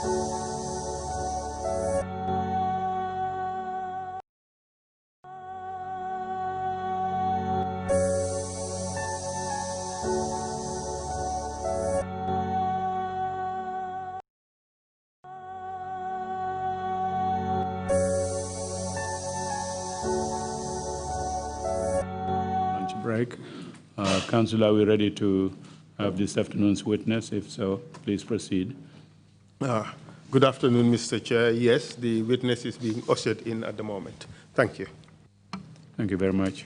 Break. Council, are we ready to have this afternoon's witness? If so, please proceed. Good afternoon, Mr. Chair. Yes, the witness is being ushered in at the moment. Thank you. Thank you very much.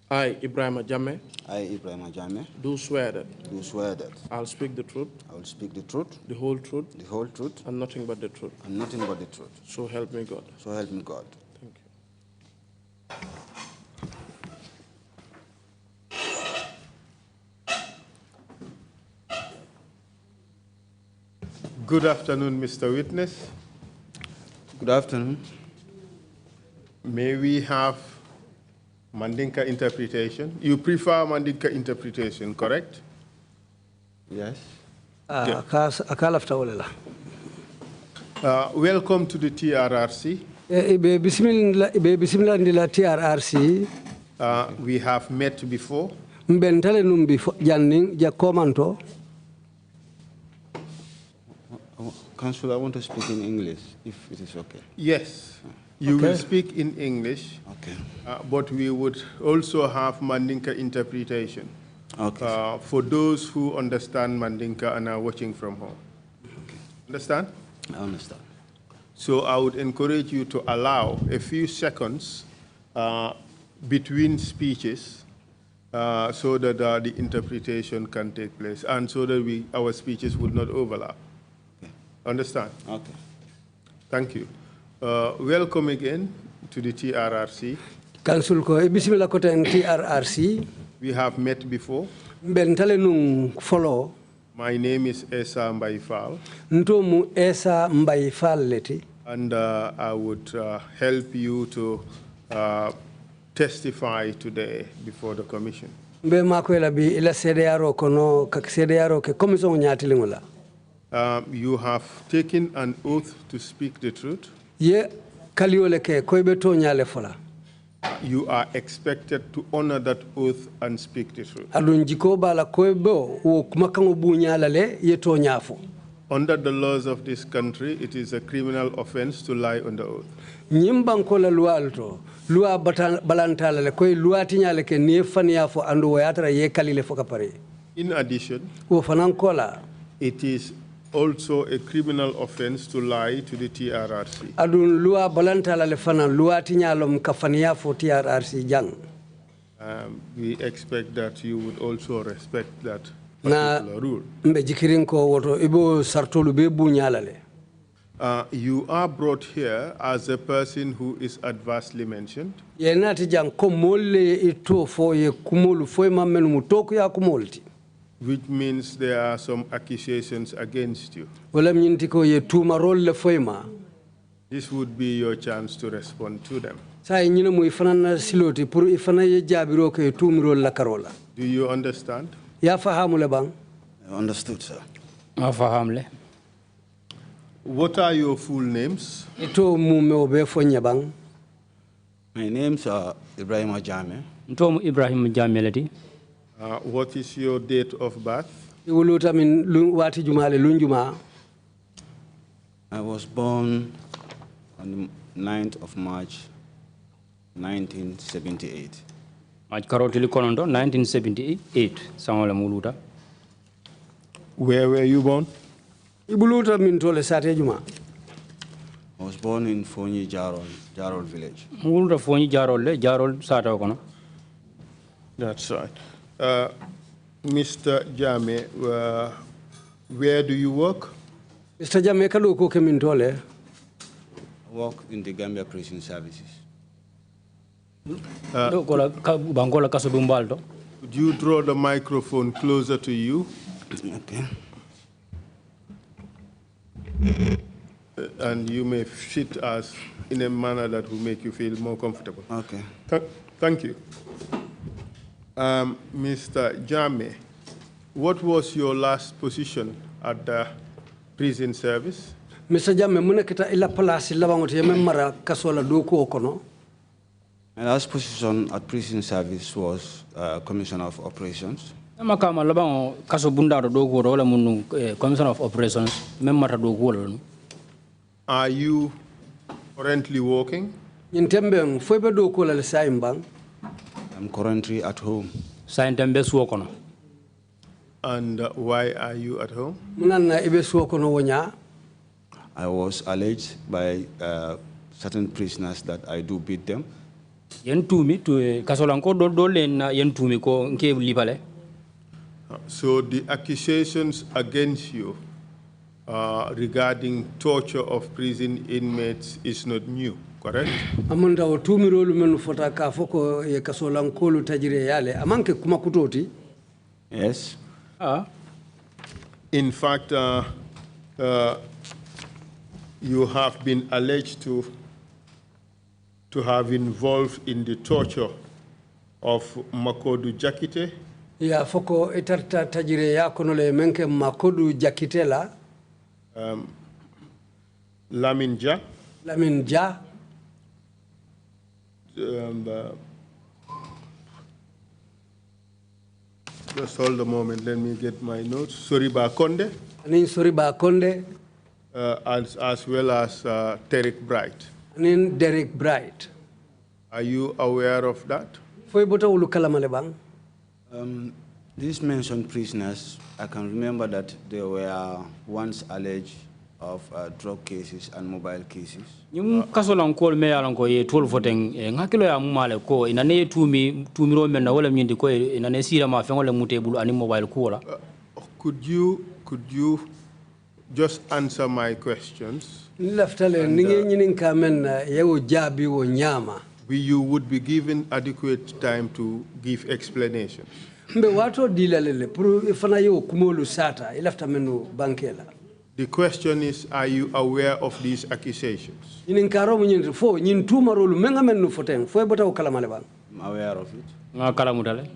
I, Ebrima Jammeh. I, Ebrima Jammeh. Do swear that. Do swear that. I'll speak the truth. I will speak the truth. The whole truth. The whole truth. And nothing but the truth. And nothing but the truth. So help me God. So help me God. Thank you. Good afternoon, Mr. Witness. Good afternoon. May we have Mandinka interpretation? You prefer Mandinka interpretation, correct? Yes. Welcome to the TRRC. We have met before. Council, I want to speak in English, if it is okay. Yes. You will speak in English, okay. But we would also have Mandinka interpretation for those who understand Mandinka and are watching from home. Okay. Understand? I understand. So I would encourage you to allow a few seconds between speeches so that the interpretation can take place and so that our speeches would not overlap. Okay. Understand? Okay. Thank you. Welcome again to the TRRC. Council ko bismillah ko ten TRRC. We have met before. Bentale nung follow. My name is Esa Mbaifal. Ntomu Esa Mbaifal leti. And I would help you to testify today before the commission. Be makwela bi ila CDRO kono kak CDRO ke commission nyati lingula. You have taken an oath to speak the truth. Ye kaliole ke koybe to nyale fola. You are expected to honor that oath and speak the truth. Adun jiko bala koybo wo makango bu nyala le ye to nyafo. Under the laws of this country, it is a criminal offense to lie on the oath. Nyimban ko la lualto lua balantala le koy luati nyale ke ne fania fo andu wayatra ye kalile fo kapare. In addition, wo fanan kola it is also a criminal offense to lie to the TRRC. Adun lua balantala le fana luati nyalom kafania fo TRRC jang. We expect that you would also respect that particular rule. Mbe jikirin ko woto ibo sartolu be bu nyalale. You are brought here as a person who is adversely mentioned. Yenati jang ko molle ito fo ye kumolu fo mamenu mutoku ya kumolti. Which means there are some accusations against you. Wala mnyinti ko ye tuma rolle fo ma. This would be your chance to respond to them. Sai nyina mu ifana na siloti pour ifana ye jabiro ko ye tumiro la karola. Do you understand? Ya fahamu le bang? I understood, sir. Fahamle. What are your full names? Ito mu me obe fo nyabang. My names are Ebrima Jammeh. Ntomu Ibrahim Jammeh lati. What is your date of birth? Iwuluta min wati jumale lunjuma. I was born on the 9th of March, 1978. March karotili konondo 1978 sangola muluta. Where were you born? Ibuluta min tole sate juma. I was born in Fonyi Jarol village. Muluta Fonyi Jarol le Jarol sata kono. That's right. Mr. Jammeh, where do you work? Mr. Jammeh kalu ko kemin tole. I work in the Gambia Prison Services. Could you draw the microphone closer to you? Okay. And you may sit us in a manner that will make you feel more comfortable. Okay. Thank you. Mr. Jammeh, what was your last position at the prison service? Mr. Jammeh, muna kita ila palasi labangot yeme mara kasola doku okono. My last position at prison service was Commissioner of Operations. Makama labango kaso bunda do doku wala munu Commissioner of Operations memata doku wala. Are you currently working? Yintembe foibe doku wala saimbang. I'm currently at home. Saintembe suokono. And why are you at home? Munana ibe suokono wonya. I was alleged by certain prisoners that I do beat them. Yentumi to kasolanko dole na yentumi ko nke libale. So the accusations against you regarding torture of prison inmates is not new, correct? Amanda o tumirolu menu fota ka foko ye kasolanko lu tajire yale amanke kuma kutoti. Yes. In fact, you have been alleged to have involved in the torture of Makodu Jakite. Ya foko etarta tajire ya konole menke Makodu Jakite la. Lamin Ja. Lamin Ja. Just hold a moment, let me get my notes. Soriba Konde. Anin Soriba Konde. As well as Trrc Bright. Anin Derek Bright. Are you aware of that? Foi bota ulu kalamale bang. These mentioned prisoners, I can remember that they were once alleged of drug cases and mobile cases. Nyum kasolanko me yalanko ye 12 voting ngakilo ya mumale ko inane tumiro men na wala nyindi ko inane sira ma fengole mutebulu ani mobile ko la. Could you just answer my questions? Laftale ninge nyinin kamen yewo jabi wo nyama. You would be given adequate time to give explanations. Mbe wato dilalele puru ifana yewo kumolu sata ilafta menu bankela. The question is, are you aware of these accusations? Nyinin karo munyin fo nyin tumarolu menga menu foteng fo bota o kalamale bang. I'm aware of it. Nga kalamudale.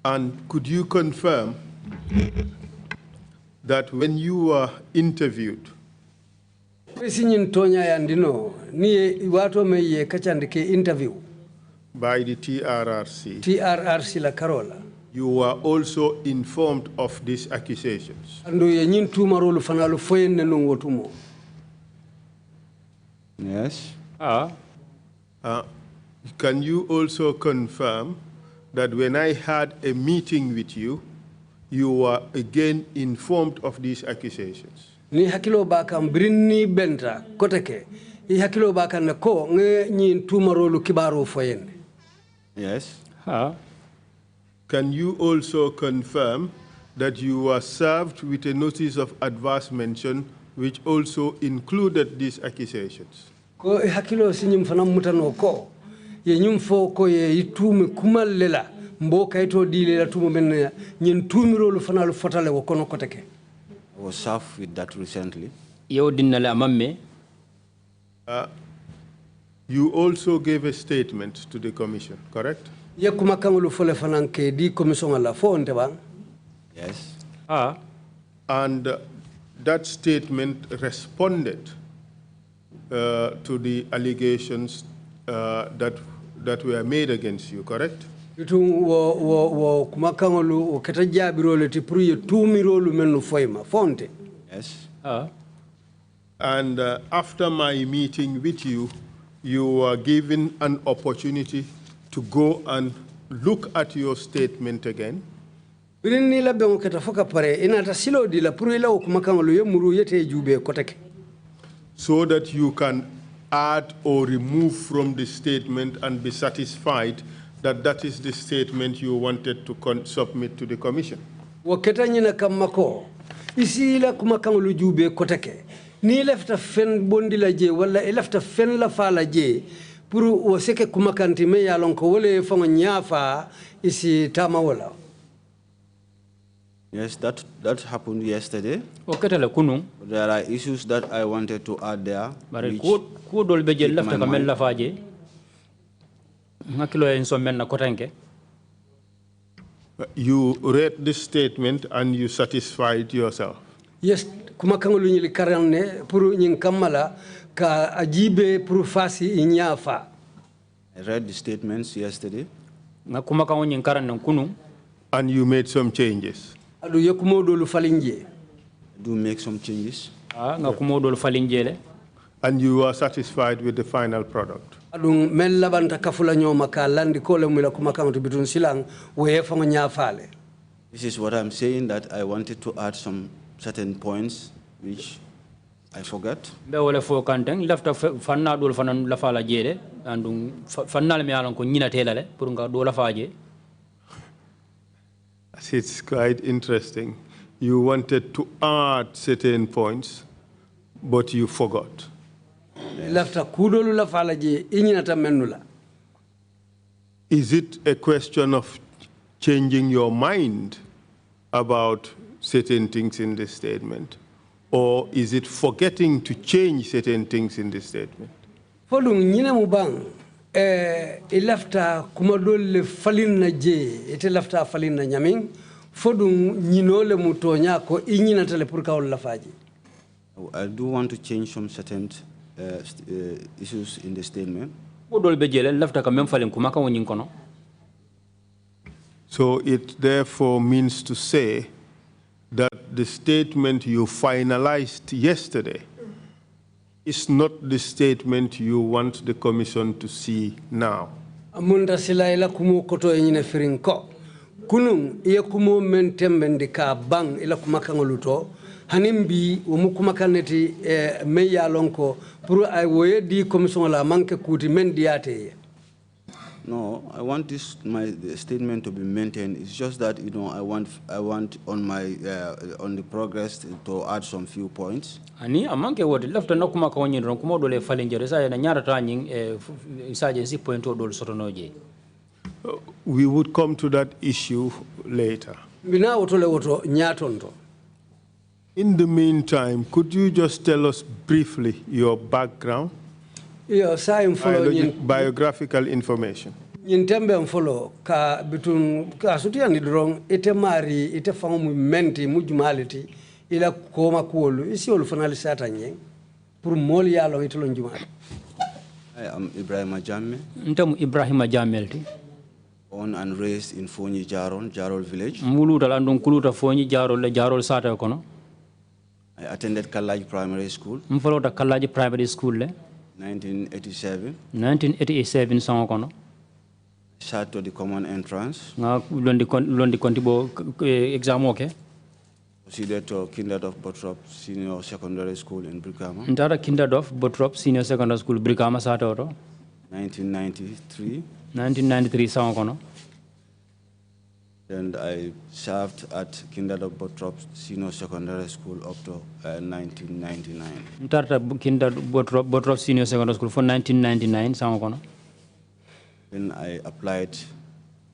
And could you confirm that when you were interviewed, Sinyin tonya yandino ni wato me ye kachandike interview by the TRRC la Carola, you were also informed of these accusations? ando ye nyin tumarolu fanalu foyenne no wotumo. Yes. Can you also confirm that when I had a meeting with you, you were again informed of these accusations? Ni hakilo baka mbrini benta koteke i hakilo baka na ko nge nyin tumarolu kibaro foyenne. Yes. Can you also confirm that you were served with a notice of adverse mention which also included these accusations? Ko i hakilo sinyum fana mutano ko ye nyumfo ko ye itume kumalela mboka ito dilela tumo men nyin tumirolu fanalu fotale wo kono koteke. I was served with that recently. Yo dinale amamme. You also gave a statement to the commission, correct? Ye kuma kangulu fole fananke di commission ala fonte bang. Yes. And that statement responded to the allegations that were made against you, correct? Itu wo kuma kangulu o keta jabirole ti pour ye tumirolu menu foyma fonte. Yes. And after my meeting with you, you were given an opportunity to go and look at your statement again. Birini la bengo keta foka pare inata silo di la pour ila o kuma kangulu ye muru yete jube koteke. So that you can add or remove from the statement and be satisfied that that is the statement you wanted to submit to the commission. Waketa nyina kamako isi ila kuma kangulu jube koteke ni lefta fen bondi la je wala lefta fen la fala je puru o seke kumakanti me ya lon ko wole fango nyafa isi tama wala. Yes, that happened yesterday. Oketale kunu. There are issues that I wanted to add there. Bare ko dol be jel lafta kamel la faje. Ngakilo en so men na kotanke. You read this statement and you satisfied yourself. Yes, kumakango lunyili karanne puru nyin kamala ka ajibe puru fasi inyafa. I read the statements yesterday. Nga kumakango nyin karanne kunu. And you made some changes. Adu yekumo dolu falinje. Do make some changes. Nga kumo dolu falinjele. And you are satisfied with the final product. Adung mel labanta kafula nyoma ka landi kole mwila kumakango tibitun silang weye fango nyafale. This is what I'm saying, that I wanted to add some certain points which I forgot. Be wala fo kanteng lafta fanna dol fanan la fala jede andum fannal mi alon ko nyina telale pour nga do la faje. It's quite interesting. You wanted to add certain points, but you forgot. Lafta kudolu la fala je inyina tamenula. Is it a question of changing your mind about certain things in this statement? Or is it forgetting to change certain things in this statement? Fodung nyina mubang ilafta kumadole falin na je ite lafta falin na nyaming fodung nyinole mutonya ko inyina tele pour ka wala faji. I do want to change some certain issues in the statement. Dol be jele lafta ka mem falin kuma ka wonyin kono. So it therefore means to say that the statement you finalized yesterday is not the statement you want the Commission to see now. Amunda sila ila kumu koto enyine firinko. Kunung iya kumu mentembendi ka bang ila kumakangoluto. Hanimbi umukumakaneti meya lonko puru ay woye di commission la manke kuti mendiate. No, I want the statement to be maintained. It's just that I want on my on the progress to add some few points. Ani amanke wodi lafta na kuma ka wonyin ron kuma dole falinjere sa na nyara tanyin isaje si point o dol sotonoje. We would come to that issue later. Bina wotole woto nyatondo. In the meantime, could you just tell us briefly your background? Biographical information. Nyintembe mfolo ka bitun ka sutia ni drong ite mari ite famu menti mujumality ila koma kuolu isi olu fanali sata nyeng pour mol yalo itolo njumali. I am Ebrima Jammeh. Ntam Ibrahima Jammelti. Born and raised in Fonyi Jarol village. Muluta landon kuluta Fonyi Jarol sata kono. I attended Kalaji Primary School. Mfolo ta Kalaji Primary School le. 1987. 1987 sango kono. Sat to the common entrance. Nga londi kontibo exam okay. Proceeded to Kinderhof Bottrop Senior Secondary School in Brikama. Ntara Kinderhof Bottrop Senior Secondary School Brikama sata oto. 1993. 1993 sango kono. And I served at Kinderhof Bottrop Senior Secondary School up to 1999. Ntara Kinderhof Bottrop Senior Secondary School for 1999 sango kono. Then I applied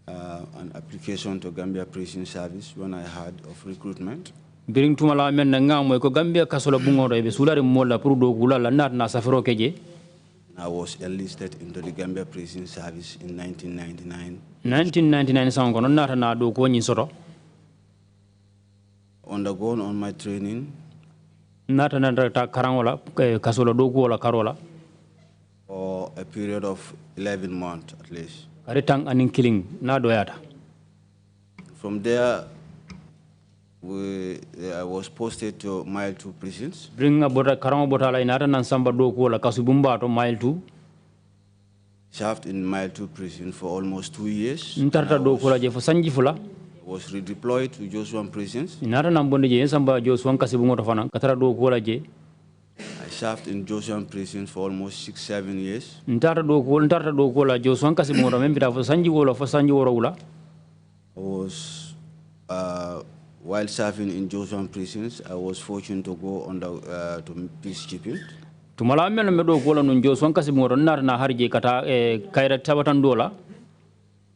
an application to Gambia Prison Service when I heard of recruitment. Biring tumala men ngamo ko Gambia kasola bungoro e be sulare molla pour do gula la nat na safaro keje. I was enlisted into the Gambia Prison Service in 1999. 1999 sango no nata na do ko nyi soto. Undergone on my training. Nata na ta karangola kasola do ko la karola. For a period of 11 months at least. Karitang aning killing na doyata. From there, I was posted to Mile 2 prisons. Bring a bota karango bota la inata nan samba do ko la kasubumba to Mile 2. Served in Mile 2 prison for almost 2 years. Ntarta do ko la je fo sanji fula. Was redeployed to Joshua prisons. Inata nan bonde je samba Joshua kasubungo to fana katara do ko la je. I served in Joshua prison for almost 6-7 years. Ntarta do ko la Joshua kasubungo to membita fo sanji wala fo sanji woro wula. I was while serving in Joshua prisons, I was fortunate to go under to peacekeeping. tumala men me do ko la nun Joshua kasi mo nar na harje kata kayra tabatan dola.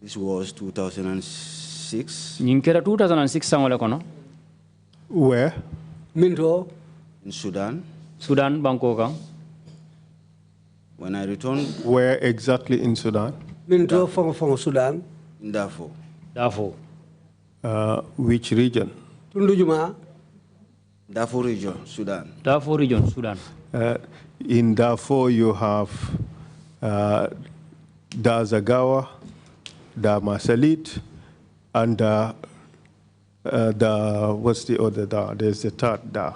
This was 2006 Nin kera 2006 sangole kono. Where? Minto in Sudan. Sudan banko kan. When I returned Where exactly in Sudan? Minto fango Sudan. in Darfur, Dafo. Which region? Tundujuma. Darfur region, Sudan. Dafo region Sudan. In Darfur, you have Dazagawa, Damasalit, and what's the other Da? There's the third Da.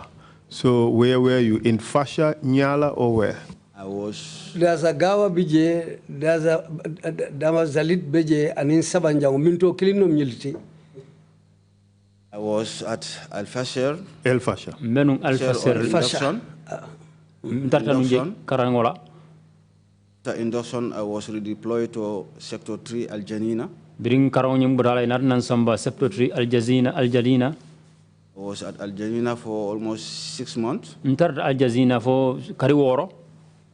So where were you? In Fasha, Nyala, or where? I was There's a Gawa Bije, there's a Damazalit Beje, and in Sabanjang, Minto Kilino Militi. I was at Al-Fasher. El Fasha. Menung Alpha Ser. Induction. Tartanunje Karangola. After induction, I was redeployed to Sector 3, Al-Janina. Bring Karonyum Brala Narnan Samba, Secretary Al Jadina. I was at Al-Janina for almost 6 months. Ntar Al Jazina for Kariworo.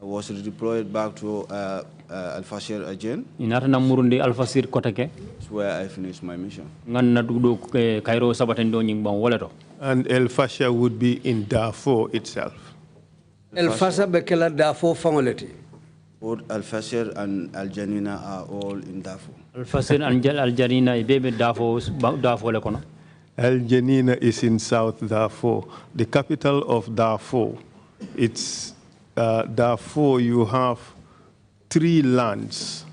I was redeployed back to Al-Fasher again. Inarna Murundi Alpha Sir Kotake. That's where I finished my mission. Nganna dudu Cairo Sabatendo Nyingban Woleto. And El Fasha would be in Darfur itself. El Fasa Bekela Dafo Fangoleti. Both Al-Fasher and Al-Janina are all in Darfur. Alpha Sir Angel Al Jarina, Baby Dafo Lekono. El Janina is in South Darfur, the capital of Darfur. It's Darfur, you have 3 lands.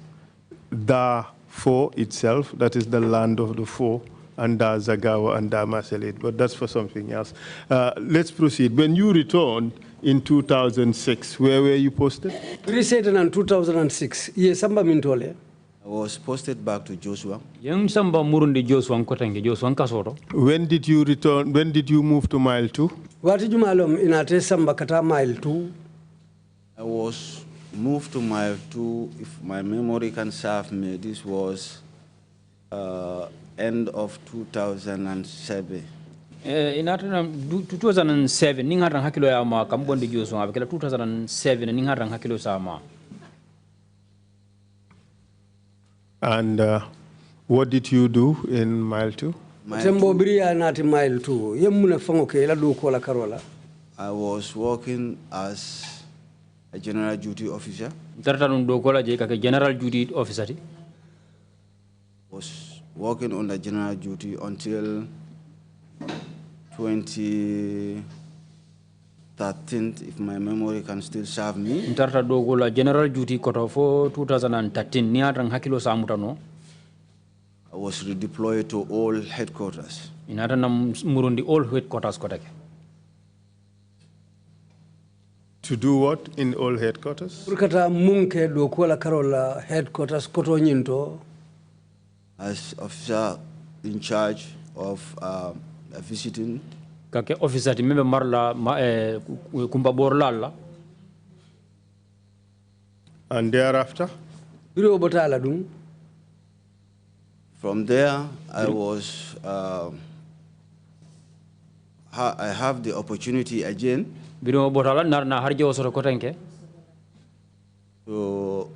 Darfur itself, that is the land of the four, and Zagawa and Maselit, but that's for something else. Let's proceed. When you returned in 2006, where were you posted? Resettled in 2006. Yes, Samba Mintole. I was posted back to Joshua. Yang Samba Murundi Joshua Kotenge, Joshua Kasoro. When did you return? When did you move to Mile 2? Wati Jumalom in Ate Samba Kata Mile 2. I was moved to Mile 2, if my memory can serve me. This was end of 2007. In 2007, Ningarang Hakilo Yama, Kambondi Joshua, 2007, Ningarang Hakilo Sama. And what did you do in Mile 2? Tembo Bria Nati Mile 2. Yemuna Fangoke, La do Kola Carola. I was working as a general duty officer. Tartanum Dokola Jaka, General Duty Officer. Was working on the general duty until 2013, if my memory can still serve me. Tarta Dogola General Duty Koto for 2013, Niarang Hakilo Samutano. I was redeployed to all headquarters. In Atanam Murundi, all headquarters Kotake. To do what in all headquarters? Purkata Munke do Kola Carola headquarters Koto Nyinto. As officer in charge of visiting. Kake officer ti membe marla kumba borlala. And thereafter? Biro Botala Dum. From there, I was. I have the opportunity again. Biro Botala narna harje osoro kotenke. To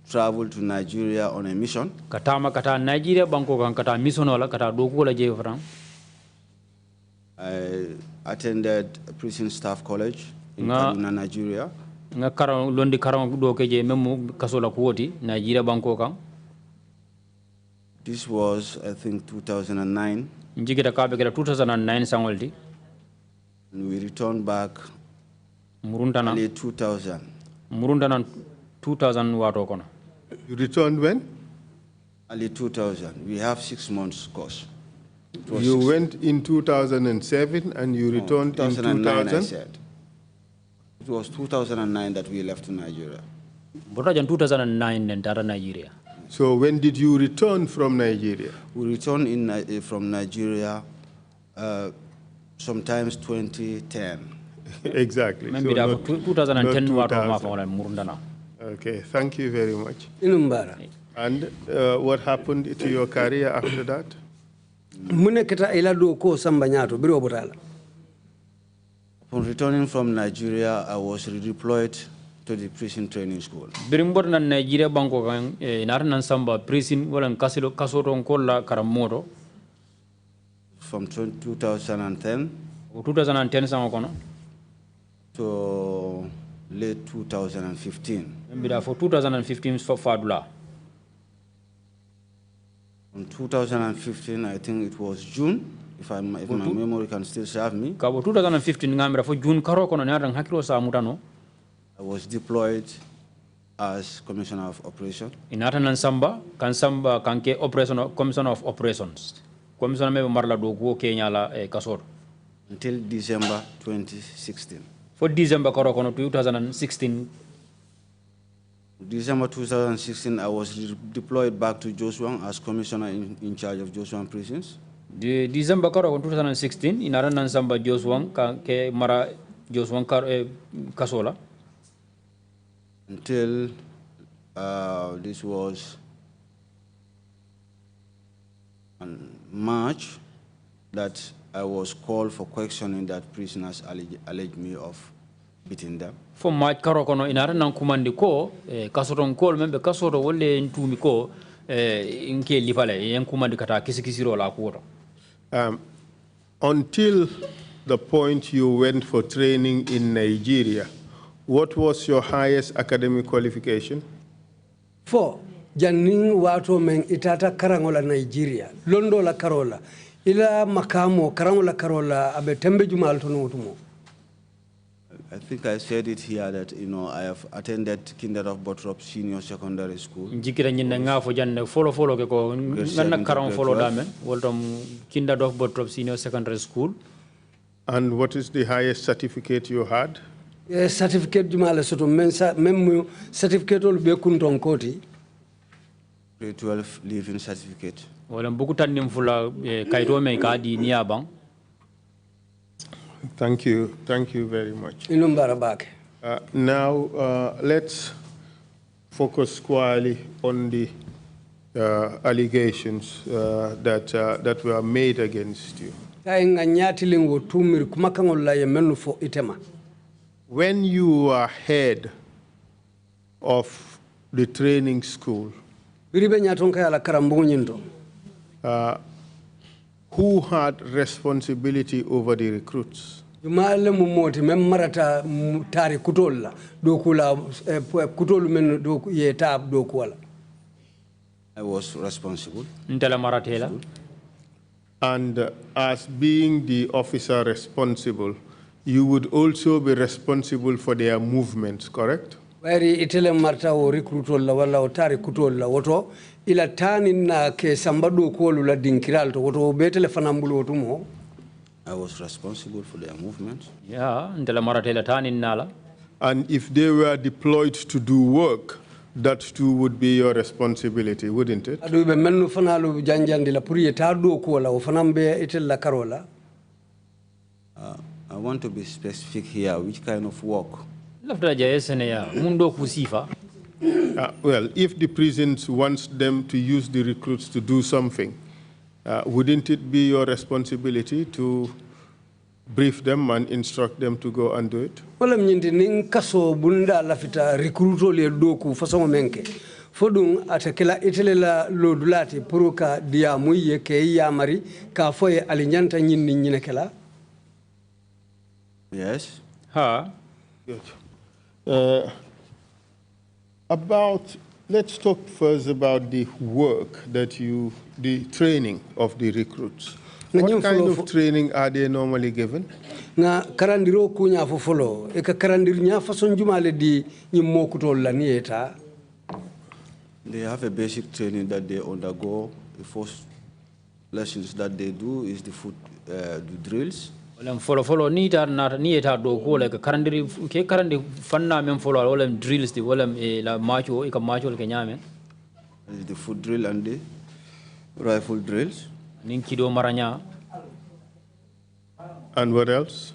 travel to Nigeria on a mission. Kata Nigeria banko kan kata mission wala kata dokola je fran. I attended a prison staff college in Kaduna, Nigeria. Nga karang londi karang do ke je memu kasola kuoti Nigeria banko kan. This was, I think, 2009. Njigita kabe kera 2009 sangolti. And we returned back Muruntana. early 2000. Muruntana 2000 wato kono. You returned when? Early 2000. We have 6 months course. You went in 2007 and you returned in 2009, 2000? I said. It was 2009 that we left to Nigeria. Botajan 2009 entara Nigeria. So when did you return from Nigeria? We returned from Nigeria sometimes 2010. Exactly. Maybe so 2010 not wato 2000. ma fa Murundana. Okay, thank you very much. Inumbara. And what happened to your career after that? Muneketa ila do ko Samba Nyato, Biro Botala. Upon returning from Nigeria, I was redeployed to the prison training school. Birimbor na Nigeria banko kan narnan samba prison wala kasoro kolla karamoto. From 2010 2010 sango kono to late 2015. mbida for 2015 for fadula. In 2015, I think it was June, if my memory can still serve me. Kabo 2015 ngamira for June karo kono nyarang hakiro sa mutano. I was deployed as Commissioner of Operations. Inatanan samba kanke operation Commissioner of Operations. Commissioner me marla do go Kenya la kasor. Until December 2016. For December karo kono 2016. December 2016, I was deployed back to Joshua as Commissioner in charge of Joshua prisons. December karo 2016 inatanan samba Joshua ke mara Joshua kasola. Until this was in March that I was called for questioning that prisoners alleged me of beating them. For March karo kono inara nan kumandi ko kasoron kol membe kasoro wolle ntumi ko inke lipale yen kumandi kata kisikisiro la kuoto. Until the point you went for training in Nigeria, what was your highest academic qualification? Fo janning wato men itata karangola Nigeria londo la karola ila makamo karangola karola abe tembe jumal to notumo. I think I said it here that I have attended Kinder of Bottrop Senior Secondary School. Jikira nyinda nga fo janne follow ke ko nganna karan follow damen woltom Kinder of Bottrop Senior Secondary School. And what is the highest certificate you had? Certificate jumala soto men certificate ol be kunton koti. Grade 12 living certificate. Wala bukutan nim fula kaito me ka di niabang. Thank you very much. Now let's focus squarely on the allegations that were made against you. When you were head of the training school, who had responsibility over the recruits? I was responsible. And as being the officer responsible, you would also be responsible for their movements, correct? Ila tani na ke sambadu kolu la dinkiral to woto betele fanambulu wotumo. I was responsible for their movements. Yeah, ndela maratela tani nala. And if they were deployed to do work, that too would be your responsibility, wouldn't it? Adu be mennu fanalu janjandi la puri etadu ko la fanambe itel la karola. I want to be specific here. Which kind of work? Lafta jaesene ya mundo kusifa. Well, if the prisons wants them to use the recruits to do something, wouldn't it be your responsibility to brief them and instruct them to go and do it? Wala mnyindi ning kaso bunda lafita recruito le doku façon menke. Fodung atakela itelela lodulati puruka dia muye ke yamari ka foye alinyanta nyinni nyinekela. Yes. Ha. Good. Let's talk first about the work that the training of the recruits. What kind of training are they normally given? Na karandiro kunya fofolo e ka karandir nya façon jumale di nyimmo kutol la nieta. They have a basic training that they undergo. The first lessons that they do is the drills. Well, follow ni eta do ko le karandiri ke karandi fanna men follow wala drills di wala la macho e ka macho le nyame. The foot drill and the rifle drills. Nin kido maranya. And what else?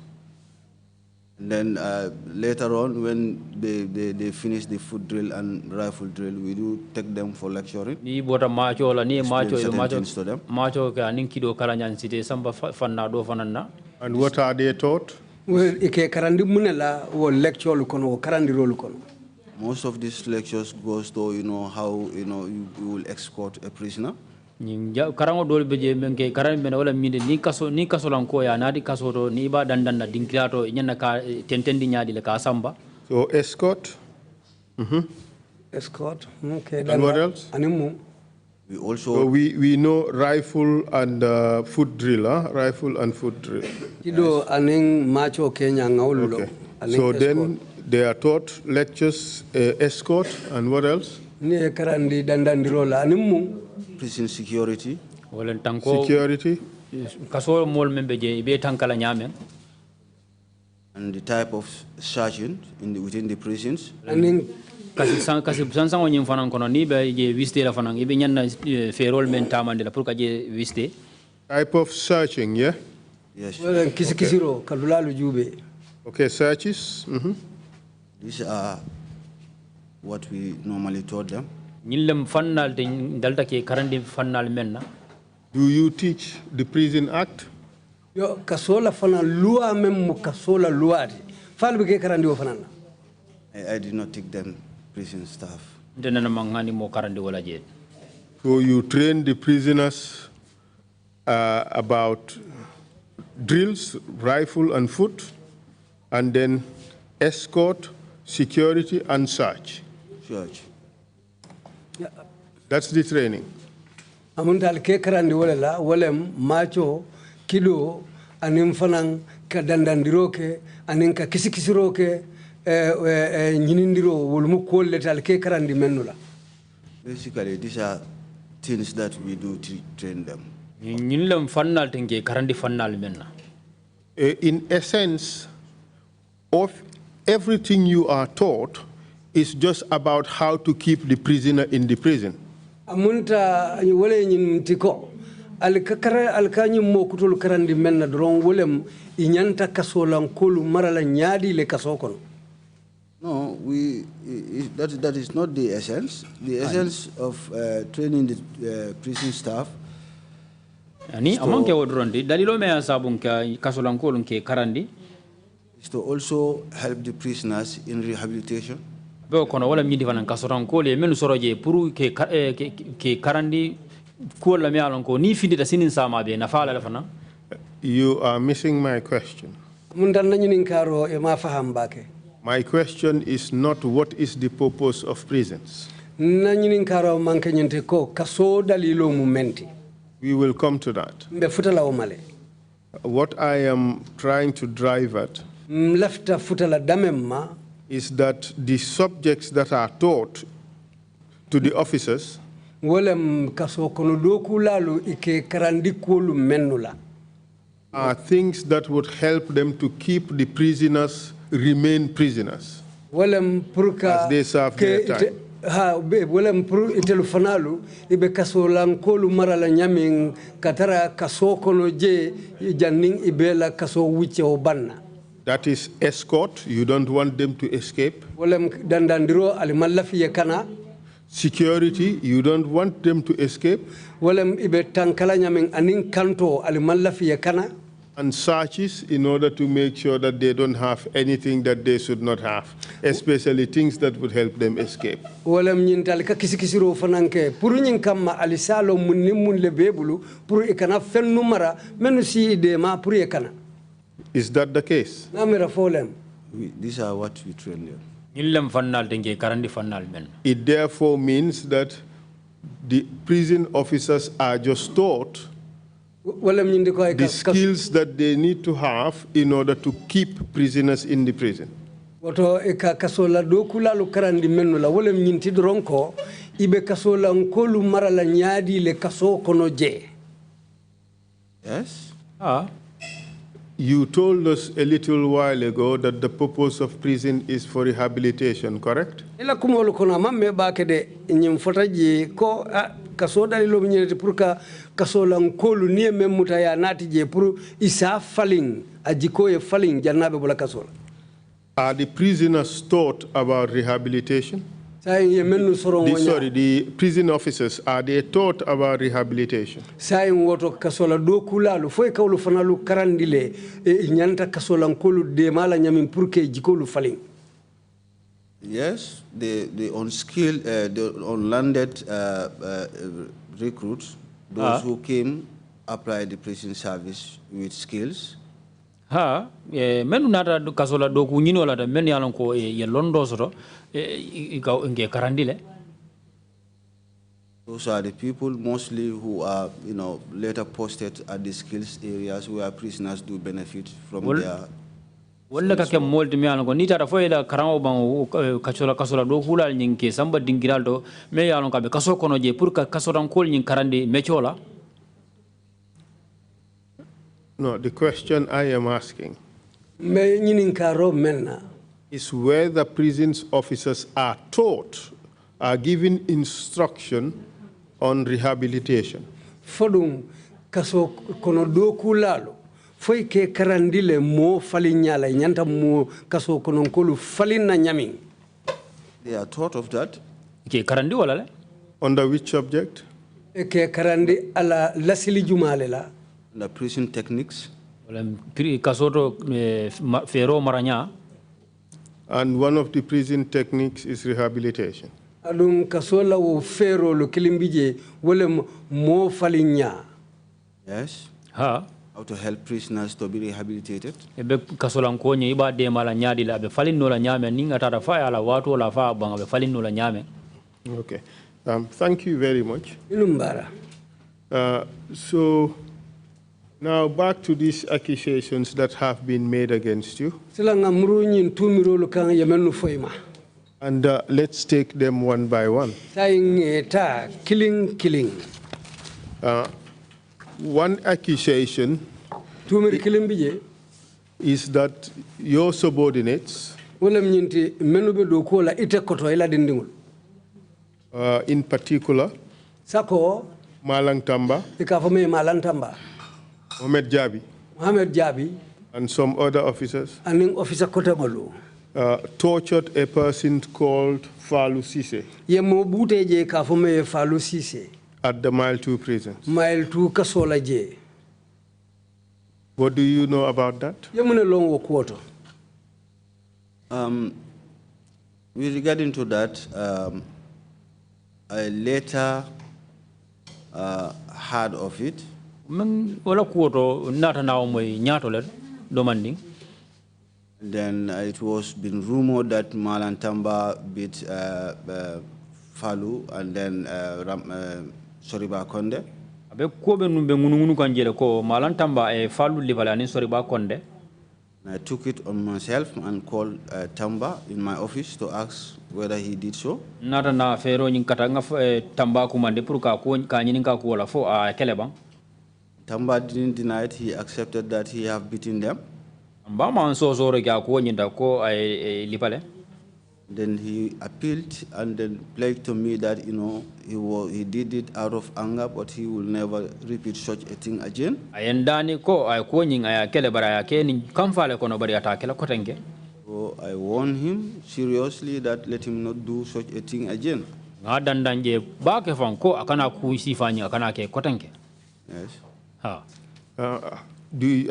And then later on, when they finish the foot drill and rifle drill, we do take them for lecturing. Ni bota macho la ni macho to them. macho ka nin kido kala nyan site samba fanna do fanana. And what are they taught? Well, ike karandi munela wo lecture lu kono wo karandi rolu kono. Most of these lectures goes to, how, you will escort a prisoner. Karango dol beje menke karan ben wala minde ni kaso lan ko ya nadi kaso to ni ba dandan na dinkilato nyana ka tentendi nyaadi le ka samba. So escort. Escort. Okay. And what else? Animu. We also. So we know rifle and foot drill, huh? Rifle and foot drill. Kido aning macho Kenya ngaululo. Okay. So then they are taught lectures, escort, and what else? Ni karandi dandandirola animu. Prison security. Security. Kaso mol membe je ibe tankala nyame. And the type of searching within the prisons. Aning kasi sansan wonyim fanan kono ni be je wiste la fanan ibe nyanna ferol men tamande la pour ka je wiste. Type of searching, yeah? Yes. well kisikisiro kalulalu jube. Okay, searches. These are what we normally taught them. Nilem fannal de dalta ke karandi fannal menna. Do you teach the Prison Act? Yo kasola fana lua mem kasola luadi. Falbe ke karandi wo fanana. I did not take them prison staff. Denana mangani mo karandi wala je. So you train the prisoners about drills, rifle and foot, and then escort, security, and search. Church. That's the training. Amuntal ke karandi wala la walem macho kido anim fanang ka dandandiro ke anin ka kisikisiro ke nyinindiro wulmu kolletal ke karandi menula. Basically, these are things that we do to train them. Nilem fannal tenge karandi fannal menna. In essence, of everything you are taught is just about how to keep the prisoner in the prison. Amunta wale nyin tiko alkakara alkanyi mo kutul karandi menna dron wolem inyanta kasolan kolu marala nyaadi le kasokon. No, that is not the essence. The essence of training the prison staff. Ani amanke wodrondi dalilo me asabun ka kasolan kolu ke karandi is to also help the prisoners in rehabilitation. Be kono wala mi difanan kasoran kolu menu soroje pour ke karandi ko la mi alon ko ni findita sinin sama be na fala la fana. You are missing my question. Mun dan nañu nin karo e ma faham bake. My question is not what is the purpose of prisons. Nañu nin karo manke ñente ko kaso dalilo mu menti. We will come to that. Mbe futala o male. What I am trying to drive at Lefta futala damemma is that the subjects that are taught to the officers wolem kaso kono doku lalu ike karandi kolu menula. Are things that would help them to keep the prisoners remain prisoners as they serve their time. Wolem pur itelu fanalu ibe kaso lankolu marala nyamin katara kaso kono je janning ibela kaso wiche obanna. That is escort. You don't want them to escape. Wolem dandandiro alimallafi yakana. Security. You don't want them to escape. Wolem ibe tankala nyamin anin kanto alimallafi yakana. And searches in order to make sure that they don't have anything that they should not have, especially things that would help them escape. Wolem nyintal ka kisikisiro fananke puru nyin kamma alisalo munni mun le bebulu puru ikana fennu mara menu si de ma puru ikana. Is that the case? Namira folem. These are what we train them. Nilem fannal tenge karandi fannal men. It therefore means that the prison officers are just taught the skills that they need to have in order to keep prisoners in the prison. Woto eka kasola dokula lu karandi menu la wolem nyinti dronko ibe kasola nkolu marala nyadi le kaso kono je. Yes? You told us a little while ago that the purpose of prison is for rehabilitation, correct? Ila kumolu kono mamme bakede nyim fotaji ko kaso dalilo nyete pour ka kasola nkolu nie memuta ya nati je pour isa faling ajiko e faling jannabe bula kasola. Are the prisoners taught about rehabilitation? sorry, the prison officers, are they taught about rehabilitation? woto kasola do kulalu foy kawlu fanalu karandile nyanta kasola nkolu de mala nyamin pour que jikolu falin. Yes, the unskilled, the unlanded recruits, those who came, applied the prison service with skills. Menu nata kasola do ku nyino la men yalon ko ye londo soto nge karandile. Those are the people mostly who are, later posted at the skills areas where prisoners do benefit from their. Wala ka kem molti mi yalon ko ni tata foy la karamo ban kasola do kulal nyinke samba dingiral do me yalon ka be kaso kono je pour ka kasoran kol nyin karandi mechola. No, the question I am asking is whether prisons officers are taught, are given instruction on rehabilitation. Fodum kaso kono do kulalo foy ke karandile mo falinyala nyanta mo kaso kono kolu falina nyamin. They are taught of that. Ke karandi wala le? Under which subject? Ke karandi ala lasili jumale la. The prison techniques. Kasoto fero maranya. And one of the prison techniques is rehabilitation. Alum kasola wo fero lo kilimbije wole mo falinya. Yes. How to help prisoners to be rehabilitated. Ebe kasola nkonye iba de mala nyadi la be falin no la nyame ninga tata fa ala watu la fa banga be falin no la nyame. Okay. Thank you very much. Ilumbara. So now back to these accusations that have been made against you. And let's take them one by one. One accusation is that your subordinates, in particular, Malang Tamba, Mohamed Jabi, and some other officers, tortured a person called Falu Sise at the Mile 2 prisons. Mile 2 Kasola J. What do you know about that? With regarding to that, I later heard of it. Then it was been rumored that Malantamba beat Falu and then Soriba Konde. I took it on myself and called Tamba in my office to ask whether he did so. Tamba didn't deny it. He accepted that he have beaten them. Then he appealed and then pledged to me that he did it out of anger, but he will never repeat such a thing again. So I warned him seriously that let him not do such a thing again. Yes.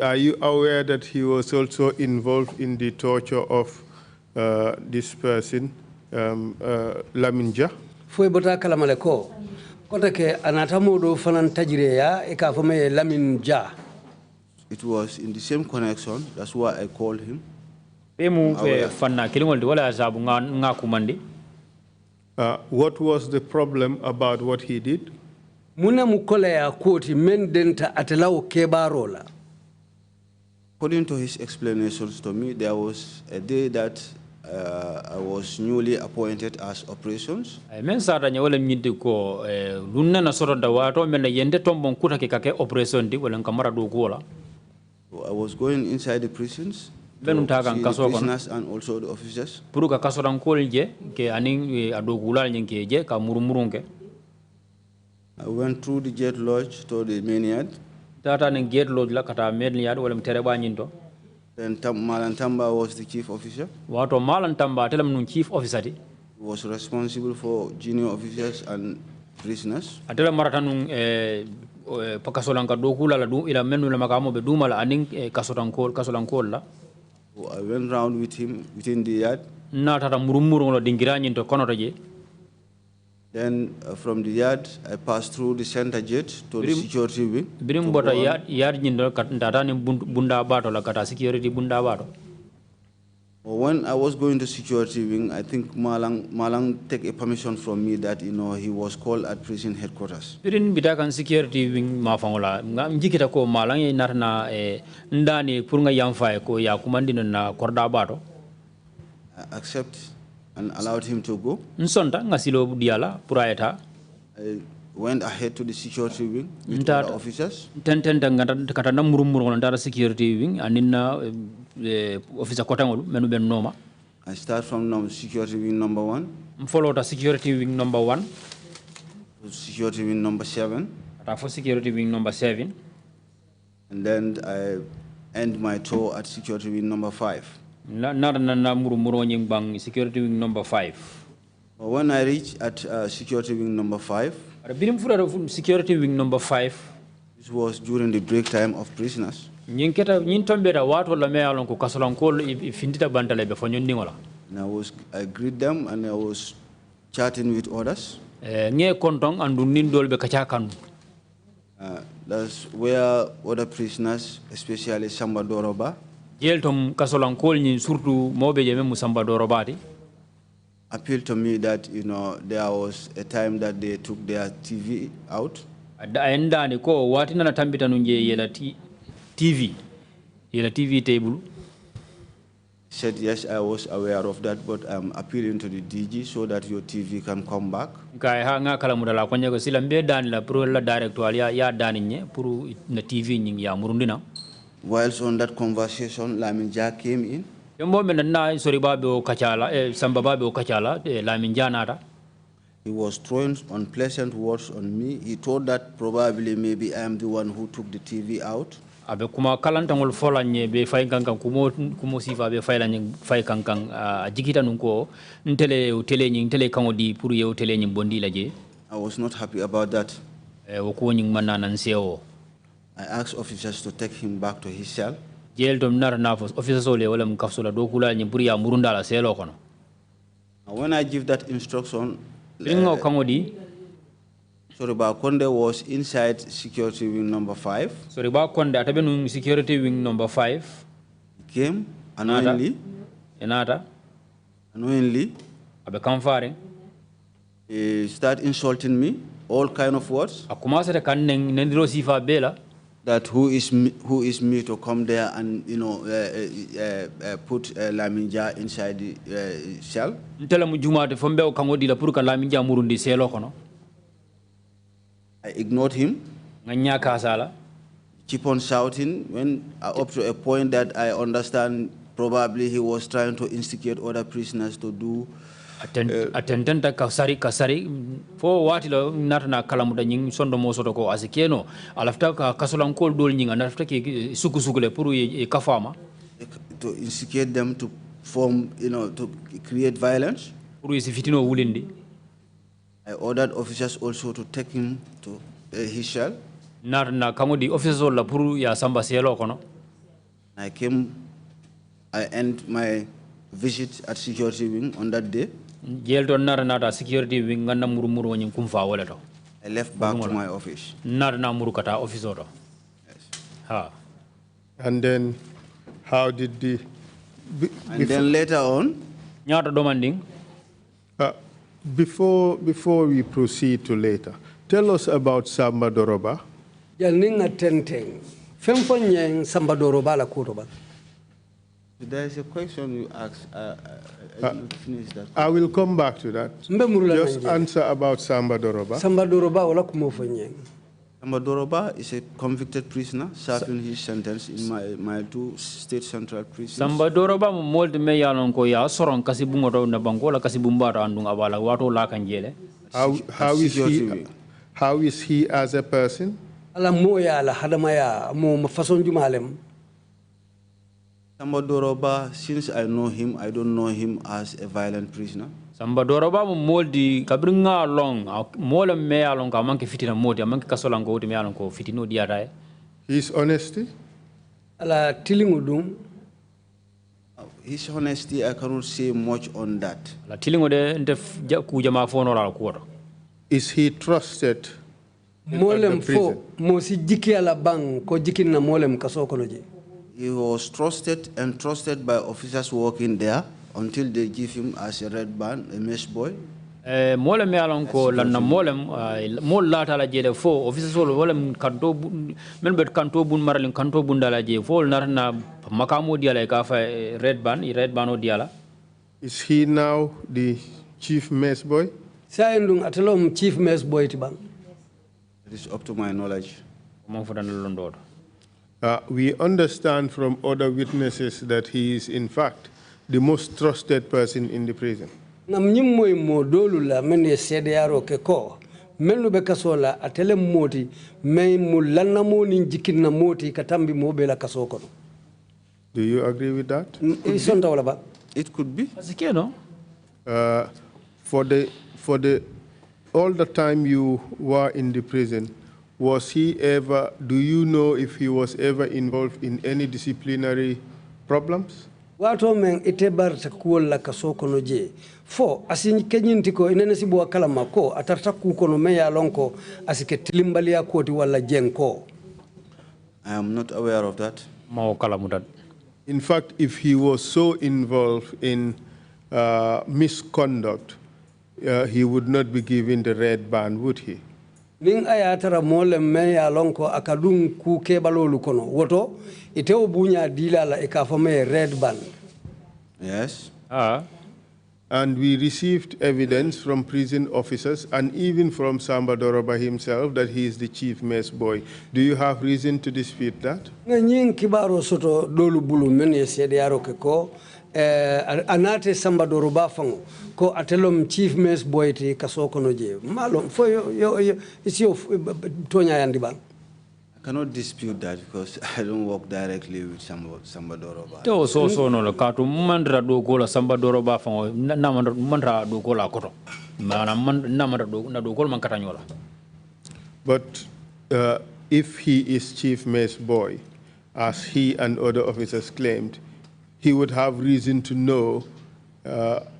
Are you aware that he was also involved in the torture of this person, Laminja? It was in the same connection. That's why I called him. What was the problem about what he did? According to his explanations to me, there was a day that I was newly appointed as operations. So I was going inside the prisons to see the prisoners and also the officers. I went through the jet lodge to the main yard. Then Malantamba was the chief officer. He was responsible for junior officers and prisoners. Atela maratanung pakasolanka dokula la du ila menu la makamo be duma la aning kasolankol la. So I went round with him within the yard. Na tata murumuru la dingiranyi to kono je. Then from the yard, I passed through the center gate to the security wing. Birim bota yard nyindo tata ni bunda bato la kata security bunda bato. When I was going to security wing, I think Malang take a permission from me that he was called at prison headquarters. Birin bitakan security wing mafangola njikita ko Malang ye narna ndani purunga yamfa ko ya kumandino na korda bato. I accept and allowed him to go. Nsonta ngasilo diala purayeta. I went ahead to the security wing with other officers. Tenten kata na murumuru ndara security wing anina officer kotangol menu ben noma. I start from security wing number 1. Follow the security wing number 1. To security wing number 7. For security wing number 7. And then I end my tour at security wing number 5. Na murumuru nying bang security wing number 5. When I reach at security wing number 5, security wing number 5. This was during the break time of prisoners. And I greet them and I was chatting with others. That's where other prisoners, especially Samba Doroba, appealed to me that there was a time that they took their TV out. TV table. Said yes, I was aware of that, but I'm appealing to the DG so that your TV can come back. Whilst on that conversation, Laminja came in. He was throwing unpleasant words on me. He thought that probably maybe I am the one who took the TV out. Abe kuma kalantangol folanye be fay kankan kumo sifa be fay lañi fay kankan jikita nunko ntele utele ñi ntele kango di pour ye utele ñi bondi laje. I was not happy about that. O ko ñi manna nan seo. I asked officers to take him back to his cell. Jail dom nar na officers ole wala mu kafsola do kula ñi pour ya murunda la selo kono. When I give that instruction, Ringo kango di Soriba Konde was inside security wing number 5. Soriba Konde atabenu security wing number 5. He came unknowingly. Unknowingly. Abe kamfare. He started insulting me, all kind of words. Akumasa de kanneng nendiro sifa bela. That who is me to come there and put Laminja inside the cell. Ntela mu jumaate fombe o kango di la pour ka Laminja murundi selo kono. I ignored him. Keep on shouting when up to a point that I understand probably he was trying to instigate other prisoners to do. Attendanta kasari fo wati la natana kalamuda nying sondo mosoto ko asikeno alafta ka kasolan kol dol nyinga nafta ke sukusukule pour e kafama to instigate them to form to create violence. Pour e fitino wulindi. I ordered officers also to take him to his cell. Na kamodi officers la pour ya samba selo kono. I end my visit at security wing on that day. Jail to nata security wing ngana murumuru nyim kumfa wala to. I left back to my office. Na muru kata office oto. Yes. Ha. And then how did and then later on, nyata demanding before we proceed to later, tell us about Samba Doroba. Jalninga tenteng. Femfonyeng Samba Doroba la kuroba. There is a question you asked. I didn't finish that. I will come back to that. Just answer about Samba Doroba. Samba Doroba wala kumofonyeng. Samba Doroba is a convicted prisoner serving his sentence in my 2 state central prisons. Samba Doroba molde me yalon ko ya soron kasi bungoto na bangola kasi bumbara andung abala wato la kanjele. How is he as a person? Ala moya ala hadamaya mo mafason jumalem. Samba Doroba, since I know him, I don't know him as a violent prisoner. Samba doroba mo moldi kabringa long mola me along ka manke fitina moti manke kasolan ko me along ko fitino diara His honesty? Ala tilingudum. His honesty, I cannot say much on that. La tilingo de nte ku jama fono la ko. Is he trusted? Molem fo mo si jiki ala bang ko jikin na molem kaso kono je. He was trusted and trusted by officers working there until they give him as a red band, a mesh boy. Molem me alon ko lanna molem mol lata la jede fo officer sol wolem kanto men bet kanto bun maralin kanto bun dala je fo narna makamo diala ka fa red band o diala. Is he now the chief mess boy? Sa endung atelom chief mess boy tibang. It is up to my knowledge. We understand from other witnesses that he is in fact the most trusted person in the prison. Nam nyimmoy mo dolula men ye CDRO ke ko menu be kasola atele moti may mu lanna mo ni jikinna moti katambi mo be la kaso kono. Do you agree with that? Isonta wala ba? It could be. Asike no? For the all the time you were in the prison, was he ever, do you know if he was ever involved in any disciplinary problems? Wato men ite barta kuol la kaso kono je fo asin kenyinti ko inene sibo kala mako atarta ku kono me ya lonko asike tilimbali ya koti wala jenko. I am not aware of that. Mao kala mudat. In fact, if he was so involved in misconduct, he would not be given the red band, would he? Ning ayatara mole me ya lonko akadung ku kebalolu kono woto ite obunya dila la ekafame red band. Yes. And we received evidence from prison officers and even from Samba Doroba himself that he is the chief mess boy. Do you have reason to dispute that? Nyin kibaro soto dolu bulu men ye CDRO ke ko anate Samba Doroba fango ko atelom chief mess boy ti kaso kono je malom fo yo isi yo tonya yandi bang. I cannot dispute that because I don't work directly with Samba Doroba. Te o so no le katu mandra do ko la Samba Doroba fango na mandra do ko la koto mana na mandra do na do ko man katanyola. But if he is chief mess boy, as he and other officers claimed, he would have reason to know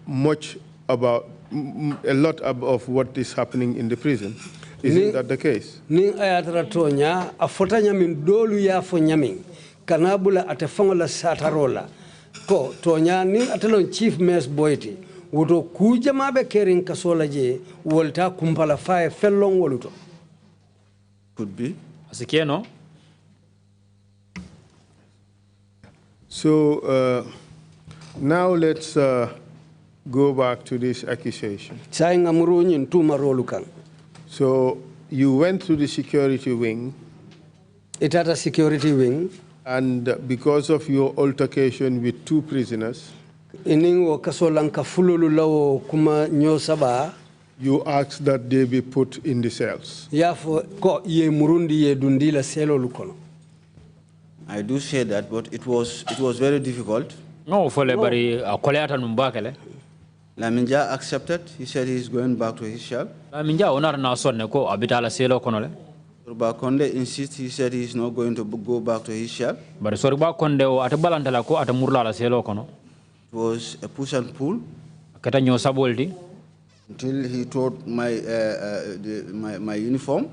much about a lot of what is happening in the prison. Isn't that the case? Ning ayatara tonya afota nyamin dolu ya fo nyamin kanabula atefango la satarola ko tonya ning atelon chief mess boyti woto kuja mabe kering kasola je wolta kumpala fae fellon woluto. Could be. Asike no? So now let's go back to this accusation. Sayinga murunyin tuma rolu kan. So you went to the security wing. Itata security wing. And because of your altercation with two prisoners, Iningo kasolanka fululu lawo kuma nyosaba. You asked that they be put in the cells. Yafo ko ye murundi ye dundila selo lukono. I do say that, but it was very difficult. No, fole bari akoleata numbakele. Laminja accepted. He said he's going back to his shop. Laminja onar na sonne ko abitala selo kono le. Sorba Konde insists. He said he's not going to go back to his shop. Bari Sorba Konde o atabalantala ko atamurla la selo kono. It was a push and pull. Kata nyo saboldi. Until he tore my my uniform.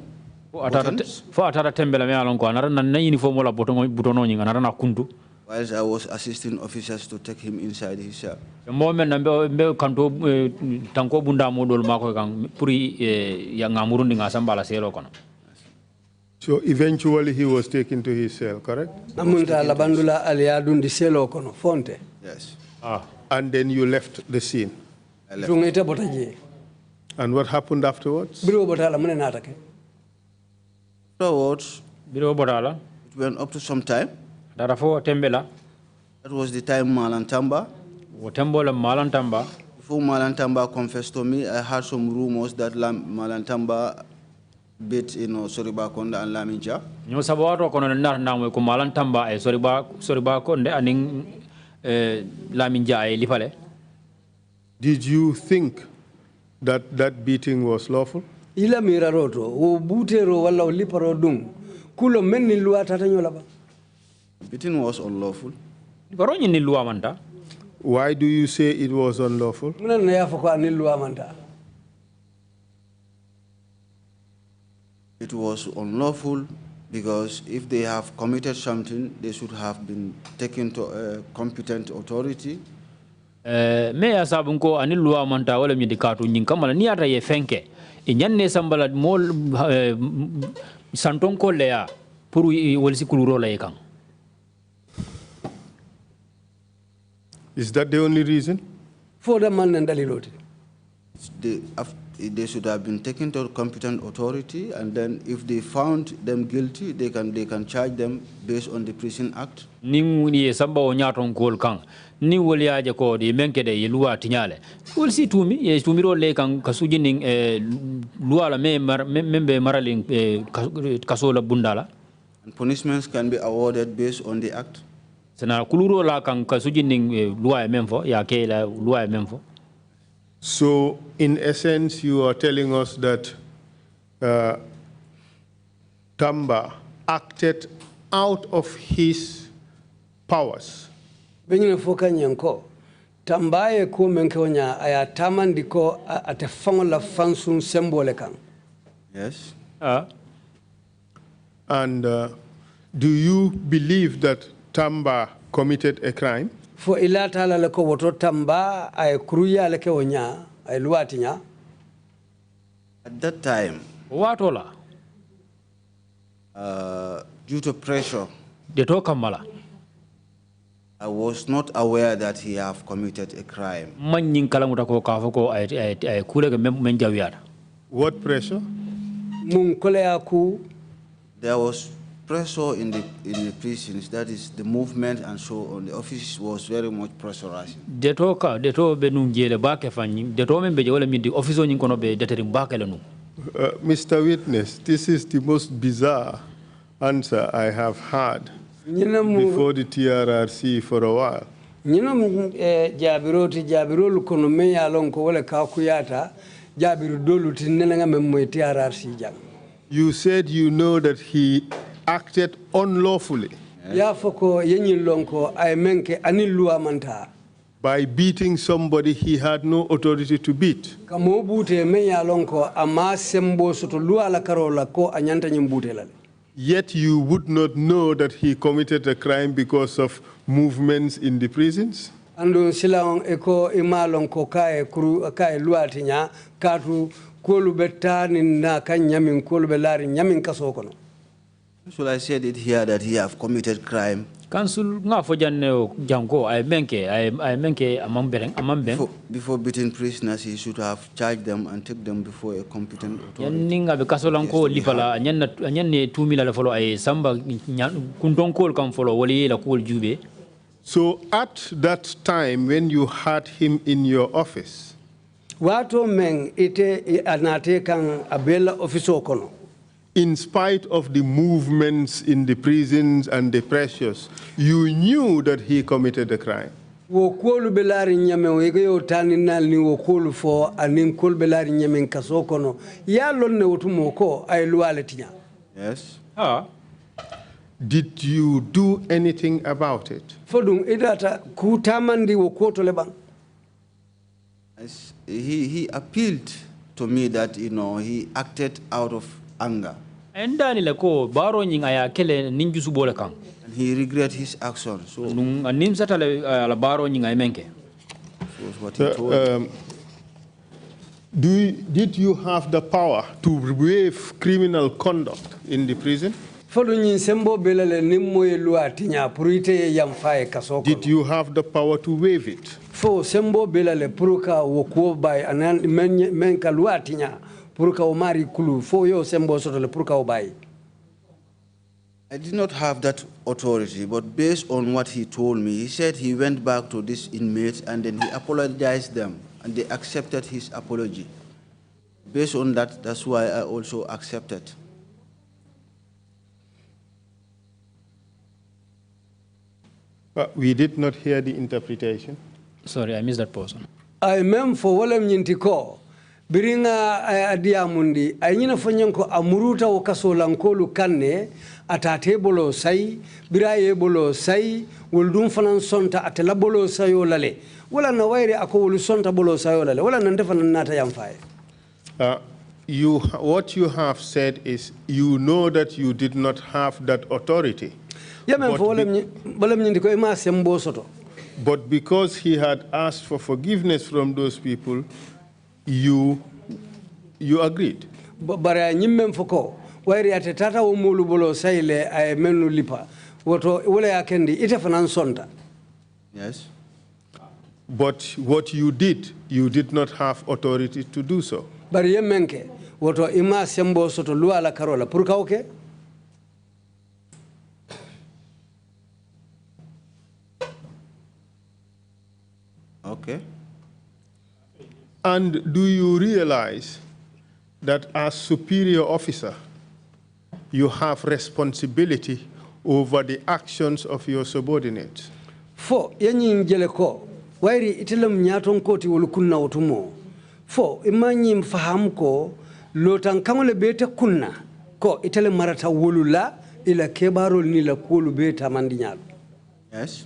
Fo atara tembela me alon ko anara na uniform wala butono nyinga anara na kuntu. Whilst I was assisting officers to take him inside his cell. The moment mbe kanto tanko bunda modol mako kan puri ya ngamurundi ngasamba la selo kono. So eventually he was taken to his cell, correct? Amunta la bandula aliadundi selo kono fonte. Yes. And then you left the scene. I left. Tungete botaje. And what happened afterwards? Biro botala mune natake. Afterwards, Biro bodala. it went up to some time. Darafo tembela. That was the time Malantamba. O tembola Malantamba. Before Malantamba confessed to me, I heard some rumors that Malantamba beat Soriba Konde and Laminja. Nyo sabato kono na mo ko Malantamba e Soriba Konde aning Laminja e lipale. Did you think that that beating was lawful? Ila miraroto o butero wala o liparo dum kulo menni luwa tata nyola ba. Beating was unlawful. Baronyi ni luwa manta. Why do you say it was unlawful? Muna na yafo kwa ni luwa manta. It was unlawful because if they have committed something, they should have been taken to a competent authority. Me ya sabun ko ani luwa manta wala mi dikatu nyin kamala ni ata ye fenke e nyanne sambala mol santon ko leya pour wolsi kuluro la yekan. Is that the only reason? For the man and daliloti. They should have been taken to a competent authority, and then if they found them guilty, they can charge them based on the Prison Act. Ni ye samba o nyaton kol kan ni woli aje ko di menke de ye luwa tinyale wol si tumi ye tumi ro le kan kasuji ning luwa la membe maralin kasola bundala. And punishments can be awarded based on the act. Sana kuluro la kan kasuji ning luwa memfo ya ke la luwa memfo. So, in essence, you are telling us that Tamba acted out of his powers. Benyine foka nyanko tambaye ko menkonya aya tamandi ko ate fangola fansun sembole kan. Yes. And do you believe that Tamba committed a crime? Fo ilata la ko woto tamba ay kruya le ke wonya ay luatinya. At that time, Watola due to pressure, de to kamala I was not aware that he have committed a crime. man nyin kala muta ko ka ko ay kule ke men jawiyata. What pressure? Mun kole aku There was pressure in the prisons, that is the movement and so on. The office was very much pressurizing. De to be nun jele ba ke fanyi de to men be wala mi di office nyin kono be deterim ba ke lanu. Mr. Witness, this is the most bizarre answer I have had before the TRRC for a while. Nyinam jabirolu kono me ya lon ko wala ka kuyata jabiru dolu tinena ngam moy TRRC jang. You said you know that he acted unlawfully. Ya foko yenyin lon ko ay menke anil luwa manta. By beating somebody he had no authority to beat. Kamo bute me ya lon ko ama sembo soto luwa la karola ko anyanta nymbute lale. Yet you would not know that he committed a crime because of movements in the prisons? Ando silon eko imalon ko kae luati nya katu kolu betani na kanyamin kolu belari nyamin kaso kono. So I said it here that he have committed crime. Council nga fo janne janko ay menke amambeng. Before beating prisoners, he should have charged them and take them before a competent authority. Yanninga be kasolan ko lipala nyanne 2 mila la folo ay samba kunton kol kam folo wali la kol jube. So at that time when you had him in your office, Wato men ite anate kan abela ofiso kono. in spite of the movements in the prisons and the pressures, you knew that he committed a crime. Wo kolu belari nyame wege yo taninal ni wo kolu fo anin kol belari nyame kaso kono ya lonne wotumo ko ay luwale tinya. Yes. Did you do anything about it? Fodum idata ku tamandi wo koto leban. He appealed to me that he acted out of anger. Endani le ko baro nyin aya kele ninju subole kan. And he regret his action. So Nim satale la baro nyin ay menke. was what he told. Did you have the power to waive criminal conduct in the prison? Fodu nyin sembo belale nimmo ye luwa tinya purite yam faye kaso kono. Did you have the power to waive it? Fo sembo belale puruka wo ko bay anan men ka luwa tinya puruka o mari kulu fo yo sembo soto le puruka o bay. I did not have that authority, but based on what he told me, he said he went back to this inmate and then he apologized them and they accepted his apology. Based on that, that's why I also accepted. We did not hear the interpretation. Sorry, I missed that portion. ay mem fo wala nyinti ko biringa adiamundi ay nyina fonyanko amuruta o kasolankolu kanne atate bolo say biraye bolo say wol dum fanan sonta atela bolo sayo lale wala na wayre ako wol sonta bolo sayo lale wala nan defa nan nata yam faye what you have said is you know that you did not have that authority. But because he had asked for forgiveness from those people, you agreed. Bara nyimem foko wairi atetata wo mulu bolo sayle ay menu lipa woto wala yakendi ite fanan sonta. Yes. But what you did not have authority to do so. Bari yemenke woto ima sembo soto lua la karola purka okay? Okay. And do you realize that as superior officer, you have responsibility over the actions of your subordinates? Fo yanyi njele ko wairi itelam nyaton koti wolukunna otumo. Fo imanyi mfaham ko lotan kamole bete kunna ko itele marata wolula ila kebarol ni la kolu beta mandinyalo. Yes.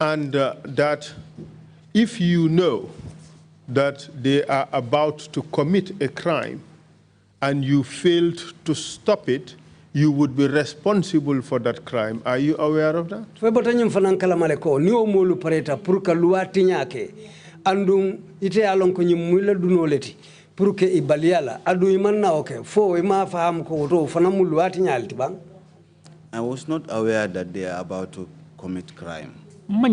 And that if you know that they are about to commit a crime and you failed to stop it, you would be responsible for that crime. Are you aware of that? Febotanyim fanankala maleko ni omolu pareta purka luati nyake andung ite alon ko nyimula dunoleti purke ibaliala adu imanna okay fo ima faham ko to fanamu luati nyalti bang. I was not aware that they are about to commit crime. But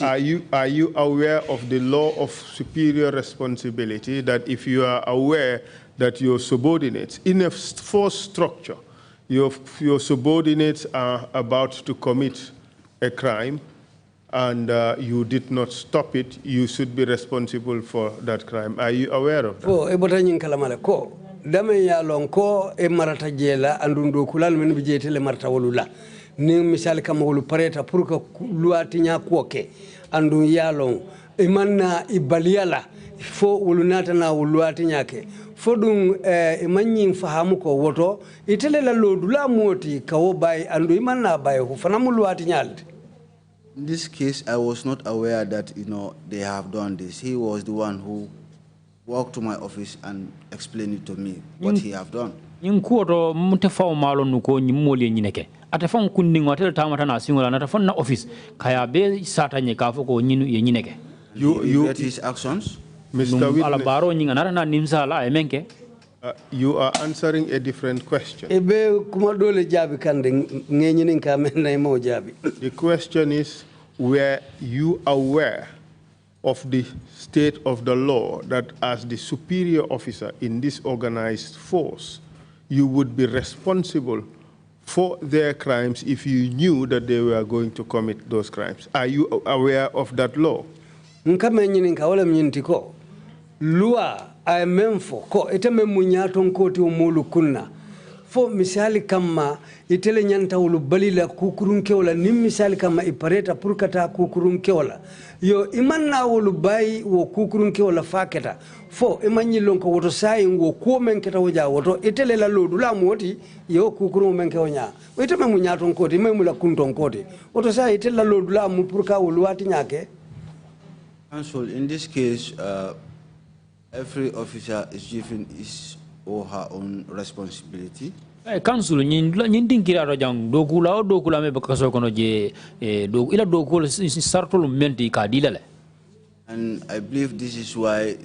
are you aware of the law of superior responsibility that if you are aware that your subordinates in a force structure, your subordinates are about to commit a crime and you did not stop it, you should be responsible for that crime? Are you aware of that? Dame ya lonko e marata jela andundo kulal men bijete le marata wolula ni misal kam wolu pareta pour que luati nya koke andu ya lon e manna ibaliala fo wolunata na luati nyake fo dum e manyi fahamu ko woto itele la lodula moti kawo bay andu imanna bay ko fanamu luati nyalde. In this case, I was not aware that they have done this. He was the one who walked to my office and explained it to me what he have done. You get his actions? Mr. Witness, you are answering a different question. The question is, were you aware of the state of the law that as the superior officer in this organized force, you would be responsible for their crimes if you knew that they were going to commit those crimes? Are you aware of that law? Lua ay memfo ko iteme munyaton koti umulu kunna fo misali kama itele nyanta ulu balila kukurun keola nim misali kama ipareta purkata kukurun keola yo imanna ulu bai wo kukurun keola faketa fo imanyi lonko woto sai wo ko menketa woja woto itele la lodu la moti yo kukurun menke wonya iteme munyaton koti memula kunton koti woto sai itele la lodu la mu purka ulu wati nyake. Counsel, in this case every officer is given his or her own responsibility. Council nyin dinkira ro jang dokula me bakaso kono je do ila dokula sartol menti ka dilale. And I believe this is why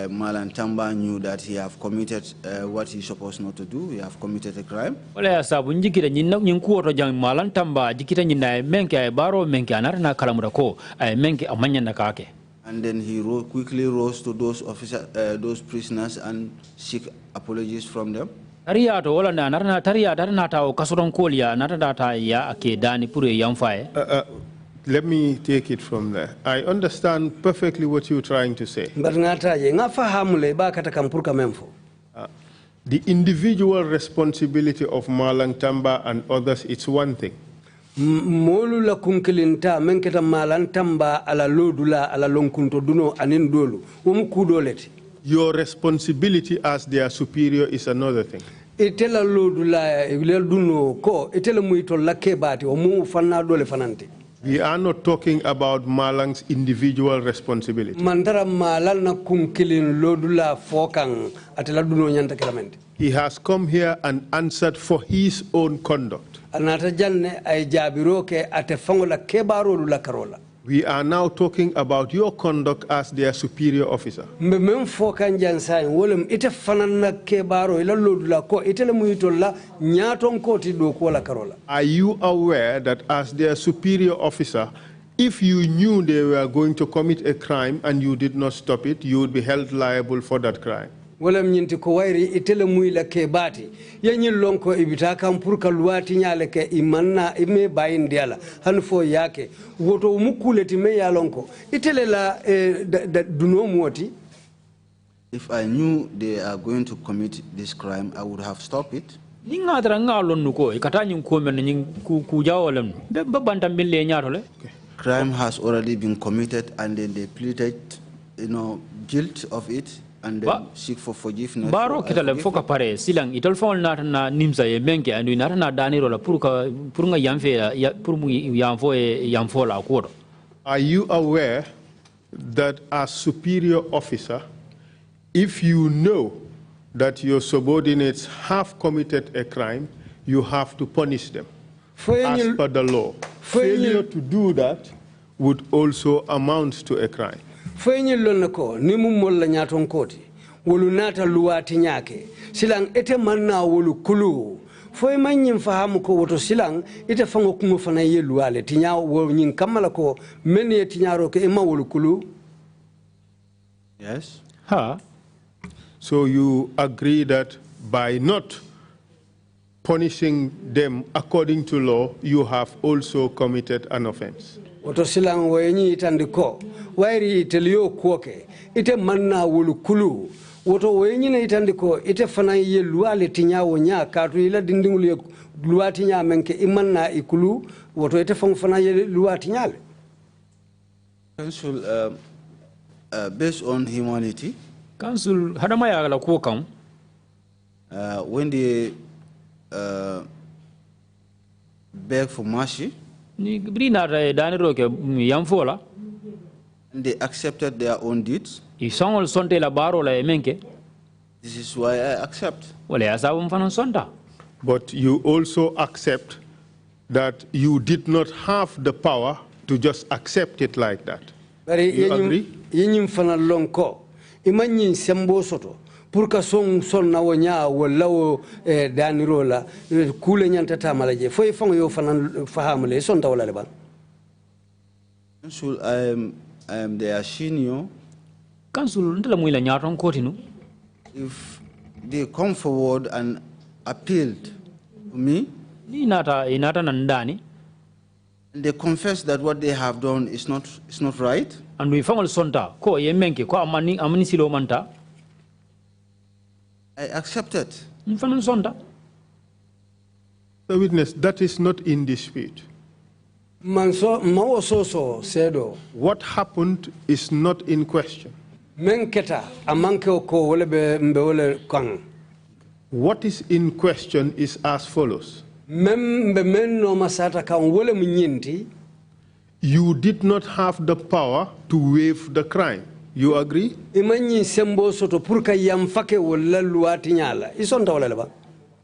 Malan Tamba knew that he have committed what he's supposed not to do. He have committed a crime. Wala sabu njikira nyin ko ro jang Malan Tamba jikita nyin na menke ay baro menke anarna kalamura ko ay menke amanya nakake. And then he quickly rose to those prisoners and seek apologies from them. Let me take it from there. I understand perfectly what you're trying to say. The individual responsibility of Malang Tamba and others, it's one thing. molu la kunkilinta menketa malantamba ala lodula ala lonkunto duno anin dolu kudoleti. Your responsibility as their superior is another thing. Itela lodula duno ko itela muito la kebati fanna dole fananti. We are not talking about Malang's individual responsibility. Mandara malan na kunkilin lodula fokang atela duno nyanta kelamenti. He has come here and answered for his own conduct. We are now talking about your conduct as their superior officer. Are you aware that as their superior officer, if you knew they were going to commit a crime and you did not stop it, you would be held liable for that crime? Wala mnyinti ko wairi itele muila ke bati yenyi lonko ibitaka mpurka luati nyale ke imanna ime bayin diala hanfo yake woto umukule time ya lonko itele la duno muoti. If I knew they are going to commit this crime, I would have stopped it. Crime has already been committed and then they pleaded, guilt of it. And then seek for forgiveness. Baro kitale foka pare silang itol fon na nimsa ye menke andu na dani rola purunga yamfe purmu yamfo la kodo. Are you aware that as superior officer, if you know that your subordinates have committed a crime, you have to punish them as per the law? Failure to do that would also amount to a crime. Fenyi lonako ni mumola nyaton koti wolu nata luati nyake silang ete manna wolu kulu foy manyin fahamu ko woto silang ite fango kungo fana ye luale tinya wo nyin kamala ko menye tinyaro ke ema wolu kulu. Yes. So you agree that by not punishing them according to law, you have also committed an offense? Woto silang wayenyi itandiko wairi itelio kuoke ite manna wulu kulu woto wayenyi na itandiko ite fana ye luale tinya wonya katu ila dindingulu ye luwa tinya menke imanna ikulu woto ite fana ye luwa tinyale. Council, based on humanity, Council hadama ya la kuokam when they beg for mercy, ni brina dani roke yamfola and they accepted their own deeds. Isongol sonte la baro la menke. This is why I accept. Wale asabu mfano sonta. But you also accept that you did not have the power to just accept it like that. You agree? Yenyim fana lonko imanyin sembo soto purka son na wonya walawo danirola kule nyanta tamalaje foi fango yo fana fahamle sonta wala leban. Council, I am their senior. Council ndala muila nyaton kotinu. If they come forward and appealed to me, inata nandani, and they confess that what they have done is not right, and we found sonta ko yemenke ko amani silo manta, I accepted. Sonta. The witness, that is not in dispute. What happened is not in question. What is in question is as follows. You did not have the power to waive the crime. You agree?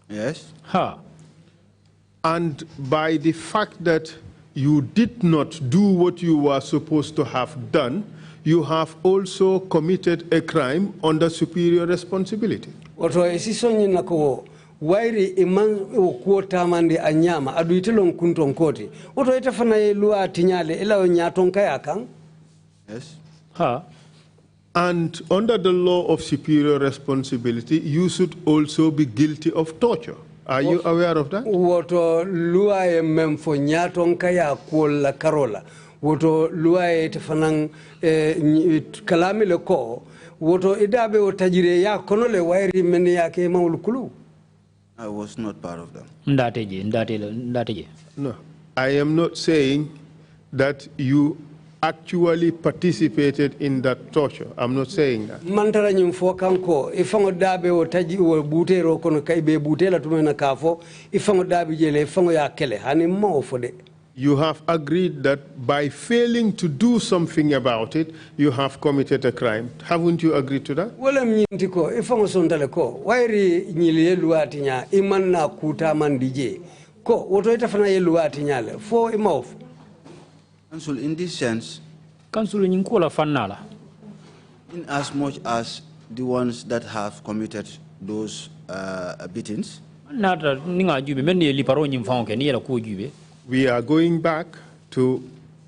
Yes. And by the fact that you did not do what you were supposed to have done, you have also committed a crime under superior responsibility. Wairi iman kuota mandi anyama aduitelon kunton koti oto itafana lua tinyale ila nyaton kayakang. Yes. And under the law of superior responsibility, you should also be guilty of torture. Are you aware of that? Woto lua e memfo nyaton kaya kuola karola woto lua e tefanang kalami le ko woto idabe o tajire ya konole wairi meni yake maulukulu. I was not part of them. Ndateje. No. I am not saying that you actually participated in that torture. I'm not saying that. Mantara nyum fo kanko ifango dabe o taji o butero kono kaybe butela tumena kafo ifango dabe jele ifango ya kele hani mo fode. You have agreed that by failing to do something about it, you have committed a crime. Haven't you agreed to that? Wala mnyinti ko ifango sondale ko wairi nyili yeluati nya imanna kuta mandije ko woto itafana yeluati nyale fo imaufu. Council, in this sense, Council nyinkola fanala. in as much as the ones that have committed those beatings, Nata ninga jube men ye liparo nyimfango ke ni yela ko jube. We are going back to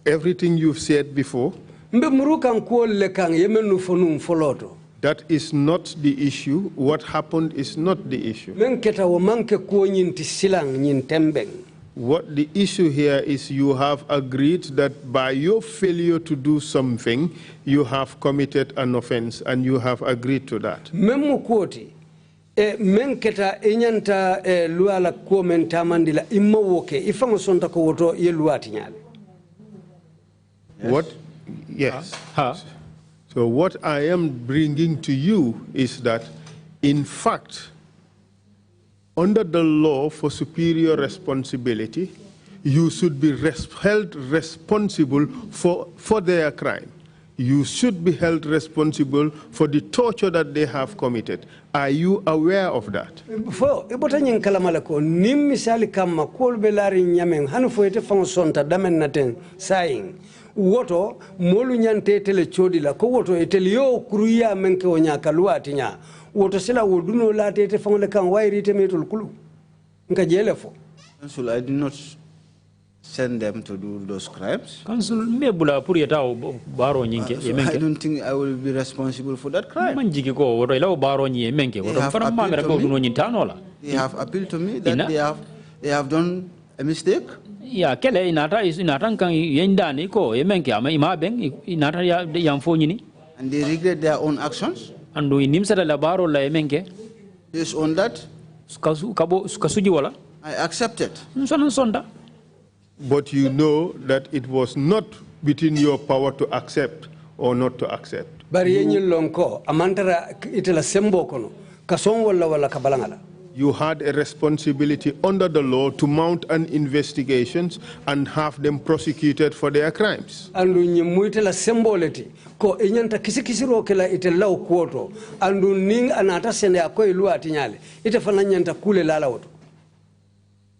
everything you've said before. Mbe muruka nko le kang yemenu fonu mfoloto. That is not the issue. What happened is not the issue. Men keta wo manke ko nyinti silang nyintembeng. What the issue here is, you have agreed that by your failure to do something, you have committed an offense, and you have agreed to that. Memu koti men keta inyanta luala ko men tamandila imma woke ifango sonta ko woto ye luati nyale. What? Yes. So what I am bringing to you is that, in fact, under the law for superior responsibility, you should be held responsible for their crime. You should be held responsible for the torture that they have committed. Are you aware of that? Fo ibota nyin kala malako nim misali kama kol belari nyamen hanu fo ete fango sonta damen naten saing woto molu nyante tele chodila ko woto etelio kuruya menke onya kaluati nya woto sila woduno la tete fango le kan wairi temetul kulu nka jele fo. Council, I did not send them to do those crimes. Council me bula pour yeta baro nyinke So yemenke. I don't think I will be responsible for that crime. Man jigi ko woto ila baro nyi yemenke woto fara ma mera ko duno nyintano la. They have appealed to me that they have done a mistake. Ya kele inata kan yendani ko yemenke ama ima ben inata ya yamfo nyini. And they regret their own actions. Andu inimsa la baro la yemenke. Based on that, kasuji wala. I accepted. Sonda. But you know that it was not within your power to accept or not to accept. Bari yenyi lonko amantara itela sembo kono kason wala kabalangala. You had a responsibility under the law to mount an investigations and have them prosecuted for their crimes. Andu nyimuitela semboleti ko inyanta kisikisiro kela itela ukuoto andu ning anata sende ako iluati nyale itafana nyanta kule lala woto.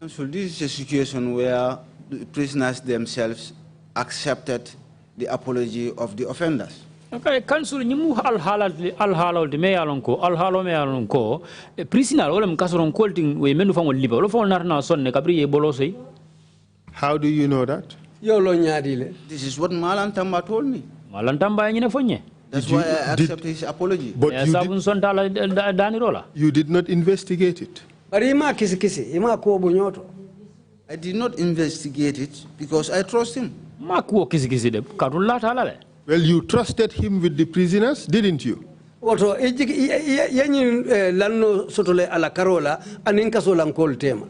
So this is a situation where the prisoners themselves accepted the apology of the offenders. Okay, council nyimu al de me alonko prisoner wala mkasoron kolting we menu fango liba lo fango narna sonne kabri e bolosey. How do you know that? Yo lo nyadile. This is what Malantamba told me. Malantamba nyine fonye. That's why I accept his apology. But you did not investigate it. Ima kisi ima ko bonyoto. I did not investigate it because I trust him. Well, you trusted him with the prisoners, didn't you? Oto yanyi lanno sotole ala karola aninka solankol tema.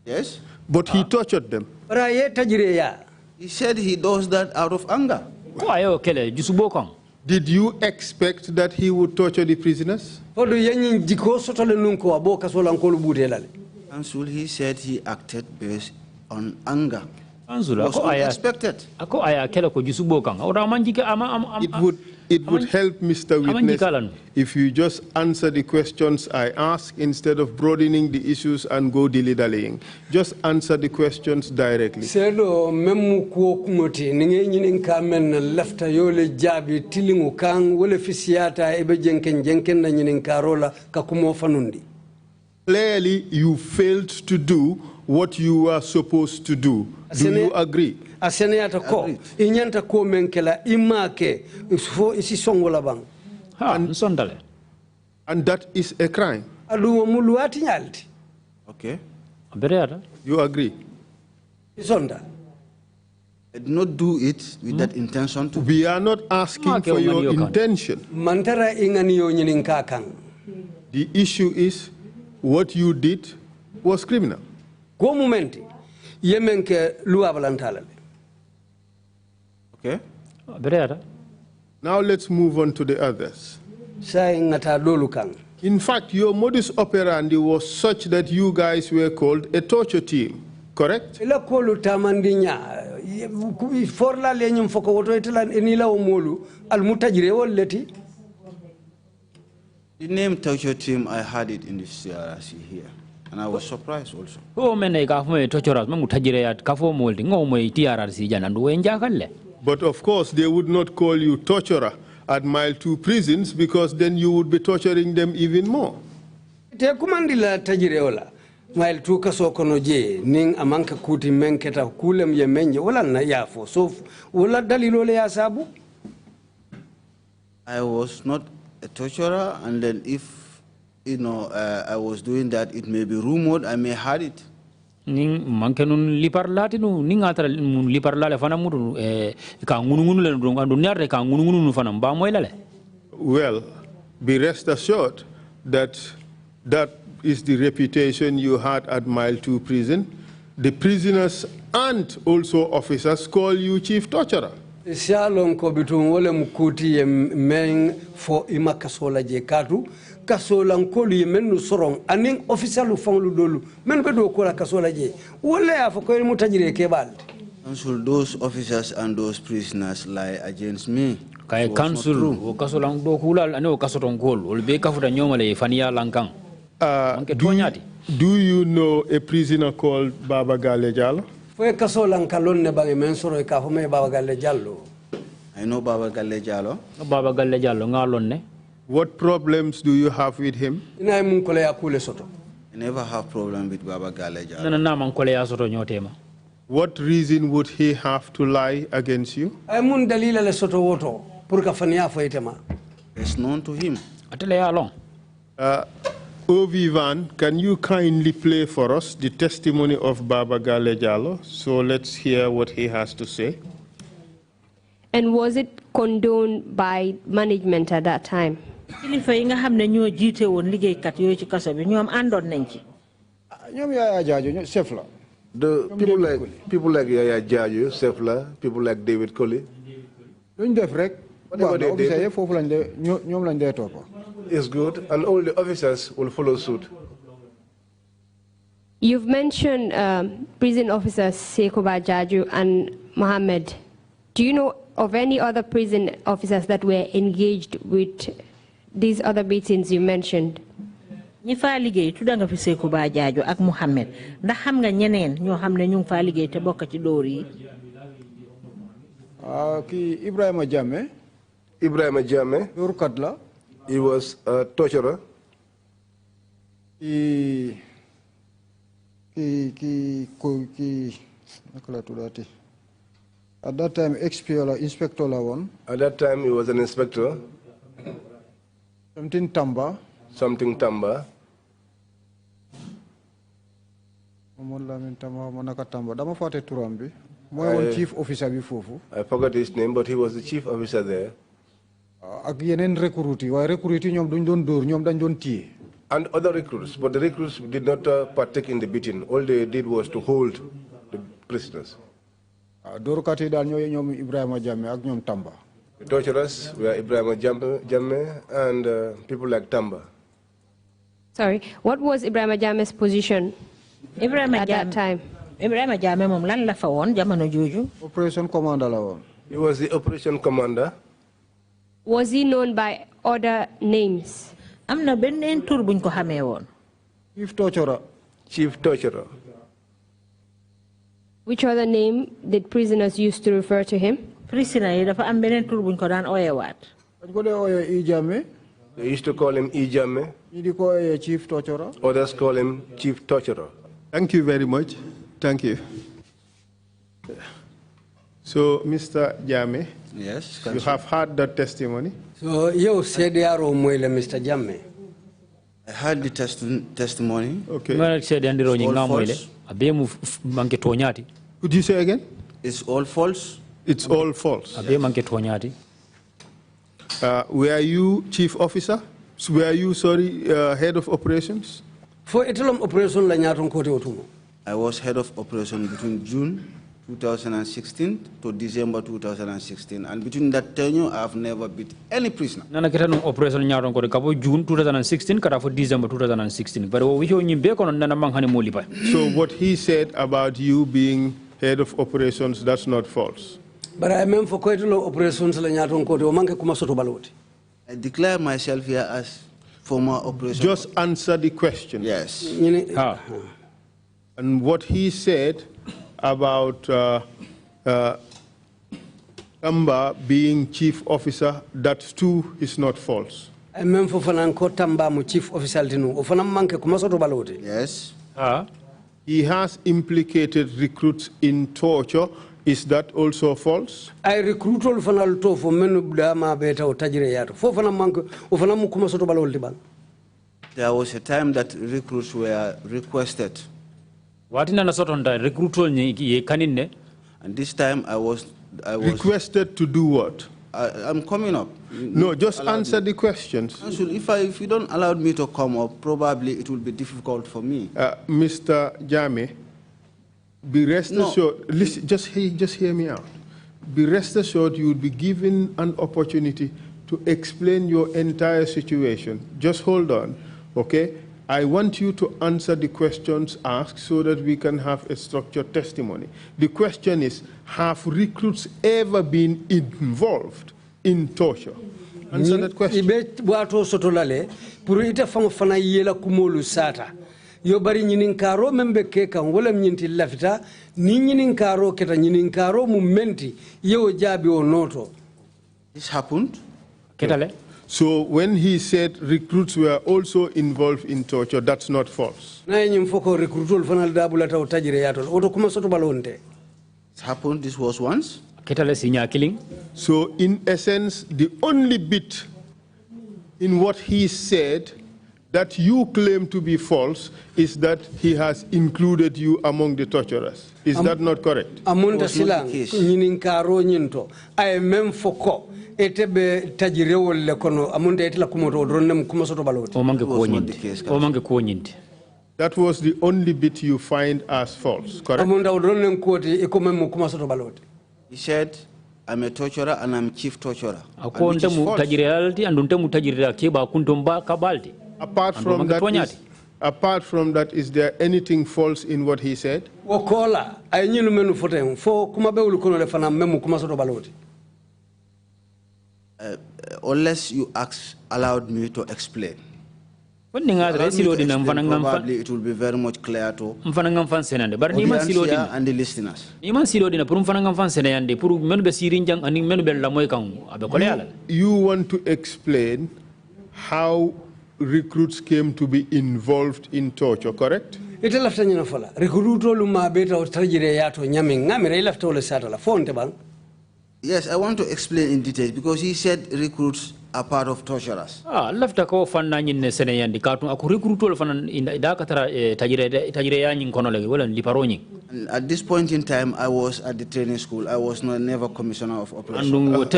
Yes. But he tortured them. He said he does that out of anger. Did you expect that he would torture the prisoners? Council, he said he acted based on anger. Was unexpected. It would help, Mr. Witness, if you just answer the questions I ask instead of broadening the issues and go dilly-dallying. Just answer the questions directly. Sedo memu ko kumoti ninge nyinin kamen lafta yole jabi tilingu kang wole fisiata ebe jenken na nyinin karola kakumo fanundi. Clearly, you failed to do what you were supposed to do. Do you agree? Aseneyata ko inyanta ko menkela imake fo isi songola bang. And that is a crime. Okay. You agree? Sonda. I did not do it with that intention to. We are not asking for your intention. Mantara ingani nyininkakang. The issue is what you did was criminal. Go momenti. yemen ke luwa balantala. Okay? Now let's move on to the others. Say ngata dolu kang. In fact, your modus operandi was such that you guys were called a torture team, correct? Ila kolu tamandinya forla lenyum foko woto itelan enila omolu al mutajire wolleti. The name torture team, I had it in the CRC here. And I was surprised also. But of course, they would not call you torturer at Mile 2 prisons because then you would be torturing them even more. Te kumandila tajireola. Mile 2 kaso kono je ning amanka kuti menketa kulem ye menje wala na yafo. So wala dalilo le yasabu. I was not a torturer, and then if I was doing that, it may be rumored, I may had it. Ning manke nun liparlati nu ning atara nun liparlale fana mutu ka ngunu le ndong andu nyarre ka ngunu fana ba moy lale. Well, be rest assured that that is the reputation you had at Mile 2 prison. The prisoners and also officers call you chief torturer. Shalom ko bitum wala mukuti men fo imakasola je katu kasola nkolu yemenu sorong aning officialu fanglu dolu men bedo ko la kasola je wala ya fo ko mutajire ke balde. Council, those officers and those prisoners lie against me. Kay council o kasola do kulal ane o kasoton gol ol be kafuta nyomale faniya lankang. Do you know a prisoner called Baba Gale Jallo? I know Baba Gale Jallo. Baba Gale Jallo ngalonne. What problems do you have with him? I never have problem with Baba Gale Jallo. What reason would he have to lie against you? It's known to him. Ovivan, can you kindly play for us the testimony of Baba Gale Jallo? So let's hear what he has to say. And was it condoned by management at that time? The people like Yaya Jajo, Sefla, people like David Colley. Whatever they did is good, and all the officers will follow suit. You've mentioned prison officers Sekoba Jaju and Mohammed. Do you know of any other prison officers that were engaged with these other beatings you mentioned? ñi fa liggéey tudda nga fi Sekoba Jaju ak Mohammed ndax xam nga ñeneen ñoo xam ne ñu fa liggéey te bokk ci dóor yi. Ki Ebrima Jammeh. Ebrima Jammeh. dóorkat la. He was a torturer. At that time, inspector la one. At that time, he was an inspector. Something Tamba. Something Tamba. Chief officer before. I forgot his name, but he was the chief officer there. And other recruits, but the recruits did not partake in the beating. All they did was to hold the prisoners. The torturers were Ebrima Jammeh and people like Tamba. Sorry, what was Ebrima Jammeh's position at that time? Ebrima Jammeh mom lan la fa won jamono joju. Operation commander la won. He was the operation commander. Was he known by other names? Amna benen tour buñ ko xamé won. Chief torturer. Chief torturer. Which other name did prisoners use to refer to him? Prisoner yi dafa am benen tour buñ ko daan oyé wat. They used to call him Jammeh. Chief torturer. Others call him chief torturer. Thank you very much. Thank you. So, Mr. Jammeh, yes, you have heard that testimony. So, you said Mr. Jammeh. I heard the testimony. Okay. Could you say again? It's all false. It's all false. Were you chief officer? Were you, head of operations? For etelom operation la nyaton kote otumo. I was head of operation between June 2016 to December 2016, and between that tenure, I have never beat any prisoner. Nana kita no operation nyaron ko kabo June 2016 kata for December 2016. But we show nyimbe kono nana manghani molipa. So what he said about you being head of operations, that's not false. But I mean for quite a lot of operations la nyaton ko o manke kuma soto baloti. I declare myself here as former operation. Just answer the question. Yes. And what he said about Tamba being chief officer, that too is not false. I mean for Fananko Tamba mu chief officer tinu. O fanam manke kuma soto baloti. Yes. He has implicated recruits in torture. Is that also false? I recruit all fanal to for menu dama beta o tajire yato. For fanam manke o fanam kuma soto baloti ban. There was a time that recruits were requested. Watina na soto nda recruit ye kanine. And this time I was requested to do what? I'm coming up. No, just answer the questions. If you don't allow me to come up, probably it will be difficult for me. Mr. Jammeh, be rest assured. Listen, just hear me out. Be rest assured you will be given an opportunity to explain your entire situation. Just hold on, okay? I want you to answer the questions asked so that we can have a structured testimony. The question is, have recruits ever been involved in torture? Answer that question. Ibe wato sotolale pour ita fana yela kumolu sata. Yo bari nyinin karo membe keka wala nyinti lafita ni nyinin karo keta nyinin karo mumenti yo jabi o noto. This happened. Ketale. So when he said recruits were also involved in torture, that's not false. It happened, this was once. So in essence, the only bit in what he said that you claim to be false is that he has included you among the torturers. Is that not correct? Amunda silang nyinin karo nyinto ay mem foko etebe tajirewol le kono amunda etla kumoto dronnem kumosoto baloti o manke ko nyindi that was the only bit you find as false, correct? Amunda dronnem koti e ko mem kumosoto baloti. He said, I'm a torturer and I'm chief torturer. Akonte mu tajiralti andunte mu tajirira ke ba kuntomba kabalti. Apart from that, is there anything false in what he said? Wokola ay nyinu menu fotem fo kuma bewul kono le fana mem kumosoto baloti. Unless you allowed me to explain. Probably it will be very much clear to audience and the listeners. You want to explain how recruits came to be involved in torture, correct? Yes, I want to explain in detail because he said recruits are part of torturers. And at this point in time, I was at the training school. I was never commissioner of operations. Mr.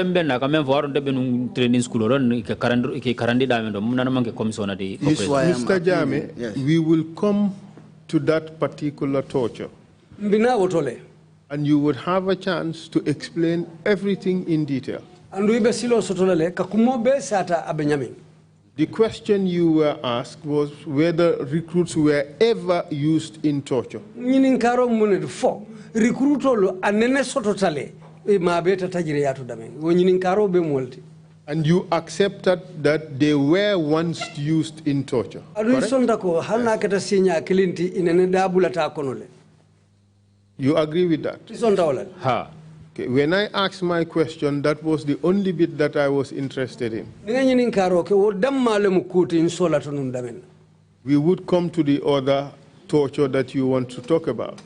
Jammeh, yes. We will come to that particular torture. And you would have a chance to explain everything in detail. The question you were asked was whether recruits were ever used in torture. And you accepted that they were once used in torture. You agree with that? Okay. When I asked my question, that was the only bit that I was interested in. We would come to the other torture that you want to talk about.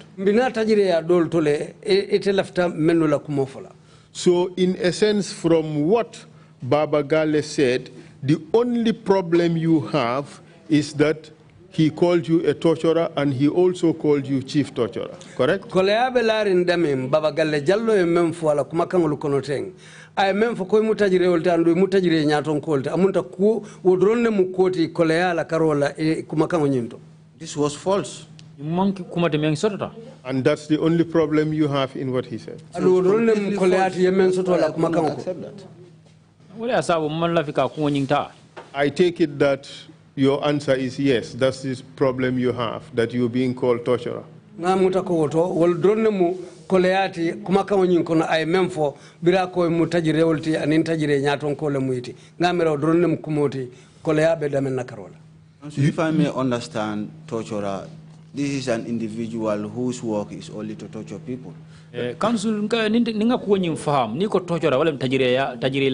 So in essence, from what Baba Gale said, the only problem you have is that he called you a torturer and he also called you chief torturer, correct? Baba Galle Jallo e mem fo ala kuma kangol kono teng ay mem fo koy mutajire wolta andu mutajire nyaton kolta amunta ku wodronne mu koti koleya la karola e kuma kango nyinto. This was false. And that's the only problem you have in what he said. I accept that. I take it that your answer is yes. That's this problem you have, that you're being called torturer. Koleati kumaka nyin kono ay memfo bira ko mutajire wolti anin tajire nyaton ko le muyti ngamira dronnem kumoti koleabe damen nakarola. So if I may understand, torturer, this is an individual whose work is only to torture people. Council ninga ko nyin faham ni ko torturer wala tajire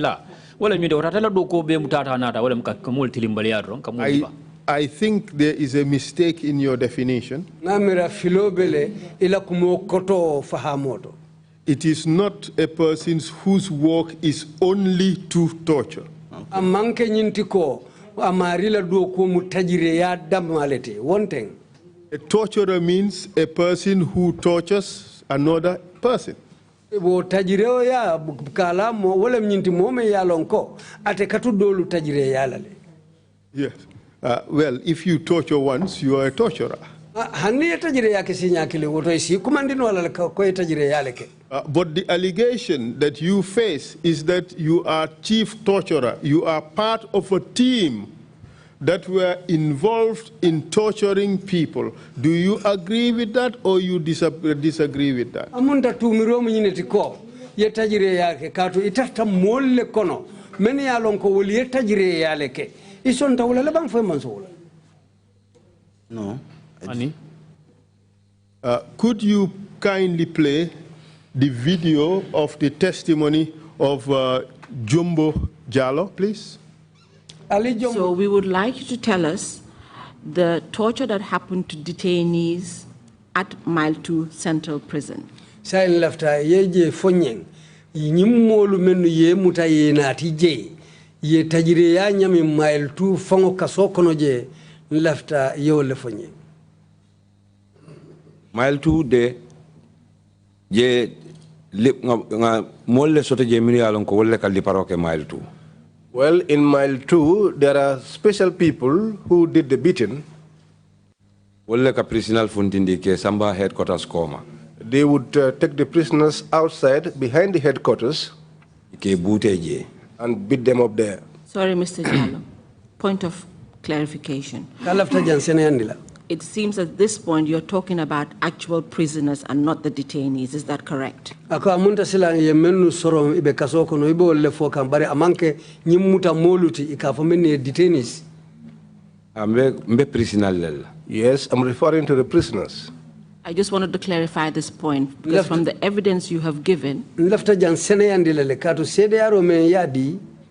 la wala mi do ratala do ko be mutata nata wala ka kamul tilimbali yadron kamul. I think there is a mistake in your definition. It is not a person whose work is only to torture. One thing. A torturer means a person who tortures another person. Yes. Well, if you torture once, you are a torturer. But the allegation that you face is that you are chief torturer. You are part of a team that were involved in torturing people. Do you agree with that or you disagree with that? No. Could you kindly play the video of the testimony of Jumbo Jallo, please? So we would like you to tell us the torture that happened to detainees at Mile 2 Central Prison. Sain lafta yeje fonyeng nyimolu menu ye muta ye nati je ye tajire ya nyami Mile 2 fango kasokono je lafta yole fonyeng. Mile 2 de je molle soto je minu yalon ko wolle kalli paroke Mile 2. Well, in Mile 2, there are special people who did the beating. Wolle ka prisonal funtindi ke samba headquarters koma. They would take the prisoners outside behind the headquarters and beat them up there. Sorry, Mr. Jallo. Point of clarification. It seems at this point you're talking about actual prisoners and not the detainees. Is that correct? Yes, I'm referring to the prisoners. I just wanted to clarify this point because from the evidence you have given,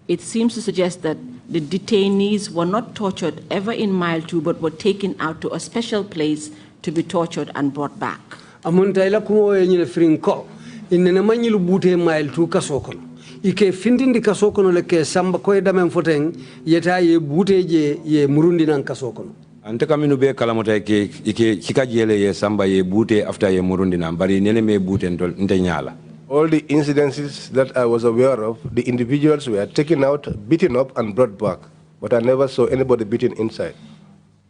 it seems to suggest that the detainees were not tortured ever in Mile 2 but were taken out to a special place to be tortured and brought back. Ike findindi kasokono leke samba koy damen foteng yeta ye buteje ye murundi nan kasokono. Ante kaminu be kalamota ke ike kikajele ye samba ye bute after ye murundi nan bari nene me bute nte nyala. All the incidences that I was aware of, the individuals were taken out, beaten up and brought back, but I never saw anybody beaten inside.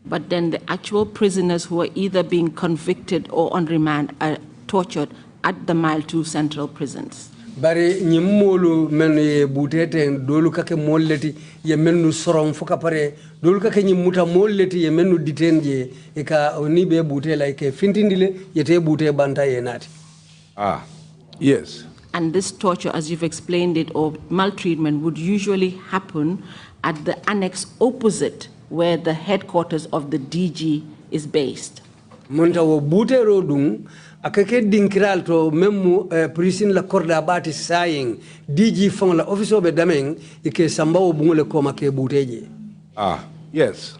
But then the actual prisoners who were either being convicted or on remand are tortured at the Mile 2 Central prisons. Bari nyimolu men ye butete dolu kake molleti ye mennu sorom foka pare dolu kake nyimuta molleti ye mennu ditenje eka oni be butela eke fintindile yete bute banta ye nati. Yes. And this torture, as you've explained it, or maltreatment would usually happen at the annex opposite where the headquarters of the DG is based. Monta wo bute rodung akake dinkiral to memu prison la korda bati saying DG fong la office obe dameng ike samba wo bungole koma ke buteje. Yes.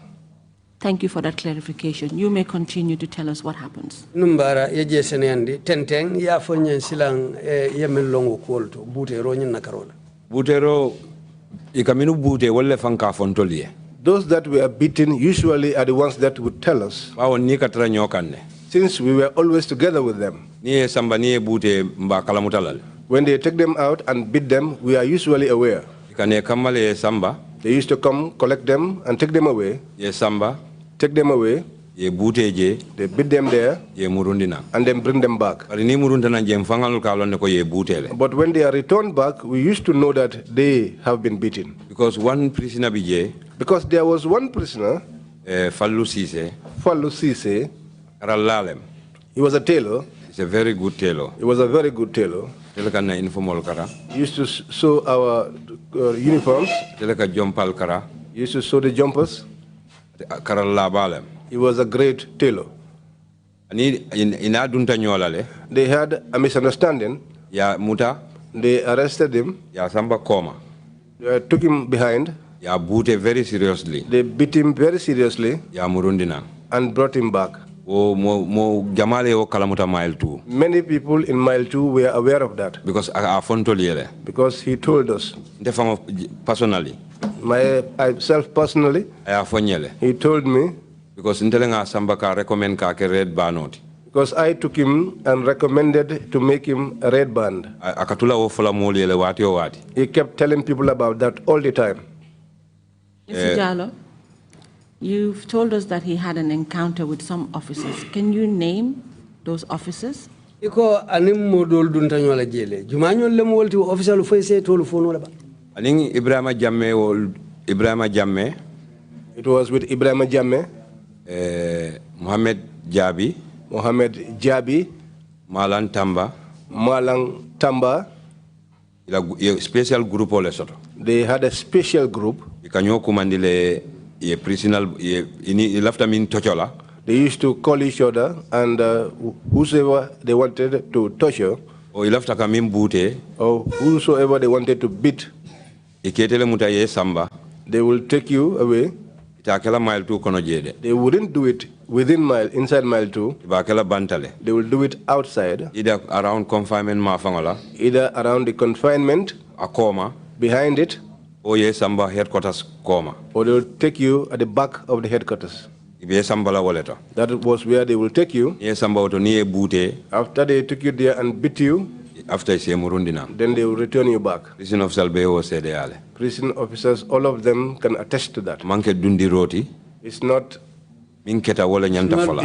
Thank you for that clarification. You may continue to tell us what happens. Numbara yeje seneandi tenteng ya fonyen silang yemen longo kolto bute ro nyin nakarola. Bute ro ikaminu bute wolle fanka fontolie. Those that were beaten usually are the ones that would tell us. Since we were always together with them. When they take them out and beat them, we are usually aware. They used to come, collect them, and take them away. Take them away. Ye buteje. They beat them there. Ye murundina. And then bring them back. But when they are returned back, we used to know that they have been beaten. Because one prisoner because there was one prisoner, Fallu Sise. He was a tailor. He's a very good tailor. He was a very good tailor. He used to sew our uniforms. He used to sew the jumpers. He was a great tailor. They had a misunderstanding. They arrested him. They took him behind. Very seriously. They beat him very seriously. And brought him back. Many people in mile 2 were aware of that. Because he told us. Personally. Myself personally. He told me. Because Because I took him and recommended to make him a red band. He kept telling people about that all the time. Mr. Jallo, you've told us that he had an encounter with some officers. Can you name those officers? Iko anim modol dunta nyola jele. Jumanyo lemo wolti officer lu fayse tolu fono la ba. Aning Ebrima Jammeh. It was with Ebrima Jammeh. Mohamed Jabi. Malang Tamba. Special group ole soto. They had a special group. They used to call each other, and whosoever they wanted to torture, or whosoever they wanted to beat, they will take you away. They wouldn't do it inside mile 2. They will do it outside. Either around confinement Either around the confinement, behind it, or headquarters or they will take you at the back of the headquarters. That was where they will take you. After they took you there and beat you, then they will return you back. Prison officers, all of them can attest to that. It's not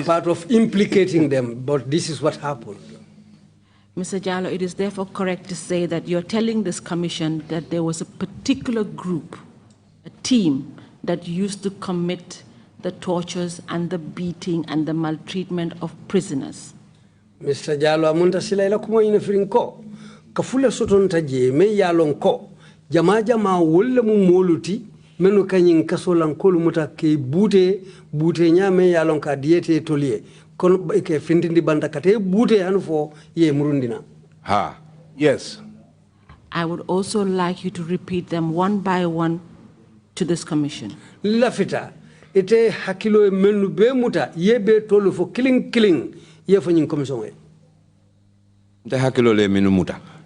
part of implicating them, but this is what happened. Mr. Jallo, it is therefore correct to say that you're telling this commission that there was a particular group, a team, that used to commit the tortures and the beating and the maltreatment of prisoners. Mr. Jallo amunta sila ila kuma ina firinko kafula soton taje me yalon ko jama wolle mu moluti menu kanyin kasolan kolu muta ke bute nya me yalon ka diete tolie kon ke findindi banda kate bute hanu fo ye murundina. Yes. I would also like you to repeat them one by one to this commission. Lafita ite hakilo menu be muta ye be tolu fo killing ye fanyin commission e.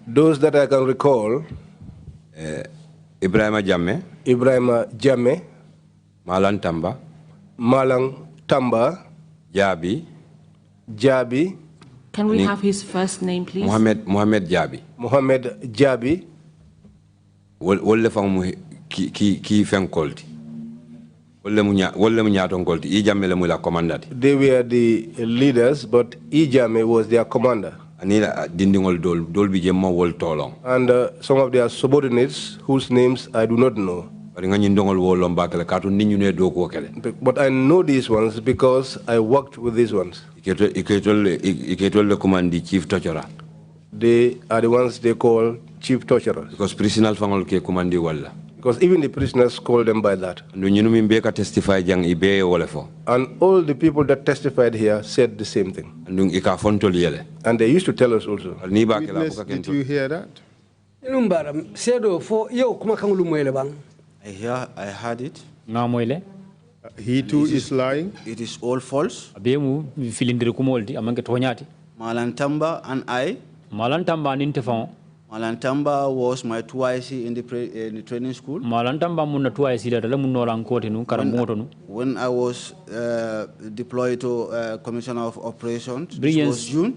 Those that I can recall, Ebrima Jammeh, Malang Tamba, Jabi. Can we have his first name, please? Mohamed Jabi. Wolle fam ki fen kolti. Wolle mu nyaton kolti. I Jammeh le mu la commandant. They were the leaders, but Jammeh was their commander. And some of their subordinates whose names I do not know. But I know these ones because I worked with these ones. They are the ones they call chief torturers. Because even the prisoners call them by that. And all the people that testified here said the same thing. And they used to tell us also. Witness, did you hear that? I heard it. He too is lying. It is all false. Malantamba and I. Malantamba was my twice in the training school. When I was deployed to Commissioner of Operations, this was June.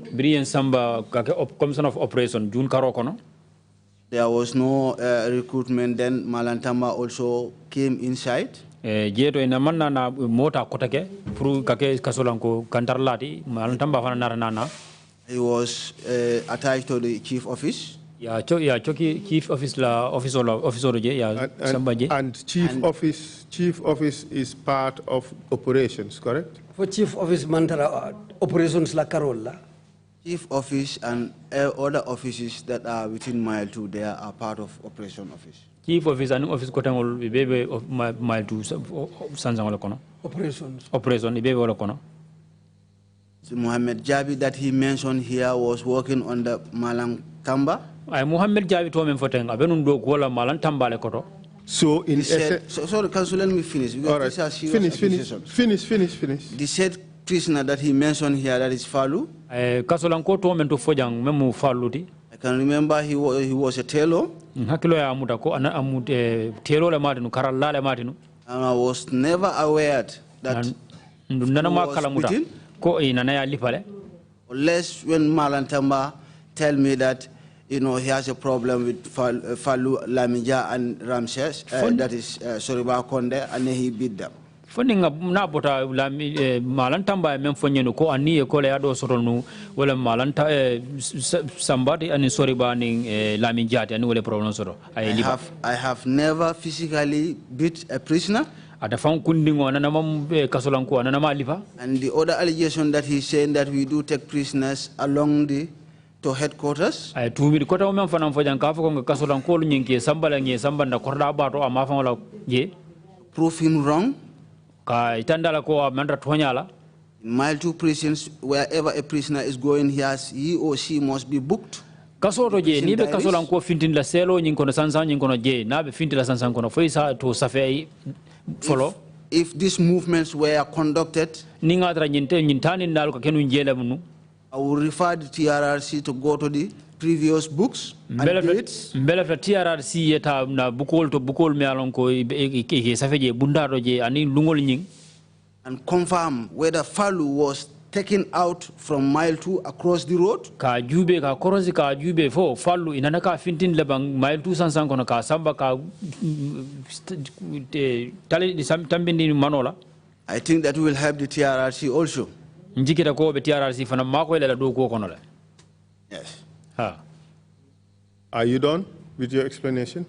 Commissioner of Operations, June Karokono. There was no recruitment then. Malantamba also came inside. jeeto ina manna na mota kotake pour kake kasolanko kantarlati malantamba fana naranana. He was attached to the chief office. Ya choki chief office la officer je ya sambaje. And chief office is part of operations, correct? For chief office mantara operations la karola. Chief office and other offices that are within mile 2 there are part of operation office. Chief office and office kotangol bebe of mile 2 sanzangol kono. Operation bebe wala kono. So Mohammed Jabi that he mentioned here was working on the Malang Tamba. Ay Mohammed Jabi to men foteng abenun do gola Malang Tamba le koto. So in sorry, counsel, let me finish. All right. Finish. The said prisoner that he mentioned here, that is Falu. I can remember he was a tailor. And I was never aware that he was beaten. Unless when Malantamba tell me that he has a problem with Falu, Lamija, and Ramses, that is Soriba Konde, and he beat them. Funding na bota malantamba men fonyeno ko ani ko le ado soronu wala malanta somebody and Soriba ning Lamija and wala problem soro. I have never physically beat a prisoner. And the other allegation that he's saying that we do take prisoners along to headquarters. Prove him wrong. In mile 2 prisons, wherever a prisoner is going, he or she must be booked. Kasoro je ni be kasolan ko fintin la selo nyin kono sansan nyin kono je na be fintin la sansan kono foisa to safe follow. If these movements were conducted, I will refer the TRRC to go to the previous books and dates. And confirm whether Falu was taken out from mile 2 across the road. I think that will help the TRRC also. Yes. Are you done with your explanation?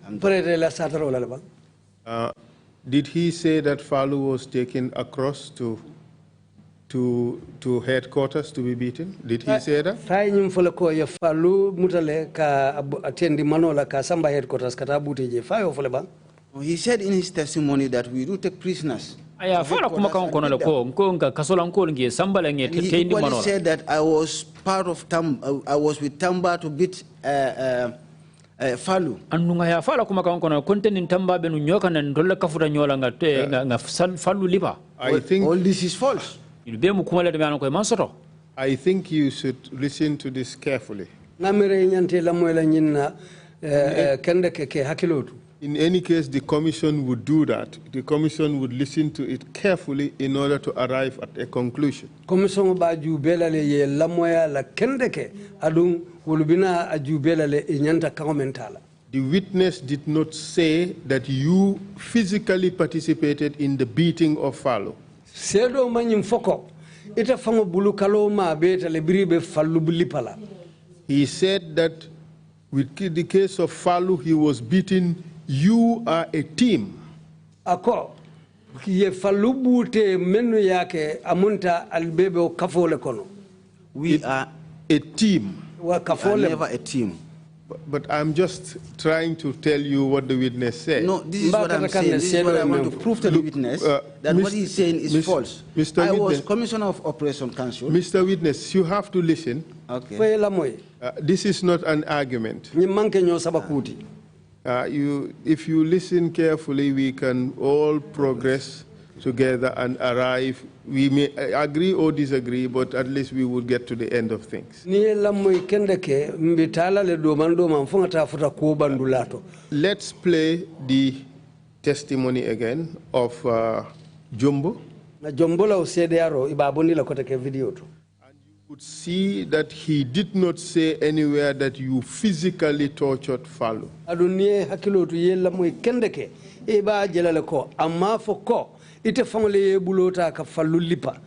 Did he say that Falu was taken across to headquarters to be beaten? Did he say that? He said in his testimony that we do take prisoners. He said that I was part of I was with Tamba to beat Falu. I think all this is false. I think you should listen to this carefully. In any case, the commission would do that. The commission would listen to it carefully in order to arrive at a conclusion. The witness did not say that you physically participated in the beating of Falu. He said that with the case of Falu, he was beaten. You are a team. We are a team. Never a team. But I'm just trying to tell you what the witness said. No, this is what I'm saying. This is what I want to prove to the witness, that what he's saying is false. I was Commissioner of Operation Council. Mr. Witness, you have to listen. Okay. This is not an argument. If you listen carefully, we can all progress together and arrive. We may agree or disagree, but at least we will get to the end of things. Let's play the testimony again of Jumbo. And you would see that he did not say anywhere that you physically tortured Falu. iba jelale ko amma fo ko ite fangole bulota ka fallu lipa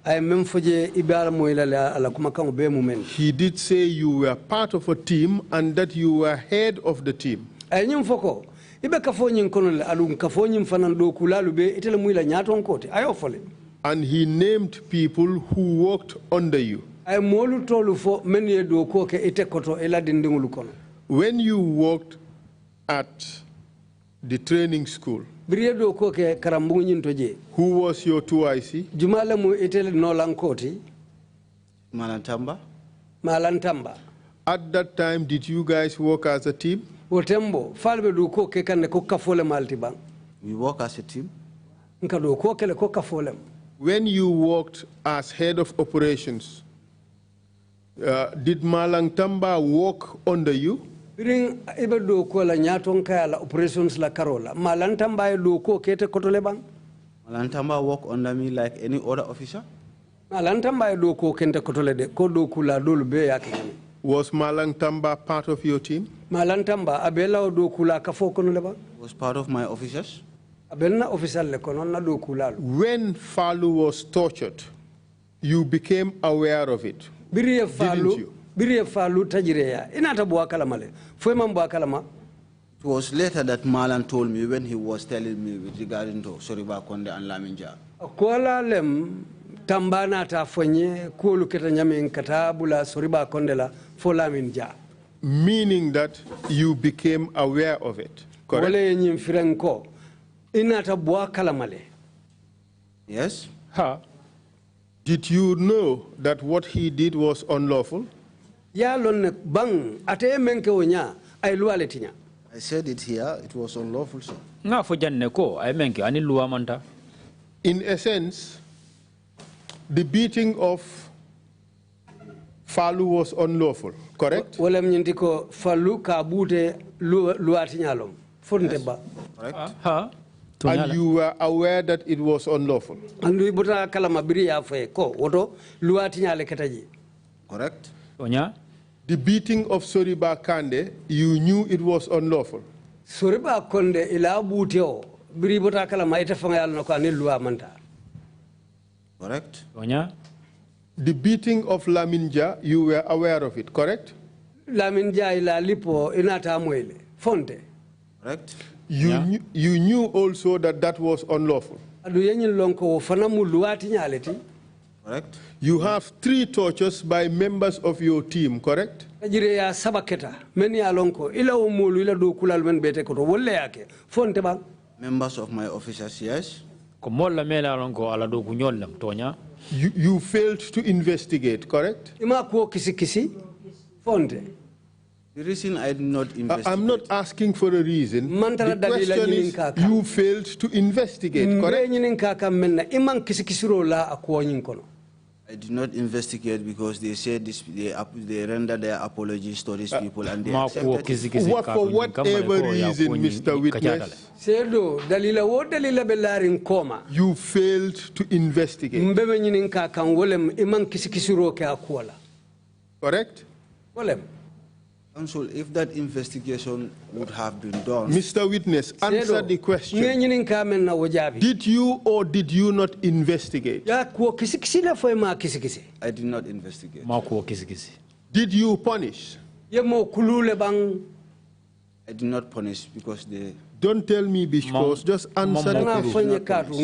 ay mem foje ibara moyla ala kuma kan be mumen. He did say you were part of a team and that you were head of the team. Ay nyum foko ibe ka fo nyin kono la alum ka fo nyim fanan do kulalu be itele muyla nyaton kote ayo fole. And he named people who worked under you. Ay molu tolu fo men ye do ko ke ite koto ela dindingulu kono. When you worked at the training school, who was your 2IC? Jumala mu itele nolankoti. Malantamba. At that time, did you guys work as a team? Wotembo, falbe do ko ke kanne ko kafole maltibang. We work as a team. Nkado ko kele ko kafolem. When you worked as head of operations, did Malantamba work under you? Biring ibe do ko la nyaton kaya la operations la karola. Malantamba do ko kete kotole bang. Malantamba work under me like any other officer. Malantamba do ko kente kotole de ko do kula dolu be yake. Was Malantamba part of your team? Malantamba abela do kula kafo kono leba. Was part of my officers. Abelna officer le kono na do kula. When Falu was tortured, you became aware of it. Biriye Falu. Didn't you? Biriye Falu tajireya. Inata buakala male. Fue mambuakala ma. It was later that Marlon told me when he was telling me with regarding to Soriba Konde and Laminja. Kuala lem tambana ta fonye kuolu keta nyame katabula Soriba Konde la fo Laminja. Meaning that you became aware of it. Correct? Wale nyimfirenko. Inata buakala male. Yes. Ha. Did you know that what he did was unlawful? Ya lonne bang ate menke wonya ay luale tinya. I said it here, it was unlawful, sir. Nga fo janne ko ay menke ani luwa manta. In essence, the beating of Falu was unlawful, correct? Wala mnyinti ko Falu ka bute luwa tinya lom. Fonte ba. Correct. Ha. And you were aware that it was unlawful. Andu ibuta kala mabiri ya fe ko woto luwa tinya le ketaji. Correct. Onya. The beating of Soriba Kande, you knew it was unlawful. Soriba Konde ila buteo biri ibuta kala ma ite fanga yalla ko ani luwa manta. Correct. Onya. The beating of Laminja, you were aware of it, correct? Laminja ila lipo inata mwele. Fonte. Correct. You knew also that that was unlawful. Correct. You have 3 tortures by members of your team, correct? Members of my officers, yes. You failed to investigate, correct? The reason I did not investigate. I'm not asking for a reason. The question is, you failed to investigate, correct? I did not investigate because they said this, they render their apologies to these people and they accepted it. For whatever reason, Mr. Witness, you failed to investigate. Correct? Counsel, if that investigation would have been done. Mr. Witness, answer the question. Did you or did you not investigate? I did not investigate. Did you punish? I did not punish because they... Don't tell me because, just answer the question.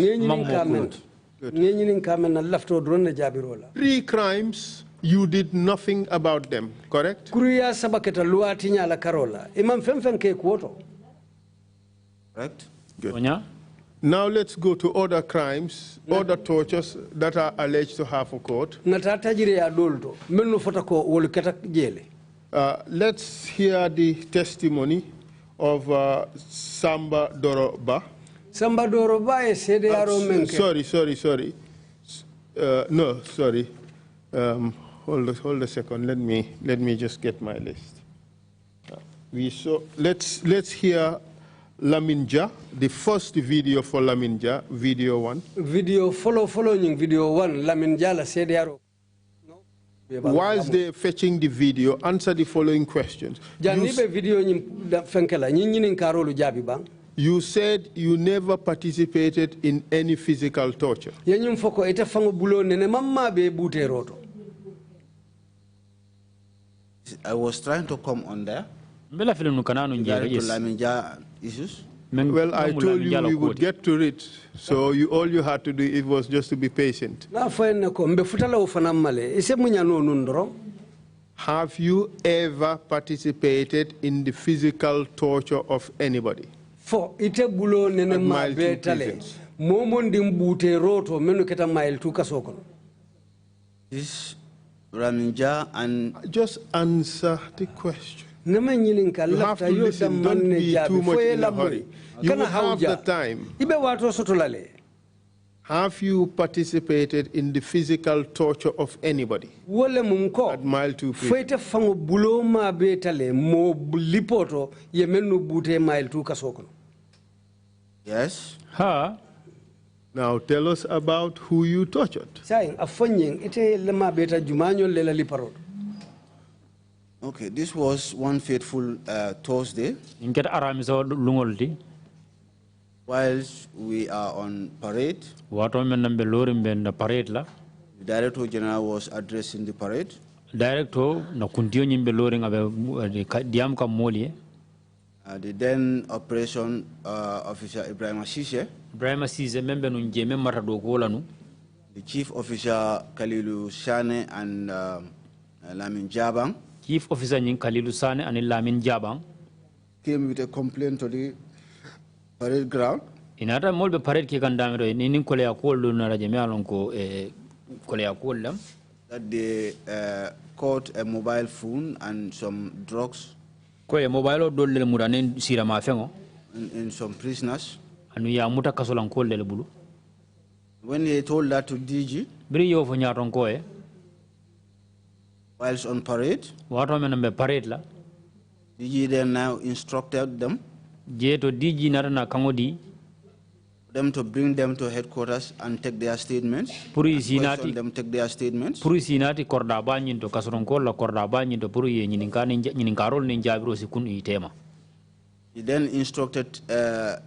3 crimes. You did nothing about them, correct? Correct. Good. Now let's go to other crimes, other tortures that are alleged to have occurred. Let's hear the testimony of Samba Doroba. Samba Doroba is sorry. No, sorry. Hold a second. Let me just get my list. Let's hear Laminja, the first video for Laminja, video 1. Video following video 1, Laminja la CDRO. Whilst they're fetching the video, answer the following questions. You said you never participated in any physical torture. Yenyum foko ite fango bulo nene mamma be bute roto. I was trying to come on there. Regarding to Laminja issues. Well, I told you we would get to it, so all you had to do it was just to be patient. Have you ever participated in the physical torture of anybody? For ite bulo nene ma betale momon dimbute roto menu keta mile 2 kasoko. This Raminja and just answer the question. You have to listen, don't be too much in a hurry. You will have the time. Have you participated in the physical torture of anybody? At mile 2 prison. Yes. Now tell us about who you tortured. Okay, this was one fateful Thursday. Whilst we are on parade, the Director General was addressing the parade. The then Operation Officer Ebrima the Chief Officer Kalilu Sane and Lamin Jabang. Chief Officer Kalilu Sane and Lamin Jabang came with a complaint to the parade ground. Inata molbe parade ki kandamero nini kole ya koldo na rajeme alonko kole ya koldam that they caught a mobile phone and some drugs. Kole mobile dolle murane sira mafengo and some prisoners. Anu ya muta kasolan kolde bulu. When he told that to DG, bri yo fo nyaton ko whilst on parade, wato men parade la DG then now instructed them to DG narana kangodi them to bring them to headquarters and take their statements. Puri sinati them take their statements. Puri sinati korda banyin to kasoron kolla korda banyin to puri nyinin karol nin jabiro sikun itema. He then instructed the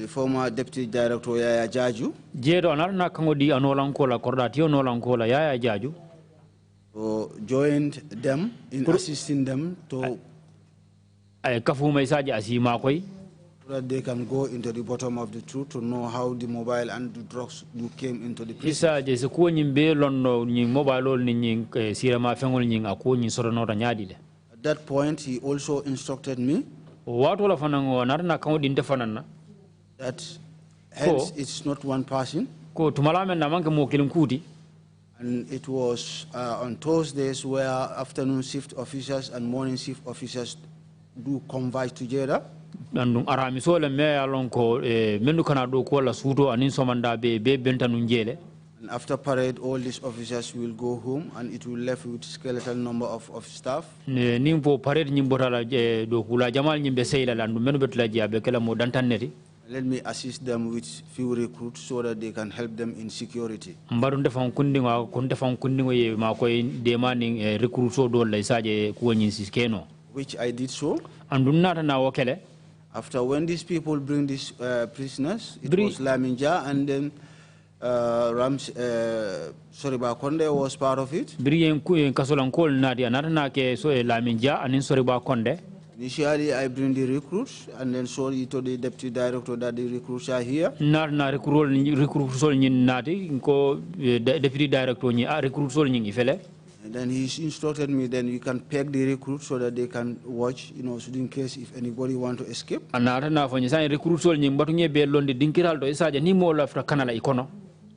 former Deputy Director Yaya Jaju to narana kangodi anolan kola korda tio nolan kola Yaya Jaju joined them in assisting them to so that they can go into the bottom of the truth to know how the mobile and the drugs came into the prison. At that point, he also instructed me that hence it's not one person. And it was on Thursdays where afternoon shift officers and morning shift officers do converge together. And after parade, all these officers will go home and it will left with skeletal number of staff. Let me assist them with few recruits so that they can help them in security. Which I did so. After when these people bring these prisoners, it was Laminja and then Soriba Konde was part of it. Initially, I bring the recruits and then sorry to the Deputy Director that the recruits are here. And then he instructed me, then you can peg the recruits so that they can watch, so in case if anybody want to escape.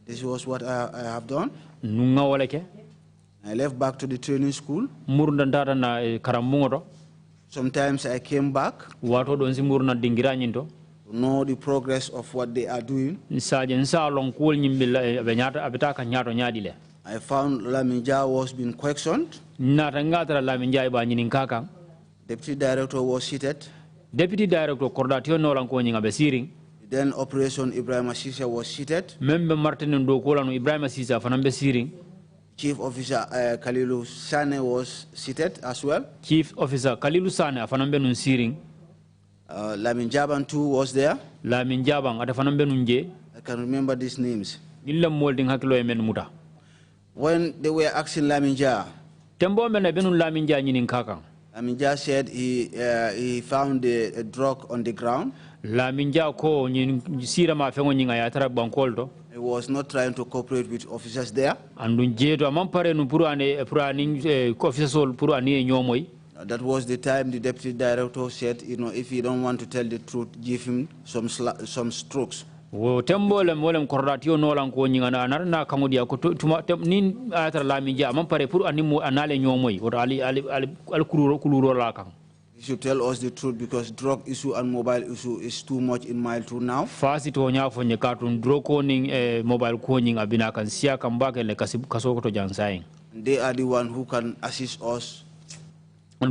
This was what I have done. I left back to the training school. Sometimes I came back to know the progress of what they are doing. I found Laminja was being questioned. Deputy Director was seated. Deputy Director Then Operation Ebrima Sisa was seated. Member Martin and Dokolan Ebrima Sisa fanambe siring. Chief Officer Kalilu Sane was seated as well. Chief Officer Kalilu Sane fanambe nun siring. Lamin Jaban too was there. Lamin Jabang ata fanam benunje. I can remember these names. Nilla molding hakilo e men muta. When they were asking Lamin Ja, Tembo men e benun Lamin Ja nyinin kakang. Lamin Ja said he found a drug on the ground. Lamin Ja ko nyin sira ma fengo nyinga ya tara bankolto. He was not trying to cooperate with officers there. Andun jeeto amam pare nu pour ani officer pour ani nyomoy. That was the time the deputy director said, if you don't want to tell the truth, give him some strokes. Wo tembolem wolem korratio no lan ko nyinga na narna kamudia ko tuma nin atara Lamin Ja amam pare pour ani mo anale nyomoy woto ali kuluro la kan. You should tell us the truth because drug issue and mobile issue is too much in Mile 2 now. Fasi to nya fo nyakatun drug ko ning mobile ko ning abina kan sia kan bake le kasoko to jansaing. They are the one who can assist us so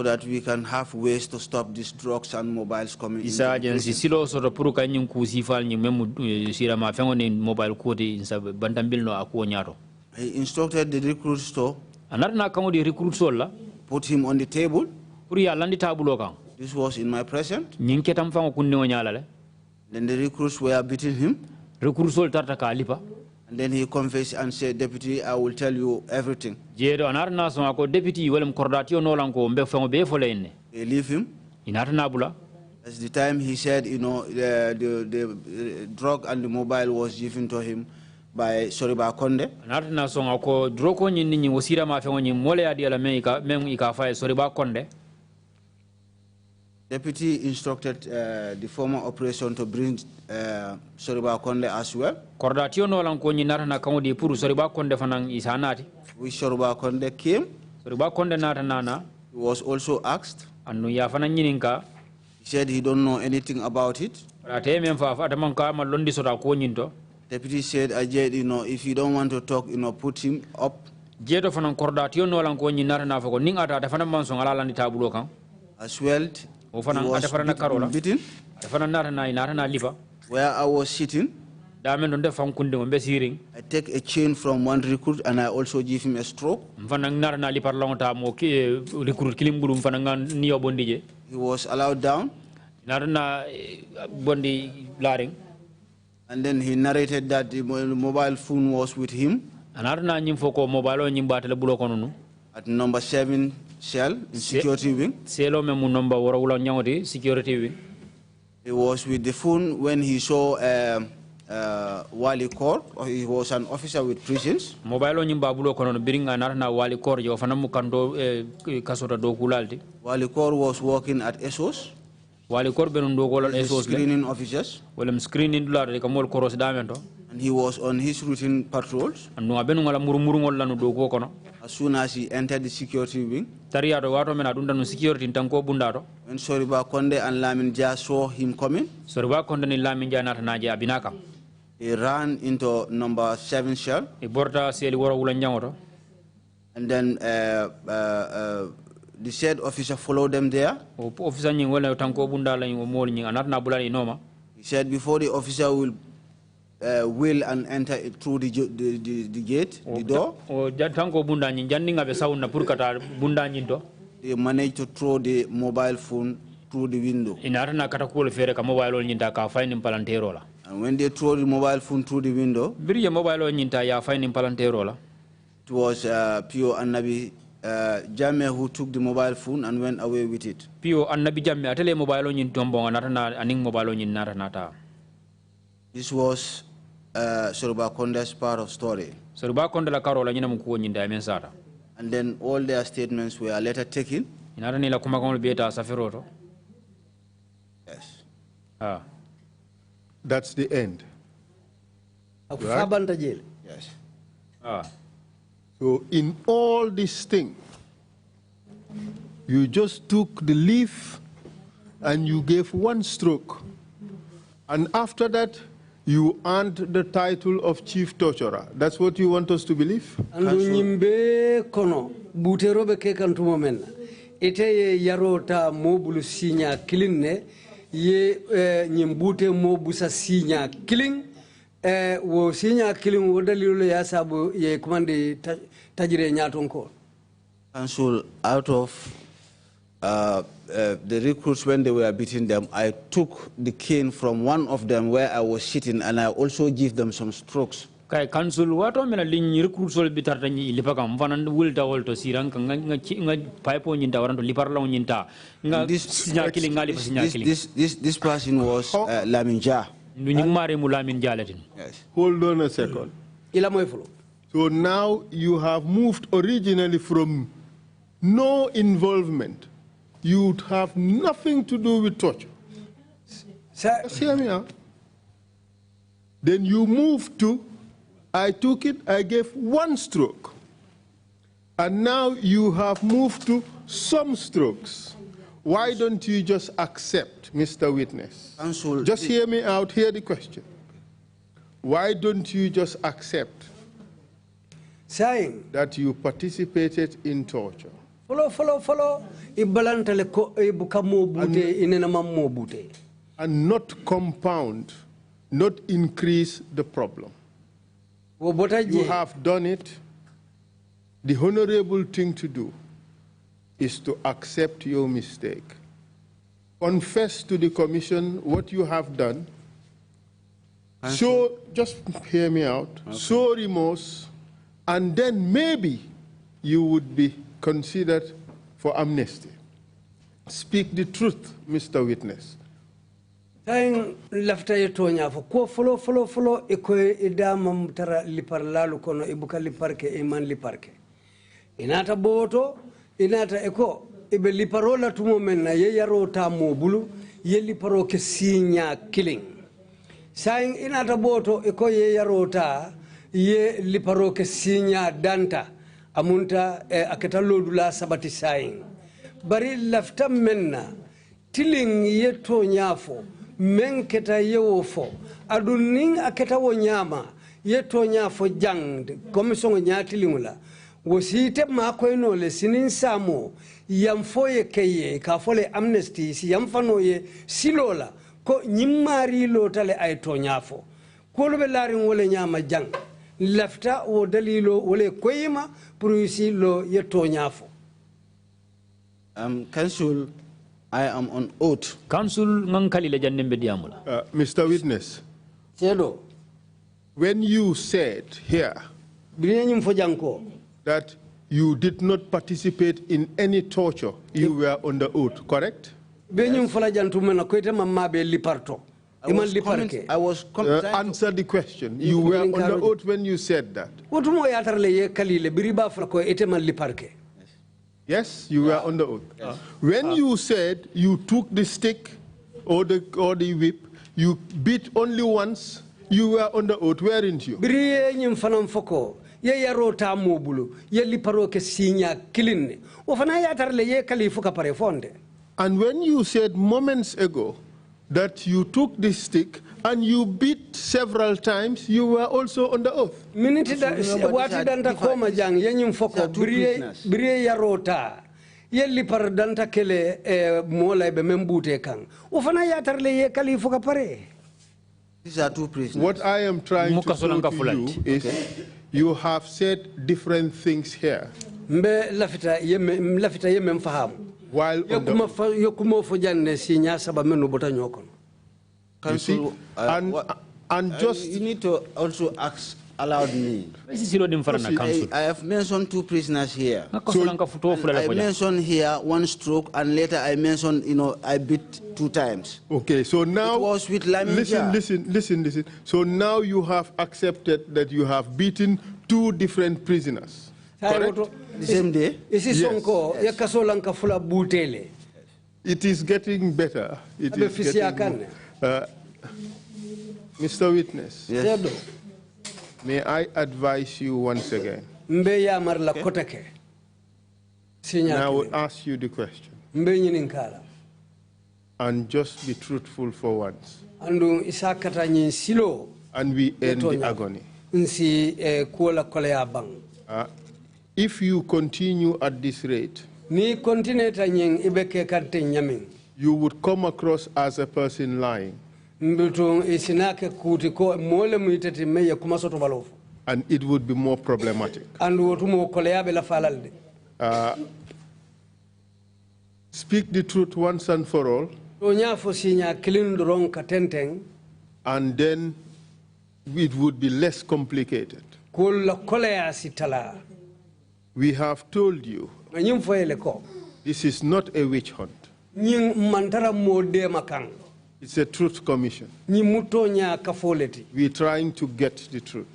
that we can have ways to stop these drugs and mobiles coming in. Isa agency silo so to puru kan ku sifal ni memu sira ma fengo ni mobile ko di sa bantambil no akwo nyato. He instructed the recruit store. Anarna kan di recruit store la put him on the table. Puri ya landi tabulo kan. This was in my presence. Nyin ketam fango kunni o nyala le. Then the recruits were beating him. Recruit store tarta ka lipa. And then he confessed and said, Deputy, I will tell you everything. Jedo anarna so ako deputy welem kordatio no lan ko mbe fango be folene. They leave him. Inarna bula. As the time he said, the drug and the mobile was given to him by Soriba Konde. Anarna so ako droko nyin ni wasira ma fango nyin mole adi ala men ika fa Soriba Konde. Deputy instructed the former operation to bring Soriba Konde as well. Kordatio no lan ko nyinar na kawdi pour Soriba Konde fanang isanati. Which Soriba Konde came. Soriba Konde nata nana. He was also asked. Anu ya fanang nyininka. He said he don't know anything about it. Rate men fa fa man ka ma londi sota ko nyinto. Deputy said, Ajed, if you don't want to talk, put him up. Jeto fanang kordatio no lan ko nyinar na fa ko ning ata fanang man so ngala landi tabulo kan. As well. He was beaten. Where I was sitting, I take a chain from one recruit and I also give him a stroke. He was allowed down. And then he narrated that the mobile phone was with him at number 7 cell in security wing. He was with the phone when he saw Wali Kor. He was an officer with prisons. Wali Kor was working at ESOS. Screening officers. And he was on his routine patrols. As soon as he entered the security wing, when Soriba Konde and Lamin Ja saw him coming, he ran into number 7 cell. And then the said officer followed them there. He said before the officer will and enter through the gate, the door, they managed to throw the mobile phone through the window. And when they threw the mobile phone through the window, it was Pio Annabi Jammeh who took the mobile phone and went away with it. This was Soriba Konde's part of story. And then all their statements were later taken. Yes. That's the end. Right? Yes. So in all this thing, you just took the leaf and you gave one stroke. And after that, you earned the title of chief torturer. That's what you want us to believe? Kono buterobe ke kantumo men ite ye yarota mobulu sinya kilinne ye nyimbute mobusa sinya killing wo sinya killing wo dalilu ya sabu ye commande tajire nyaton ko. Council, out of the recruits, when they were beating them, I took the cane from one of them where I was sitting, and I also give them some strokes. Kay council wato mena liñ recruit sol bitar dañi lipaka mfanan wulta wolto siran nga pipe nyinta waranto lipar law nyinta nga sinya kili ngali fa sinya kili This person was Lamin Jah. Yes. Hold on a second. So now you have moved originally from no involvement. You would have nothing to do with torture. Just hear me out. Then you moved to, I took it, I gave one stroke. And now you have moved to some strokes. Why don't you just accept, Mr. Witness? Just hear me out, hear the question. Why don't you just accept saying that you participated in torture? Follow. And not compound, not increase the problem. You have done it. The honorable thing to do is to accept your mistake. Confess to the commission what you have done. So, just hear me out. Okay. Show remorse, and then maybe you would be considered for amnesty. Speak the truth, Mr. Witness. Saying lafta yetonya fo ko follow e ko idamam tara liparlalu kono e buka liparke e man liparke. Inata boto inata eko ibe liparola tumo men na ye yaro ta mobulu ye liparo ke sinya killing. Saying inata boto eko ye yaro ta ye liparo ke sinya danta amunta aketa lodula sabati saying. Bari lafta menna tiling ye to nyafo men keta yewo fo aduning aketa wo nyama ye to nyafo jangd commission nyatilingula wosite makoyno le sinin samo yam foye keye ka fole amnesty si yam fanoye silola ko nyimmari lotale ay to nyafo ko be larin wole nyama jang lafta o dalilo wole koyima pour si lo ye to nyafo council, I am on oath. Council ngankali le jannembe diamula. Mr. Witness. When you said here that you did not participate in any torture, you were under oath, correct? Yes. Answer the question. You were under oath when you said that. Yes, you were under oath. Yes. When you said you took the stick or the whip, you beat only once, you were under oath, weren't you? And when you said moments ago that you took the stick and you beat several times, you were also under oath. Yelli par danta kele mola be membute kan o fana yatarle ye kali fuka pare. These are two prisoners. What I am trying to say to you is you have said different things here. Mbe lafita yeme mfahamu while yokuma fo janne si nya saba menu bota nyokon. You see, and just you need to also ask allowed me. I have mentioned two prisoners here. So I mentioned here one stroke, and later I mentioned, I beat 2 times. Okay, so now it was with listen. So now you have accepted that you have beaten 2 different prisoners. Correct? The same day? Yes. It is getting better. It is getting Mr. Witness. Yes. May I advise you once again? Okay. And I will ask you the question. And just be truthful for once. And we end the agony. If you continue at this rate, you would come across as a person lying. And it would be more problematic. Speak the truth once and for all. And then it would be less complicated. We have told you this is not a witch hunt. It's a truth commission. We're trying to get the truth.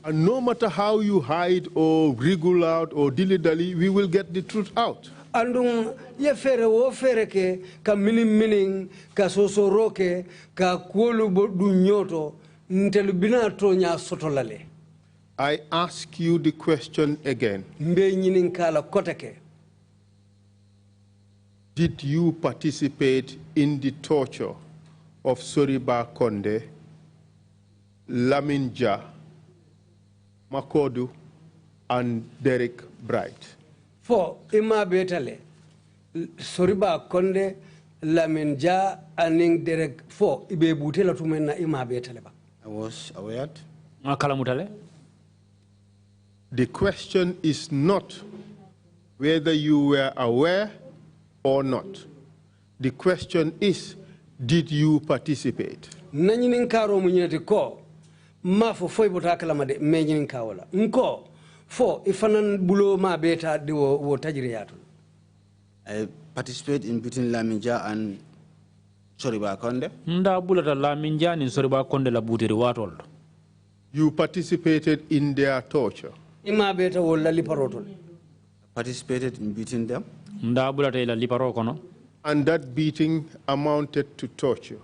And no matter how you hide or wriggle out or dilly-dally, we will get the truth out. Andung ye fere wo fere ke ka mining ka sosoroke ka kuolu du nyoto ntelu bina to nya sotolale. I ask you the question again. Mbe nyinin kala koteke. Did you participate in the torture of Soriba Konde, Laminja, Makodu, and Derek Bright? For ima betale Soriba Konde, Laminja, and Derek for ibe butela tumena ima betale ba. I was aware. The question is not whether you were aware or not. The question is, did you participate? Nanyin karo munyeti ko ma fo foy botakala made menyin kawala nko fo ifanan bulo ma beta de wo tajriyatu. I participate in between Laminja and Soriba Konde. Nda bulata Laminja ni Soriba Konde la butiri watol. You participated in their torture. Ima beta wo la liparotol. Participated in beating them. And that beating amounted to torture.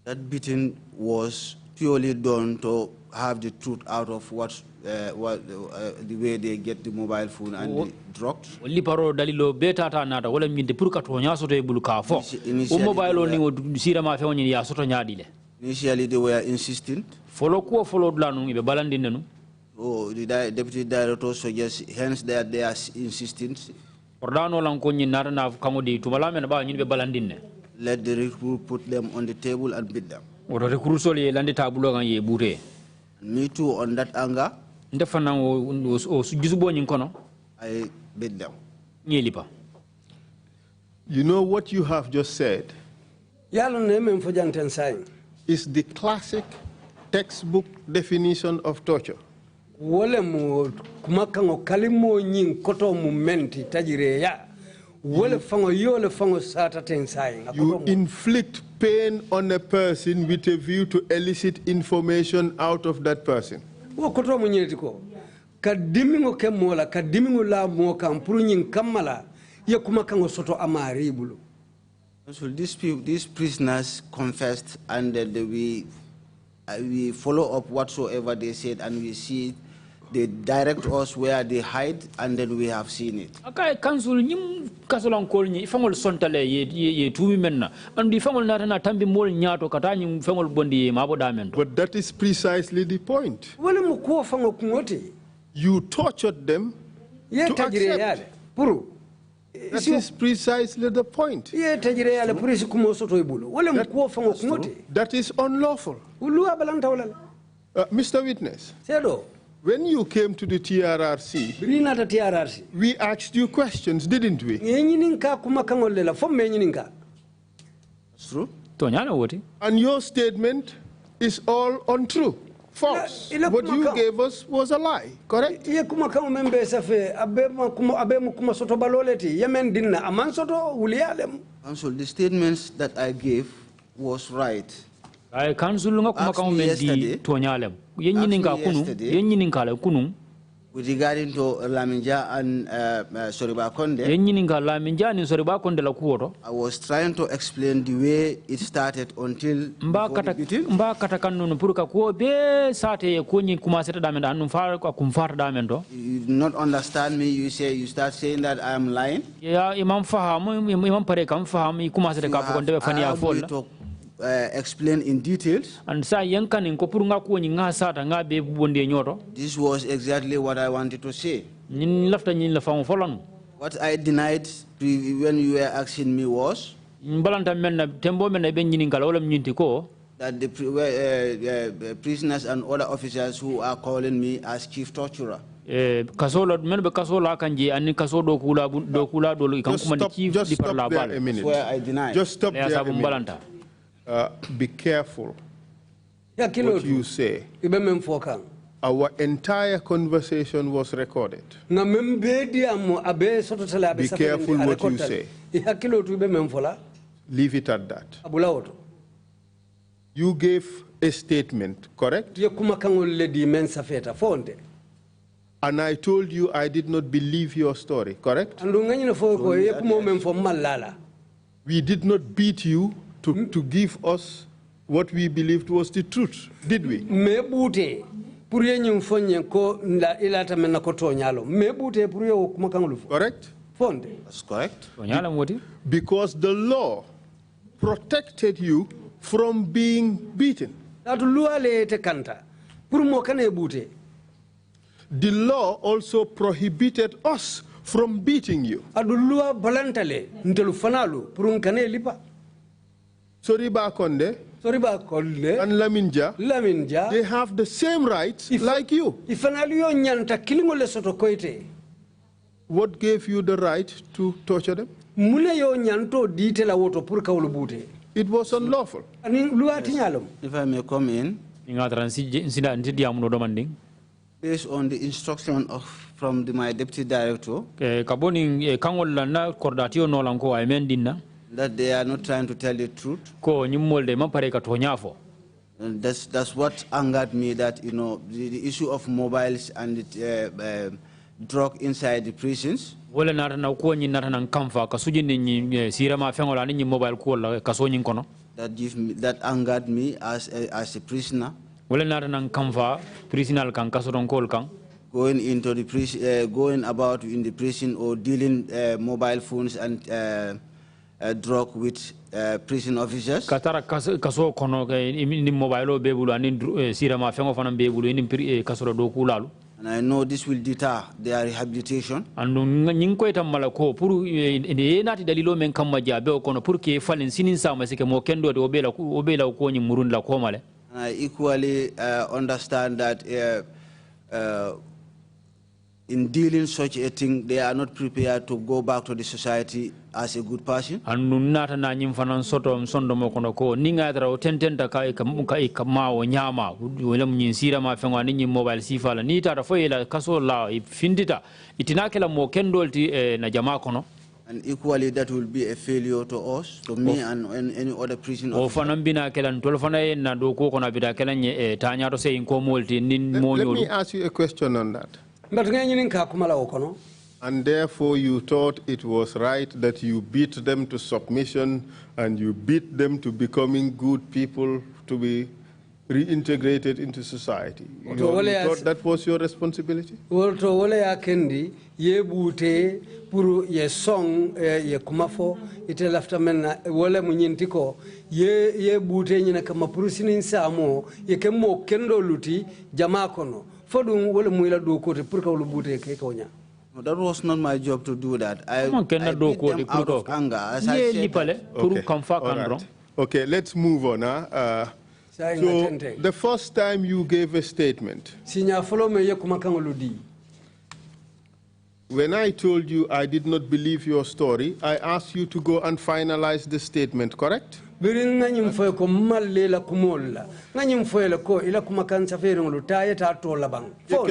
That beating was purely done to have the truth out of the way they get the mobile phone and the drugs. Initially they were insistent. Oh, the deputy director suggests hence that they are insistent. Let the recruit put them on the table and beat them. Me too, on that anger, I beat them. You know what you have just said is the classic textbook definition of torture. You inflict pain on a person with a view to elicit information out of that person. So these prisoners confessed, and we follow up whatsoever they said, and we see they direct us where they hide, and then we have seen it. Okay, council nyim kasolan kol ni fangol sontale ye tumi menna andi fangol nata na tambi mol nyato kata nyim fangol bondi mabo damen. But that is precisely the point. You tortured them to accept. That is precisely the point. That is unlawful. Mr. Witness, when you came to the TRRC, we asked you questions, didn't we? That's true. And your statement is all untrue, false. What you gave us was a lie, correct? Council, the statements that I gave was right. Ask me yesterday, with regarding to Laminja and Soriba Konde, I was trying to explain the way it started until the you did not understand me. You start saying that I am lying. Explain in details. And this was exactly what I wanted to say. What I denied when you were asking me was that the prisoners and other officers who are calling me as chief torturer. kasola men be kasola kanje ani kaso do kula do kan kuma chief just di stop parla there bal a minute. Where I deny. Just stop ya there a sabu minute. balanta Be careful ya kilo what you say. ibe mem fokan Our entire conversation was recorded. nga mem be di am abe soto tala abe Be careful what you say. ya kilo tu ibe mem fola Leave it at that. abula woto You gave a statement, correct? ye kuma kangol le di men safeta fonde And I told you I did not believe your story, correct? andu ngani na fo ko ye kuma mem fo malala We did not beat you to give us what we believed was the truth, did we? me bute pour ye nyum fonye ko la ilata men ko to nyalo me bute pour ye kuma kangol fo Correct? fonde That's correct. Because the law protected you from being beaten. atu luale te kanta pour mo kane bute. The law also prohibited us from beating you. adu lua balantale ntelu fanalu pour kane lipa Soriba Konde Soriba Konde and Laminja, they have the same rights like you. Ifanalu nyanta kilingole soto koite. What gave you the right to torture them? Mule yo nyanto ditela woto pour kawlu bute. It was unlawful. If I may come in, based on the instruction from my deputy director, that they are not trying to tell the truth. And that's what angered me, that the issue of mobiles and the drug inside the prisons. That angered me as a prisoner. Going into the prison, going about in the prison or dealing mobile phones and drug with prison officers. And I know this will deter their rehabilitation. And I equally understand that in dealing such a thing, they are not prepared to go back to the society as a good person. And equally, that will be a failure to us, to me and any other prison officer. Let me ask you a question on that. And therefore you thought it was right that you beat them to submission and you beat them to becoming good people, to be reintegrated into society. You thought that was your responsibility? Ye bute puru ye song ye kumafo ite lafta mena wala munyintiko ye bute nyina kama puru sinin samo ye kemo kendo luti jamaa kono fodum wala muila do kote puru ka bute ke konya. No, that was not my job to do that. I beat them out of anger. As I said, okay, let's move on. So the first time you gave a statement, when I told you I did not believe your story, I asked you to go and finalize the statement, correct? You can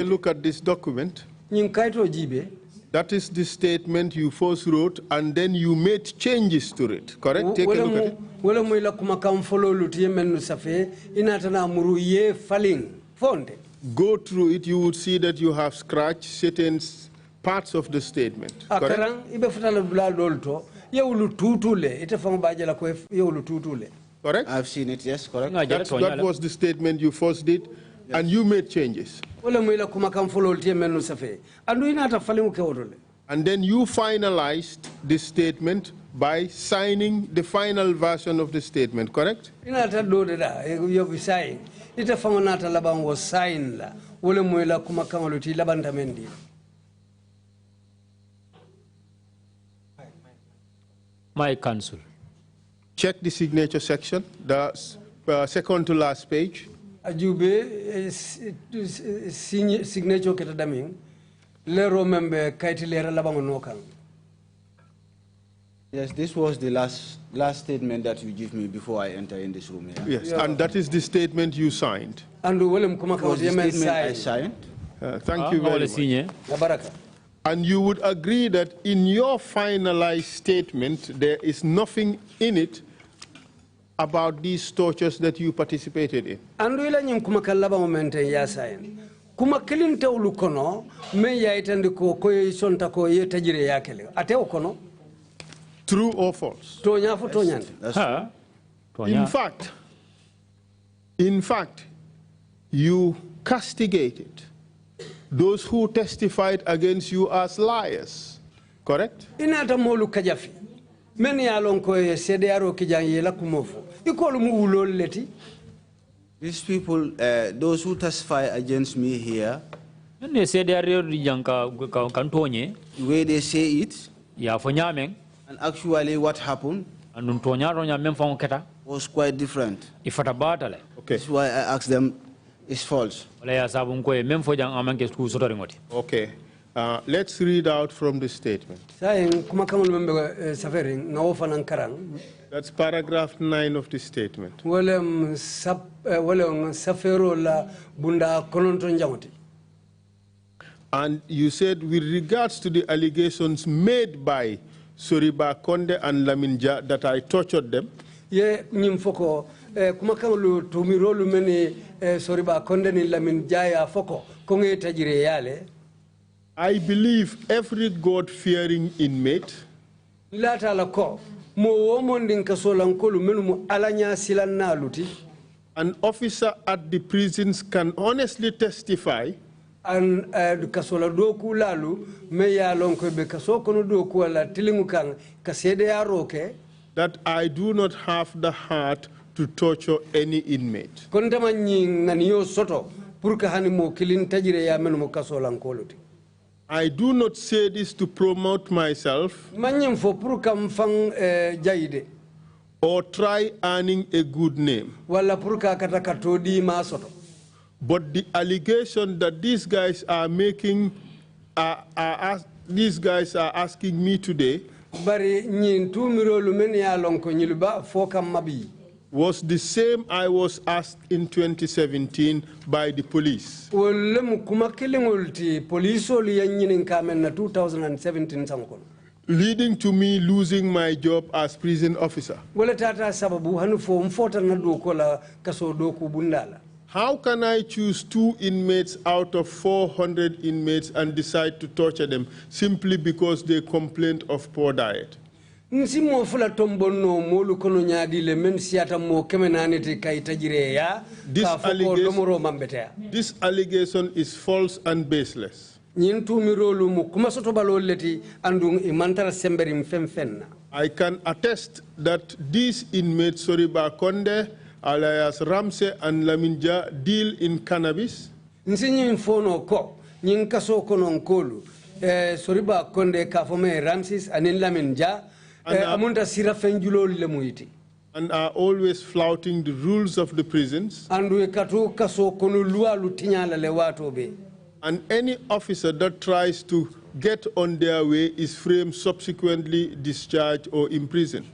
look at this document. That is the statement you first wrote, and then you made changes to it, correct? Take a look at it. Go through it, you would see that you have scratched certain parts of the statement, correct? Correct? I've seen it, yes, correct. That was the statement you first did, yes. And you made changes. And then you finalized this statement by signing the final version of the statement, correct? My counsel. Check the signature section, the second to last page. Ajube signature ketadaming Lero membe kaiti lera labango nokang. Yes, this was the last statement that you give me before I enter in this room here. Yes, and that is the statement you signed. And Willem Kumaka was the statement I signed. Thank you very much. And you would agree that in your finalized statement, there is nothing in it about these tortures that you participated in. And ila nyim kumaka labango mente ya sign. Kuma kilinta ulukono me ya itandiko ko sonta ko ye tajire yakele. Ate ukono. True or false? In fact, you castigated those who testified against you as liars, correct? Inata molu kajafi. Meni alon ko CDRO kijanye la kumofu. Ikolu mu ulol leti. These people, those who testify against me here, the way they say it, and actually what happened was quite different. Okay. That's why I asked them, it's false. Okay. Let's read out from the statement. That's paragraph 9 of the statement. And you said, with regards to the allegations made by Soriba Konde and Laminja that I tortured them, I believe every God-fearing inmate an officer at the prisons can honestly testify and kasola doku lalu me ya lonko be kaso kono doku wala tilingu kan kasede ya roke that I do not have the heart to torture any inmate. Kontama ngani yo soto pour ka hani mo kilin tajire ya men mo kasola nkoluti. I do not say this to promote myself or try earning a good name. But the allegation that these guys are making, these guys are asking me today was the same I was asked in 2017 by the police. Leading to me losing my job as prison officer. How can I choose 2 inmates out of 400 inmates and decide to torture them simply because they complained of poor diet? This allegation is false and baseless. I can attest that these inmates, Soriba Konde, alias Ramse and Laminja, deal in cannabis. Soriba Konde Kafome Ramses and Laminja and are always flouting the rules of the prisons. And any officer that tries to get on their way is framed, subsequently discharged or imprisoned.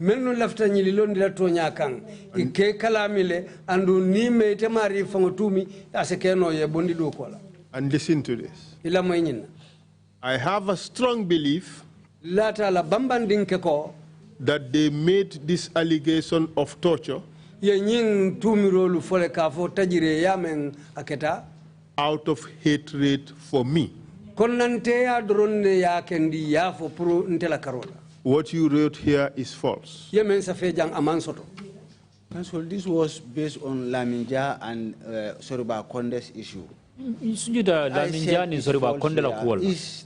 Menu lafta nyililon dila tonya kang ike kalamile andu ni meite mari fangotumi asekeno ye bondi do kola. And listen to this. Ila moynyina. I have a strong belief lata la bambandinke ko that they made this allegation of torture ye nying tumirolu fole ka fo tajire yamen aketa out of hatred for me. Konante ya dronne ya kendi ya fo pro ntela karola. What you wrote here is false. Counsel, this was based on Laminja and Soriba Konde's issue. Is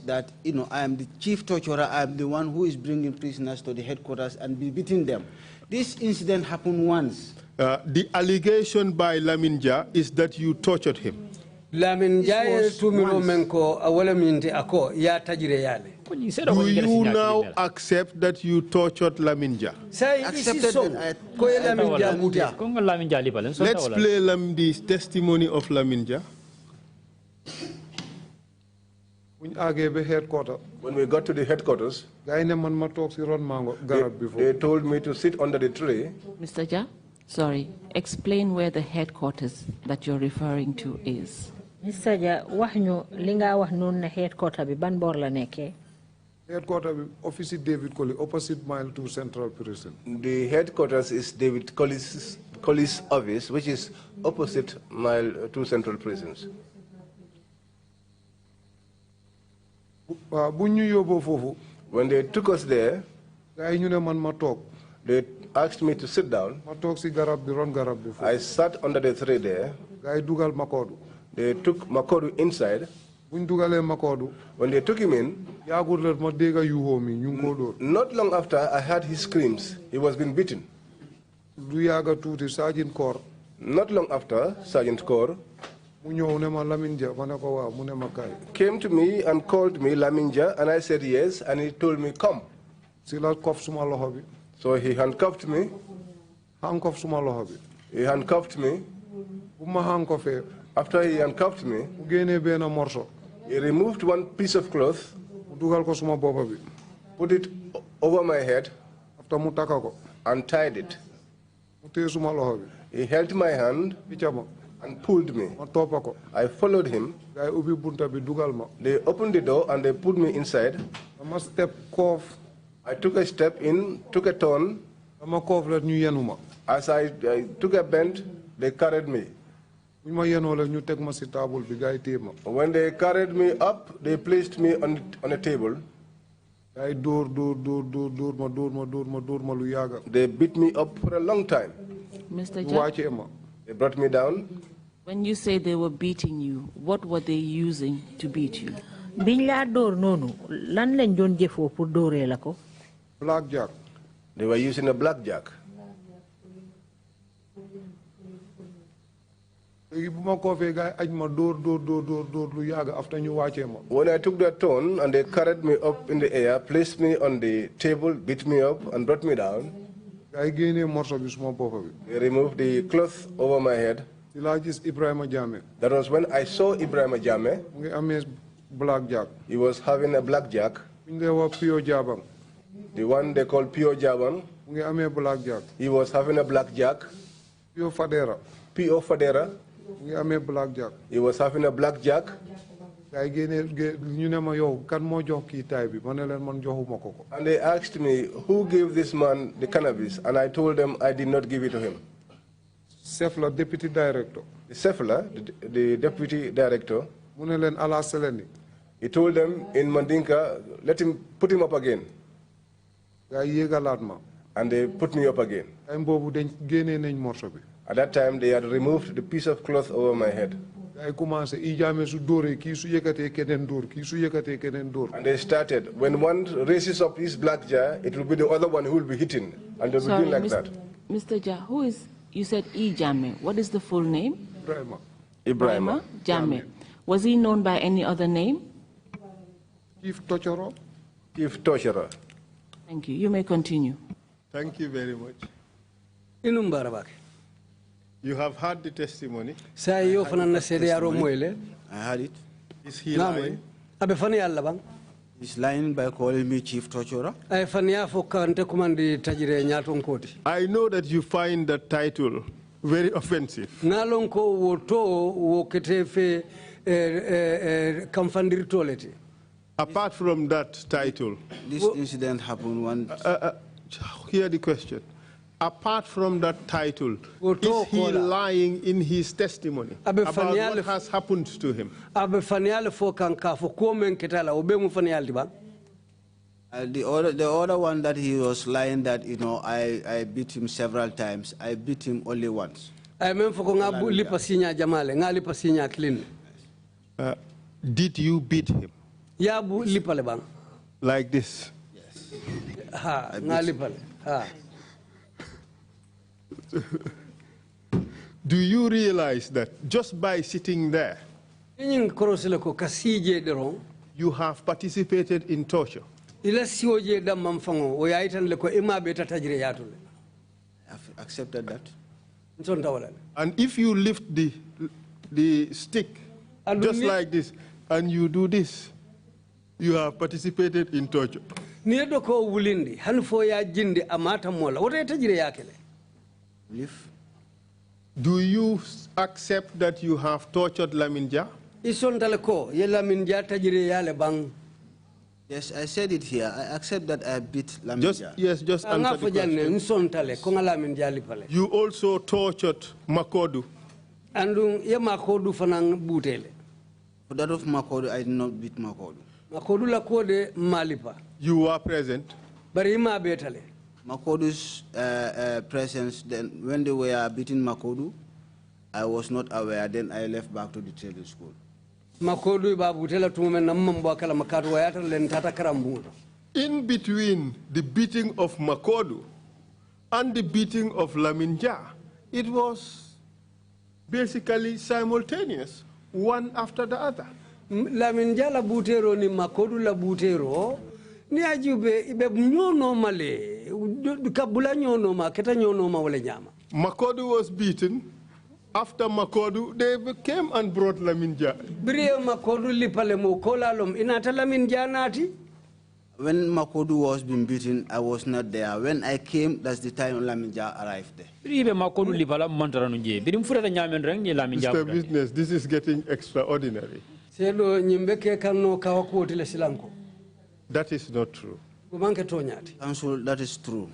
that, I am the chief torturer, I am the one who is bringing prisoners to the headquarters and be beating them. This incident happened once. The allegation by Laminja is that you tortured him. Laminja tumiro menko awala minte ako ya tajire yale. Do you now accept that you tortured Laminja? Let's play the testimony of Laminja. When we got to the headquarters, they told me to sit under the tree. Mr. Ja, sorry, explain where the headquarters that you're referring to is. Mr. Ja, wahnu linga wahnu na headquarter bi ban bor la nekke? Headquarters office David Colley, opposite Mile 2 Central Prison. The headquarters is David Colley's office, which is opposite Mile 2 Central Prisons. When they took us there, they asked me to sit down. I sat under the tree there. They took Makodu inside. When they took him in, not long after, I heard his screams. He was being beaten. Not long after, Sergeant Kaur came to me and called me Laminja, and I said yes, and he told me, come. So he handcuffed me. He handcuffed me. After he handcuffed me, he removed one piece of cloth, put it over my head, and tied it. He held my hand and pulled me. I followed him. They opened the door and they put me inside. I took a step in, took a turn. As I took a bend, they carried me. When they carried me up, they placed me on a table. They beat me up for a long time. Mr. Ja, they brought me down. When you say they were beating you, what were they using to beat you? Blackjack. They were using a blackjack. When I took that turn and they carried me up in the air, placed me on the table, beat me up and brought me down, they removed the cloth over my head. That was when I saw Ebrima Jammeh. He was having a blackjack. The one they call Pure Jaban. He was having a blackjack. Pure Fadera. He was having a blackjack. And they asked me, who gave this man the cannabis? And I told them I did not give it to him. Sefla, deputy director. Sefla, the deputy director. He told them in Mandinka, put him up again. And they put me up again. At that time, they had removed the piece of cloth over my head. And they started, when one raises up his black jar, it will be the other one who will be hitting. And they will begin like that. Mr. Ja, who is, you said Jammeh. What is the full name? Ebrima Jammeh. Was he known by any other name? Chief Torturer. Thank you. You may continue. Thank you very much. You have heard the testimony. I heard it. Is he lying? He's lying by calling me Chief Torturer. I know that you find that title very offensive. Apart from that title. This incident happened once. Hear the question. Apart from that title, is he lying in his testimony about what has happened to him? The other one that he was lying that, I beat him several times. I beat him only once. Did you beat him? Like this? Yes. Do you realize that just by sitting there, you have participated in torture? I have accepted that. And if you lift the stick just like this, and you do this, you have participated in torture. Niedo ko wulindi hanfo ya jindi amata mola wote tajire yakele. Do you accept that you have tortured Laminja? Isontale ko ye Laminja tajire yale bang. Yes, I said it here. I accept that I beat Laminja. Just answer the question. You also tortured Makodu. Andung ye Makodu fanang butele. For that of Makodu, I did not beat Makodu. Makodu la kode malipa. You were present. Barima betale. Makodu's presence, then when they were beating Makodu, I was not aware. Then I left back to the training school. Makodu ibabutela tume na mambo kala makatu wayata lentata karambudo. In between the beating of Makodu and the beating of Laminja, it was basically simultaneous, one after the other. Laminja la butero ni Makodu la butero ni ajube ibe nyono male kabula nyono ma keta nyono ma wale nyama. Makodu was beaten. After Makodu, they came and brought Laminja. When Makodu was being beaten, I was not there. When I came, that's the time Laminja arrived there. Mr. Business, this is getting extraordinary. That is not true. Council, that is true.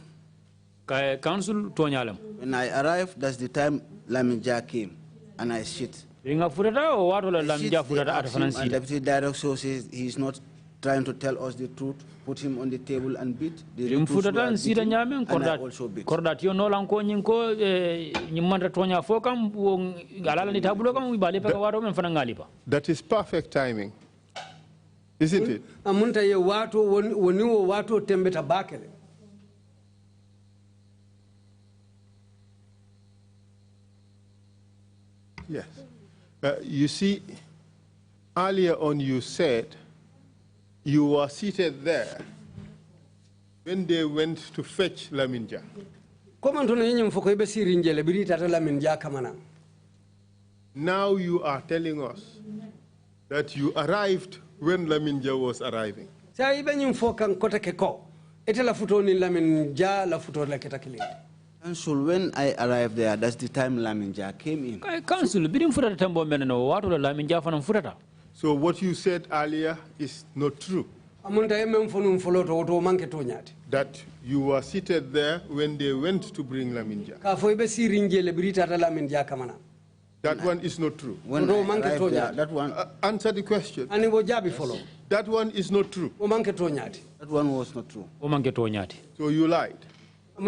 Council Tonyalem. When I arrived, that's the time Laminja came, and I sit. Ringa furata o wato la Laminja furata at And Deputy Director says he's not trying to tell us the truth. Put him on the table and beat. Rim furata and sida nyamen kordat yo no lanko nyinko nyimanda tonya fokam galala ni tabulo kam ibale pa wato men fana ngalipa. That is perfect timing, isn't it? Amunta ye wato woni wo wato tembeta bakele. Yes. You see, earlier on you said you were seated there when they went to fetch Laminja. Now you are telling us that you arrived when Laminja was arriving. Council, when I arrived there, that's the time Laminja came in. Council, so what you said earlier is not true. That you were seated there when they went to bring Laminja. That one is not true. When I arrived there, that one. Answer the question. That one is not true. That one was not true. So you lied. I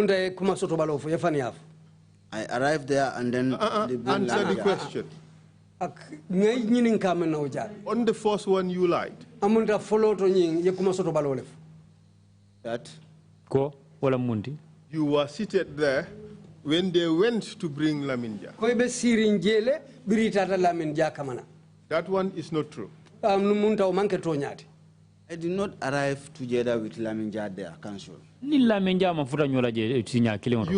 arrived there and then answer the question. On the first one you lied. That you were seated there when they went to bring Laminja. That one is not true. I did not arrive together with Laminja there, Council. You're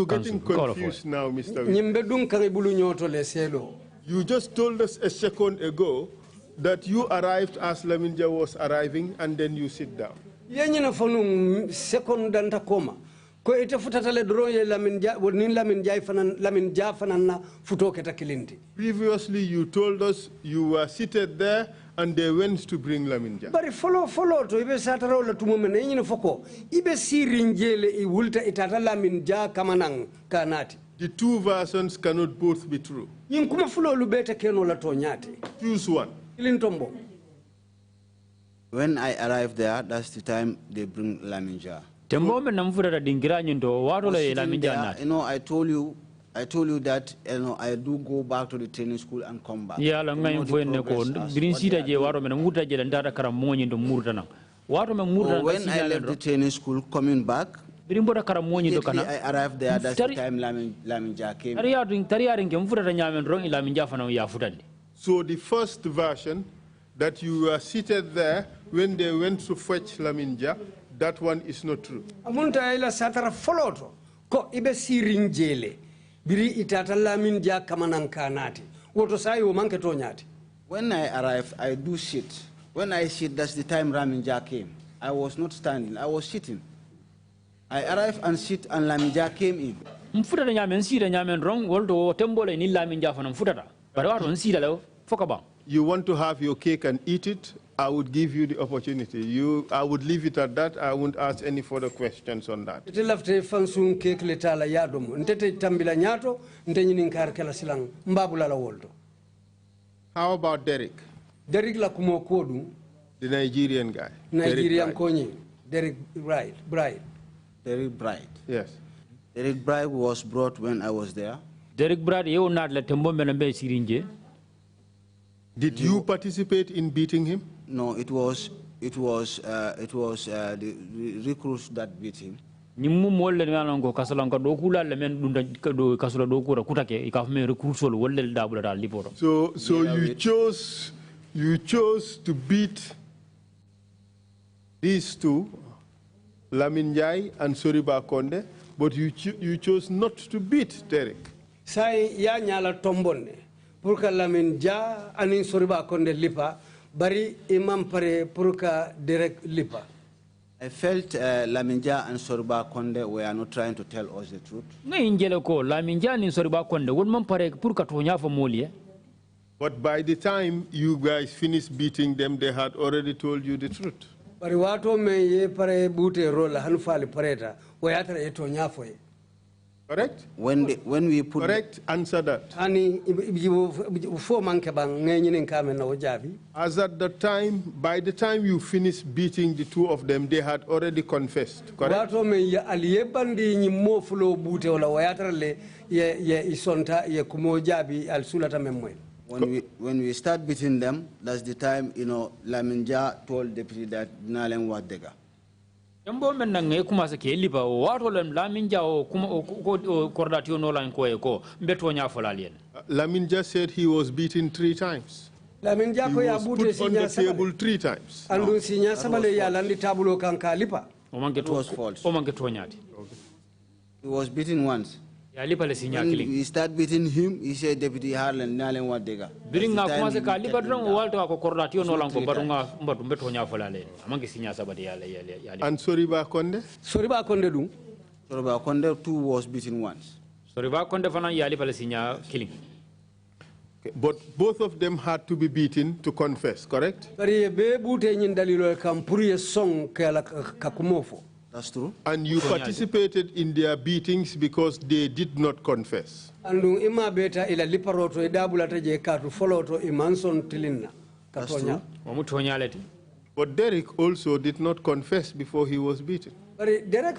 getting confused now, Mr. You just told us a second ago that you arrived as Laminja was arriving and then you sit down. Previously you told us you were seated there and they went to bring Laminja. But follow to ibe satara la tumomene nyine foko ibe sirinjele I wulta itata Laminja kamanang kanati. The two versions cannot both be true. Yin kuma fulo lubeta keno la tonyati. Choose one. Ilintombo. When I arrived there, that's the time they bring Laminja. Tembo me namfura dingira nyindo wato la Laminja nati. You know, I told you that I do go back to the training school and come back. Yeah, la ngai fuene ko birin sita je waro me nguta je ndara kara monyi ndo murta na. Waro me murta when I left the training school coming back, birimboda kara monyi ndo kana. I arrived there, that's the time Laminja came. Tariya ke mfura nyamen ron Laminja fana ya futandi. So the first version that you were seated there when they went to fetch Laminja, that one is not true. Amunta ila satara foloto ko ibe sirinjele biri itata Laminja kamanang kanati. Woto sai wo manke tonyati. When I arrived, I do sit. When I sit, that's the time Laminja came. I was not standing, I was sitting. I arrived and sit, and Laminja came in. Mfutata nyamen sira nyamen rong woldo tembole ni Laminja fana mfutata. Bara watu nsira leo fokaba. You want to have your cake and eat it, I would give you the opportunity. I would leave it at that. I won't ask any further questions on that. Ite lafte fansun cake letala yadom. Ntete tambila nyato, ntenyi ninkar kela silang mbabula la woldo. How about Derek? Derek la kumo kodu. The Nigerian guy. Nigerian konyi. Derek Bride. Derek Bride. Yes. Derek Bride was brought when I was there. Derek Bride you not let tembo menembe sirinje. Did you participate in beating him? No, it was the recruits that beat him. Nimu molle ngango kasalanka do kula le men dunda do kasula do kura kutake ikafme recruits wol wolle dabula dal liporo. So you chose to beat these two, Laminjai and Soriba Konde, but you chose not to beat Derek. Sai ya nyala tombonne. Purka Laminja anin Soriba Konde lipa, bari imam pare purka Derek lipa. I felt Laminja and Soriba Konde were not trying to tell us the truth. But by the time you guys finished beating them, they had already told you the truth. Correct? When we put correct, answer that. As at the time, by the time you finished beating the two of them, they had already confessed. Correct? When we start beating them, that's the time, Laminja told Deputy that Nalem Wadega. Jambo menna nge kuma se ke liba o wato lem Laminja o kordatio no lan ko e ko mbeto nya folalien. Laminja said he was beaten 3 times. Laminja ko ya bute on the table 3 times. Andu sinya sabale ya landi tabulo kanka lipa. O manke to false. O manke to nyati. He was beaten once. Ya lipa le sinya when killing. We start beating him, he said Deputy Harlan Nalen Wadega. Biring nga kuma se ka liba dron o walto ko kordatio no lan ko barunga mbatu mbeto nya folale. Amanke sinya sabade ya. And Soriba Konde? Soriba Konde do. Soriba Konde too was beaten once. Soriba Konde fana ya lipa le sinya killing. Okay. But both of them had to be beaten to confess, correct? That's true. And you participated in their beatings because they did not confess. That's true. But Derek also did not confess before he was beaten. Derek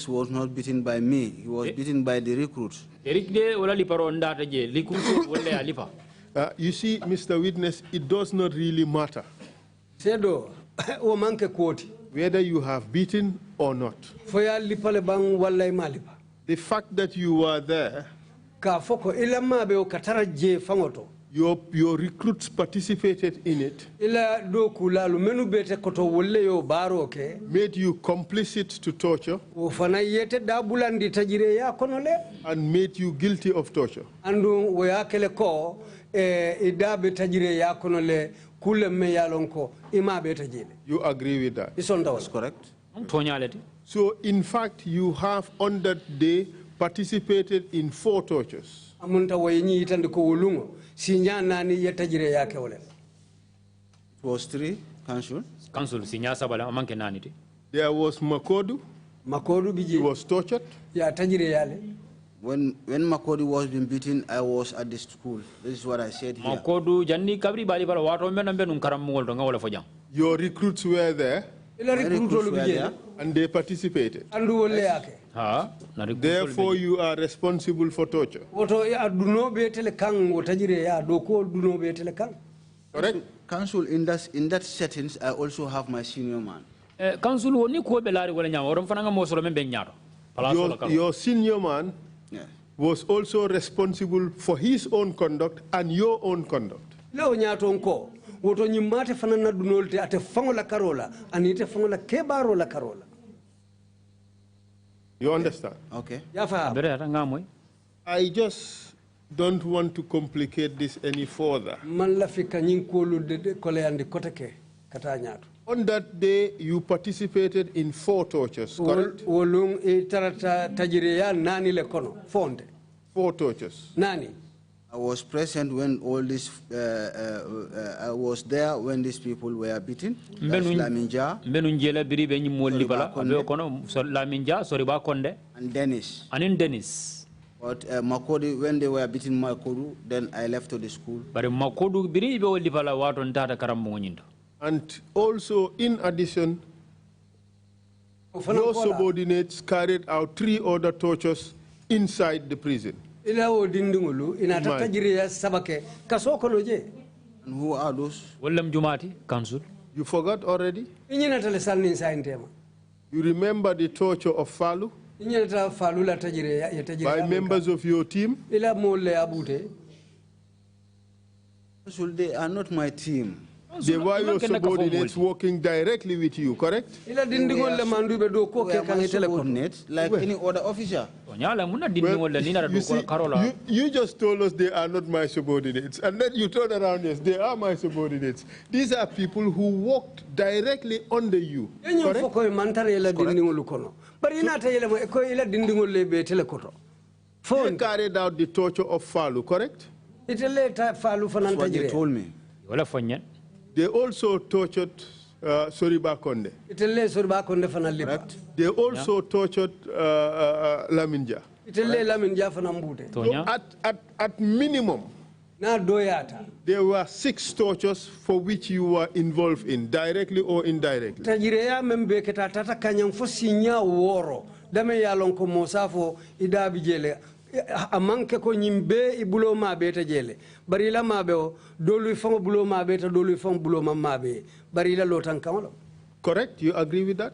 was not beaten by me. He was beaten by the recruits. You see, Mr. Witness, it does not really matter whether you have beaten or not. The fact that you were there, your recruits participated in it, made you complicit to torture, and made you guilty of torture. You agree with that? That's correct. So, in fact, you have on that day participated in 4 tortures. It was 3, Council. Council, There was Makodu. He was tortured. When Makodu was being beaten, I was at the school. This is what I said here. Your recruits were there. And they participated. Therefore, you are responsible for torture. Correct? Council, in that settings, I also have my senior man. Your senior man was also responsible for his own conduct and your own conduct. You understand? Okay. I just don't want to complicate this any further. On that day, you participated in 4 tortures, correct? 4 tortures. Nani. I was present when all this, I was there when these people were beaten. Laminja. And Dennis. And in Dennis. But Makodi, when they were beating Makodu, then I left to the school. And also, in addition, your subordinates carried out 3 other tortures inside the prison. And who are those? Council. You forgot already? You remember the torture of Falu? By members of your team? They are not my team. They were your subordinates working directly with you, correct? Like any other officer. Well, you just told us they are not my subordinates, and then you turn around, yes, they are my subordinates. These are people who worked directly under you, correct? They carried out the torture of Falu, correct? That's what they told me. They also tortured Soriba Konde. Correct. They also tortured Laminja. So at minimum, there were 6 tortures for which you were involved in, directly or indirectly. Amanke ko nyimbe ibulo mabe jele barila mabe dolu fango bulo mabe ta dolu fango bulo mabe barila lotan kamalo. Correct? You agree with that?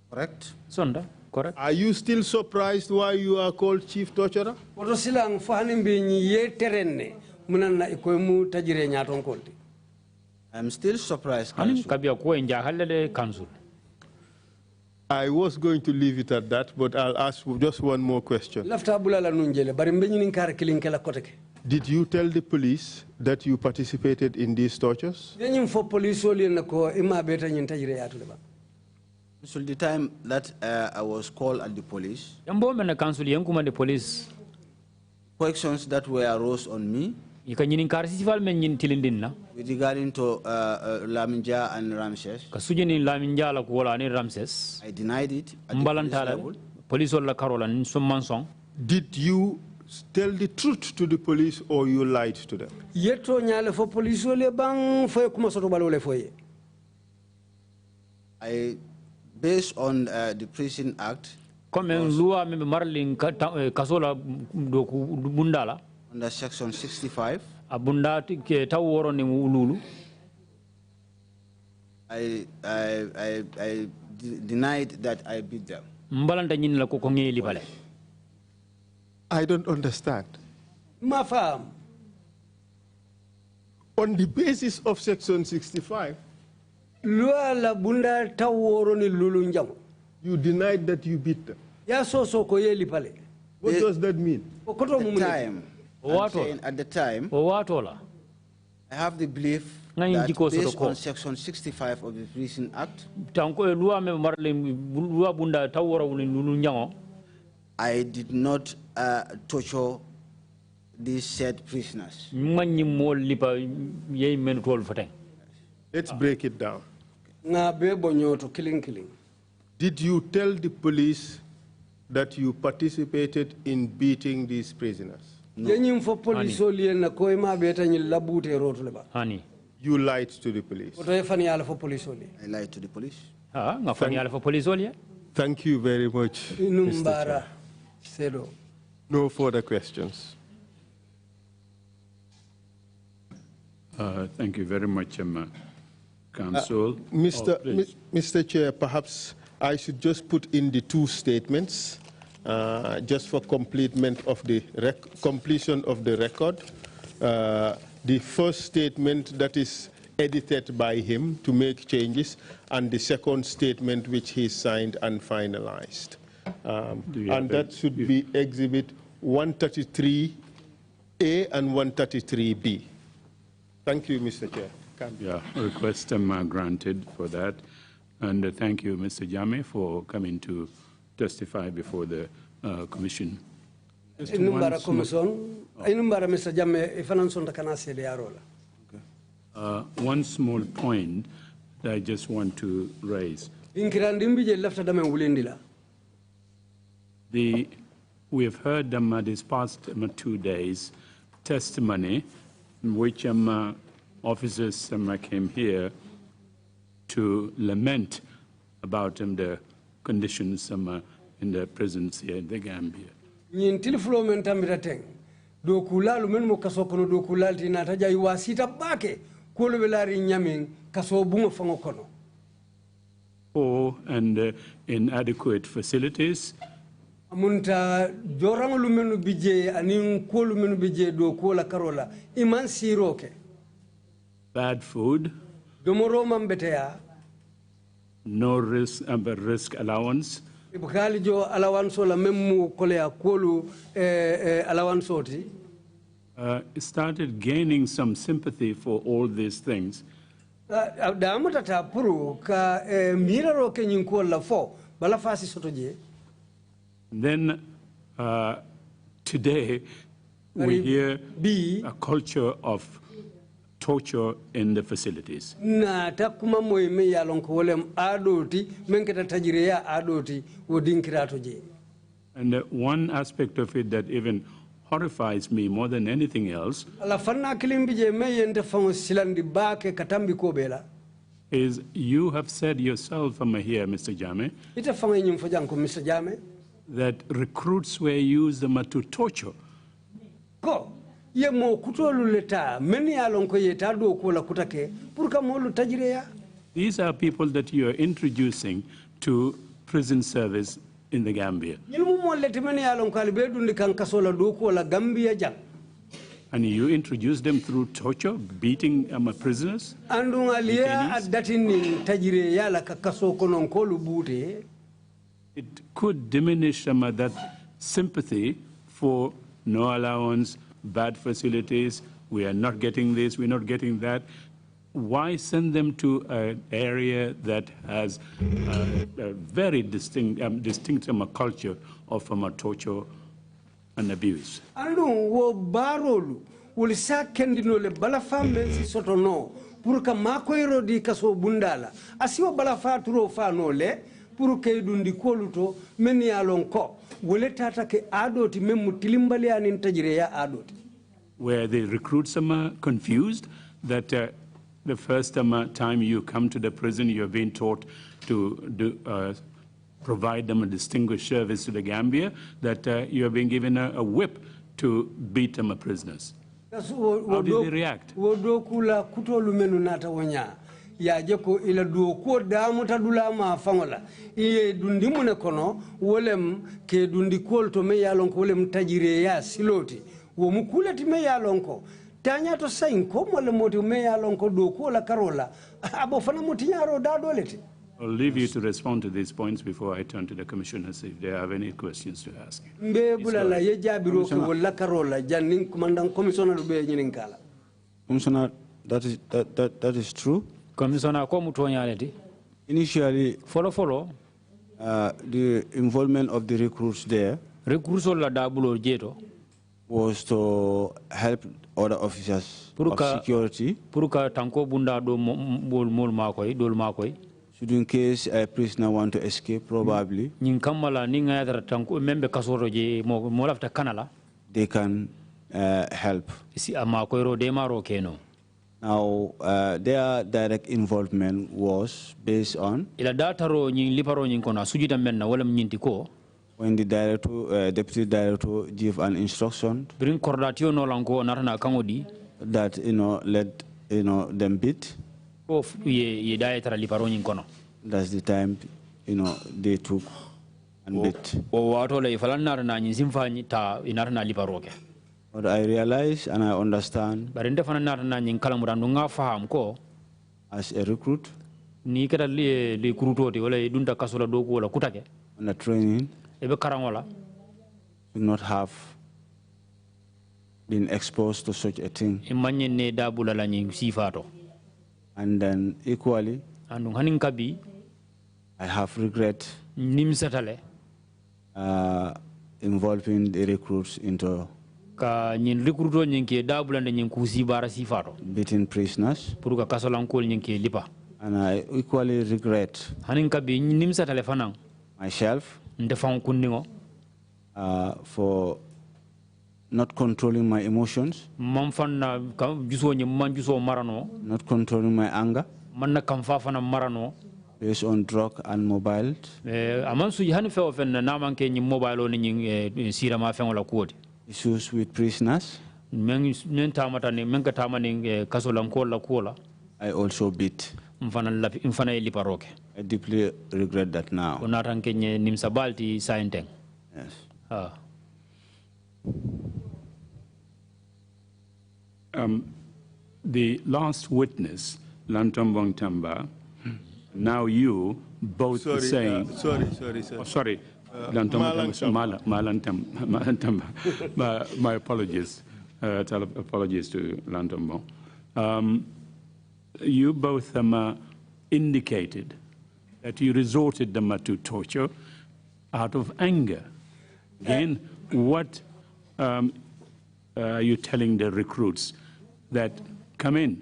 Correct. Sonda, correct. Are you still surprised why you are called chief torturer? Oto silang fahani mbi ye terenne munana ikoymu tajire nyaton kolti. I'm still surprised. Council. I was going to leave it at that, but I'll ask just one more question. Did you tell the police that you participated in these tortures? So the time that I was called at the police, questions that were arose on me with regarding to Laminja and Ramses, I denied it at the police level. Did you tell the truth to the police or you lied to them? I, based on the Prison Act, under Section 65, I denied that I beat them. I don't understand. On the basis of Section 65, you denied that you beat them. What does that mean? At the time, I have the belief that based on Section 65 of the Prison Act, I did not torture these said prisoners. Let's break it down. Did you tell the police that you participated in beating these prisoners? No. You lied to the police. I lied to the police. Thank you very much, Mr. Chair. No further questions. Thank you very much, Council. Mr. Chair, perhaps I should just put in the 2 statements just for completion of the record. The first statement that is edited by him to make changes, and the second statement which he signed and finalized. And that should be Exhibit 133A and 133B. Thank you, Mr. Chair. Yeah, request granted for that. And thank you, Mr. Jammeh, for coming to testify before the commission. One small point that I just want to raise. We have heard these past 2 days testimony in which officers came here to lament about the conditions in the prisons here in the Gambia. Poor and inadequate facilities. Bad food. No risk allowance. Started gaining some sympathy for all these things. Then today we hear a culture of torture in the facilities. And one aspect of it that even horrifies me more than anything else is you have said yourself here, Mr. Jammeh, that recruits were used to torture. These are people that you are introducing to prison service in the Gambia. And you introduce them through torture, beating prisoners? It could diminish that sympathy for no allowance, bad facilities, we are not getting this, we're not getting that. Why send them to an area that has a very distinct culture of torture and abuse? Where the recruits are confused that the first time you come to the prison, you're being taught to provide them a distinguished service to the Gambia, that you are being given a whip to beat them prisoners. How did they react? Ya jeko ila duoko damu tadula ma fangola iye dundi mune kono wolem ke dundi kolto me yalon ko wolem tajire ya siloti wo mukule ti me yalon ko tanya to sain ko mole moti me yalon ko do ko la karola abo fana mutinyaro da doleti. I'll leave you to respond to these points before I turn to the commissioners if they have any questions to ask. Mbe bulala ye jabiro ko wala karola janning commandant commissioner be nyinin kala. Commissioner, that is true. Initially, the involvement of the recruits there was to help other officers of security. Should in case a prisoner want to escape, probably they can help. Now, their direct involvement was based on when the deputy director gave an instruction that let them beat. That's the time they took and beat. But I realize and I understand as a recruit and the training should not have been exposed to such a thing. And then equally, I have regret involving the recruits into beating prisoners. And I equally regret myself for not controlling my emotions, not controlling my anger based on drug and mobile. Issues with prisoners. I also beat. I deeply regret that now. Yes. The last witness, Lantombong Tamba, now you both saying. Sorry. Oh, sorry. Malantamba. My apologies. Apologies to Lantombong. You both indicated that you resorted to torture out of anger. Again, what are you telling the recruits that come in?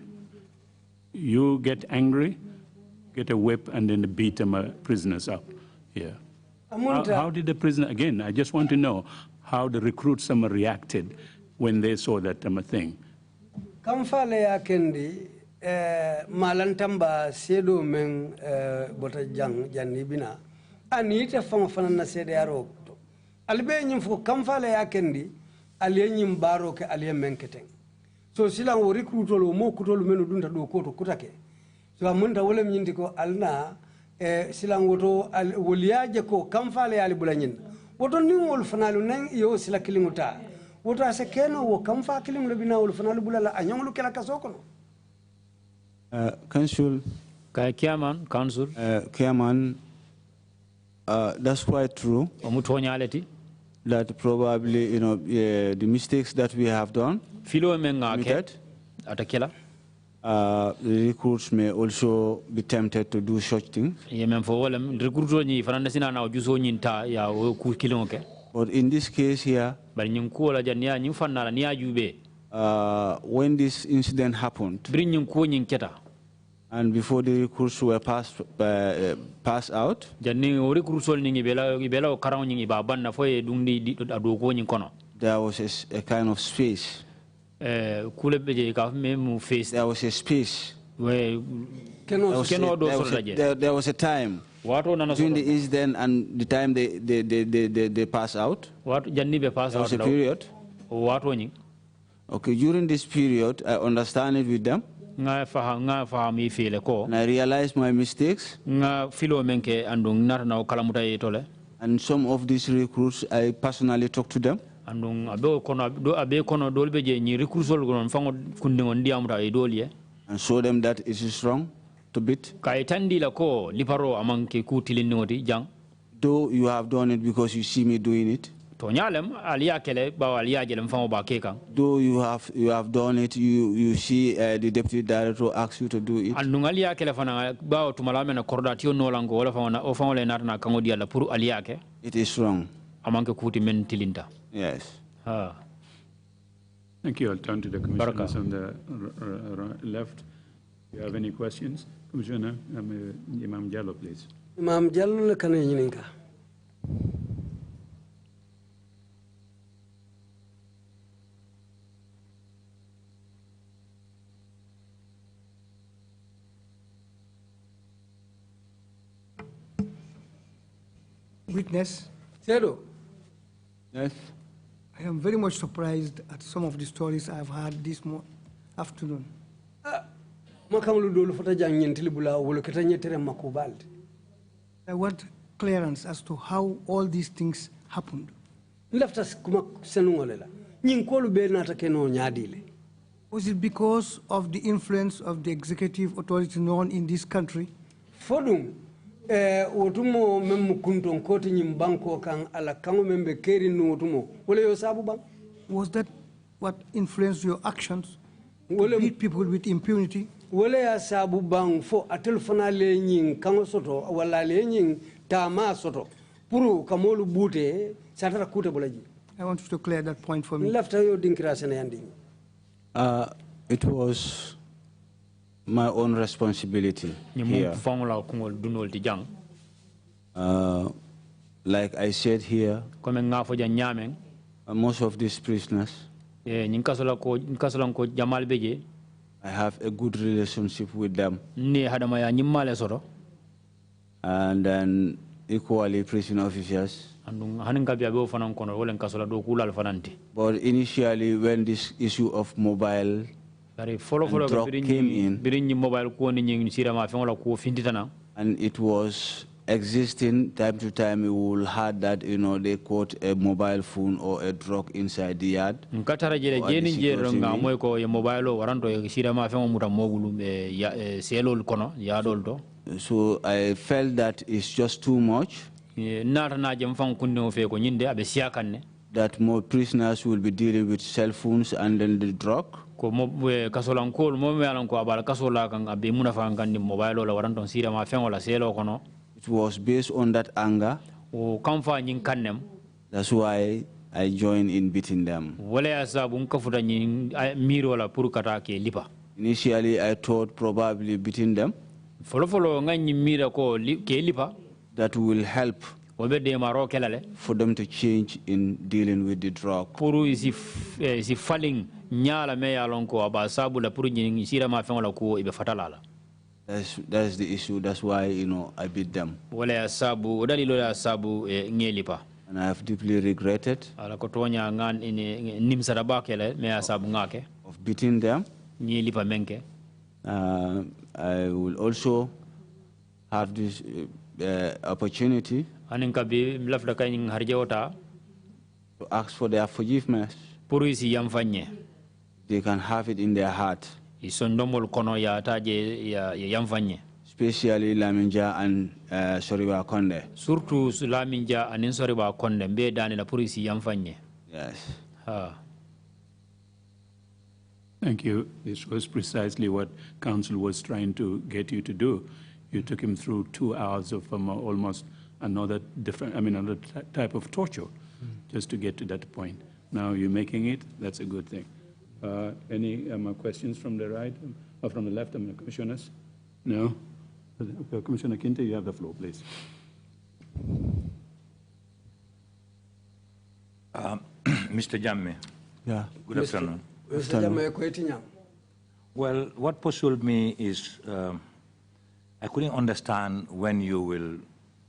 You get angry, get a whip, and then beat them prisoners up here. How did the prisoner, again, I just want to know how the recruits reacted when they saw that thing. Kamfale ya kendi malantamba sedo men bota janibina anita fana na sede yaro albe nyim fo kamfale ya kendi aliye nyim baro ke aliye menketen so silan wo recruitolo mo kutolo menu dunta do ko to kutake so amunda wala nyindi ko alna silan woto woliyaje ko kamfale ali bulanyin woto ni wol fanalu nan yo sila kilinguta woto ase keno wo kamfa kilingu bina wol fanalu bulala anyonglu kala kasoko no. Council. Council. Chairman, that's quite true. That probably, the mistakes that we have done, the recruits may also be tempted to do such things. But in this case here, when this incident happened, and before the recruits were passed out, there was a kind of space. There was a space. There was a time between the incident and the time they pass out. There was a period. Okay, during this period, I understand it with them. And I realized my mistakes. And some of these recruits, I personally talked to them. And show them that it is wrong to beat. Though you have done it because you see me doing it. Though you have done it, you see the deputy director asks you to do it. It is wrong. Yes. Thank you. I'll turn to the commissioners on the left. Do you have any questions? Commissioner, Imam Jallo, please. Imam Jallo, Kanayininka. Witness. Sedo. Yes. I am very much surprised at some of the stories I've heard this afternoon. I want clearance as to how all these things happened. Was it because of the influence of the executive authority known in this country? Otumo memu kunton koti nyimbanko kan ala kango membe keri no otumo wole yo sabu bang. Was that what influenced your actions to beat people with impunity? Wale ya sabu bang fo atel fana le nying kango soto wala le nying tama soto puru kamolu bute satara kute bolaji. I want you to clear that point for me. Lafta yo dinkira sene yandi. It was my own responsibility here. Like I said here, most of these prisoners, I have a good relationship with them. And then equally prison officers. But initially when this issue of mobile and drug came in, and it was existing time to time, we will have that, you know, they caught a mobile phone or a drug inside the yard. So I felt that it's just too much, that more prisoners will be dealing with cell phones and then the drug. It was based on that anger. That's why I joined in beating them. Initially, I thought probably beating them that will help for them to change in dealing with the drug. That's the issue. That's why, you know, I beat them. And I have deeply regretted of beating them. I will also have this opportunity to ask for their forgiveness. They can have it in their heart. Especially Laminja and Soriba Konde. Surtout Laminja and Soriba Konde be dani la polisi yamfanye. Yes. Thank you. This was precisely what counsel was trying to get you to do. You took him through 2 hours of almost another another type of torture just to get to that point. Now you're making it. That's a good thing. Any questions from the right or from the left, commissioners? No? Commissioner Kinte, you have the floor, please. Mr. Jammeh. Yeah. Good afternoon. Mr. Jammeh, well, what puzzled me is I couldn't understand when you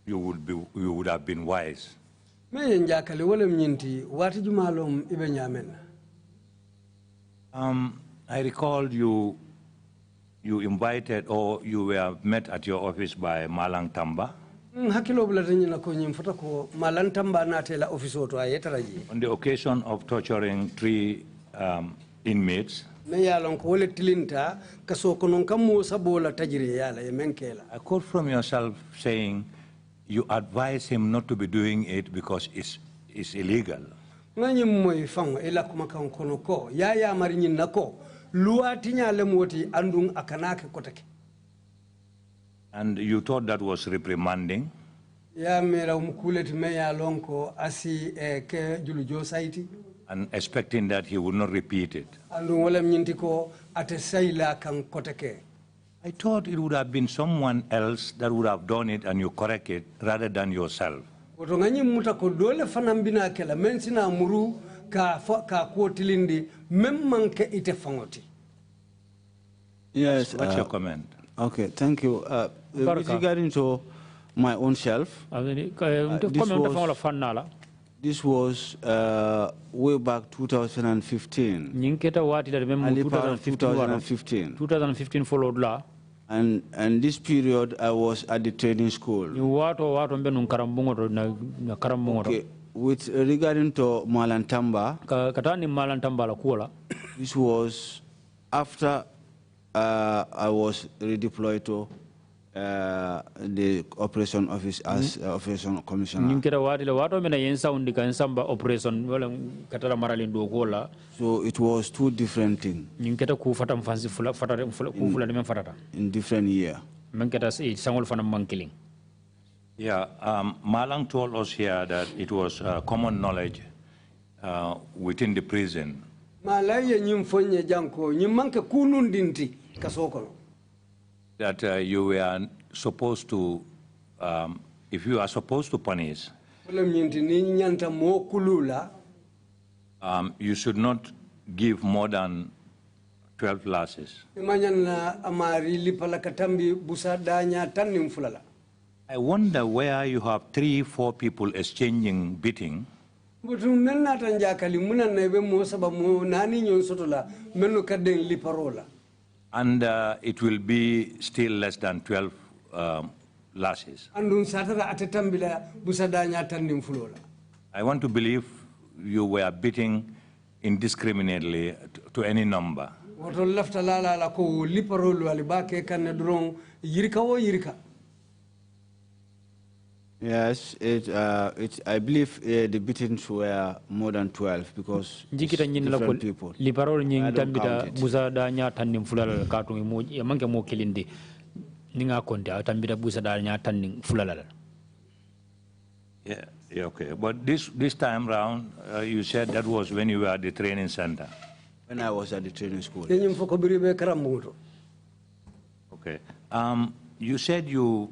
would have been wise. I recall you invited or you were met at your office by Malang Tamba. On the occasion of torturing 3 inmates. I quote from yourself saying you advise him not to be doing it because it's illegal. And you thought that was reprimanding? And expecting that he would not repeat it. I thought it would have been someone else that would have done it and you correct it rather than yourself. Yes. What's your comment? Okay, thank you. With regarding to my own self, this was way back 2015. Early part of 2015. 2015 followed la. And this period I was at the training school. Okay. With regarding to Malantamba, this was after I was redeployed to the operation office as operation commissioner. So it was two different things in different year. Yeah, Malang told us here that it was common knowledge within the prison that you were supposed to, if you are supposed to punish, you should not give more than 12 lashes. I wonder where you have 3-4 people exchanging beating. And it will be still less than 12 lashes. I want to believe you were beating indiscriminately to any number. Yes, I believe the beatings were more than 12 because different people. I don't count it. Yeah, okay. But this time round, you said that was when you were at the training center. When I was at the training school. Okay. You said you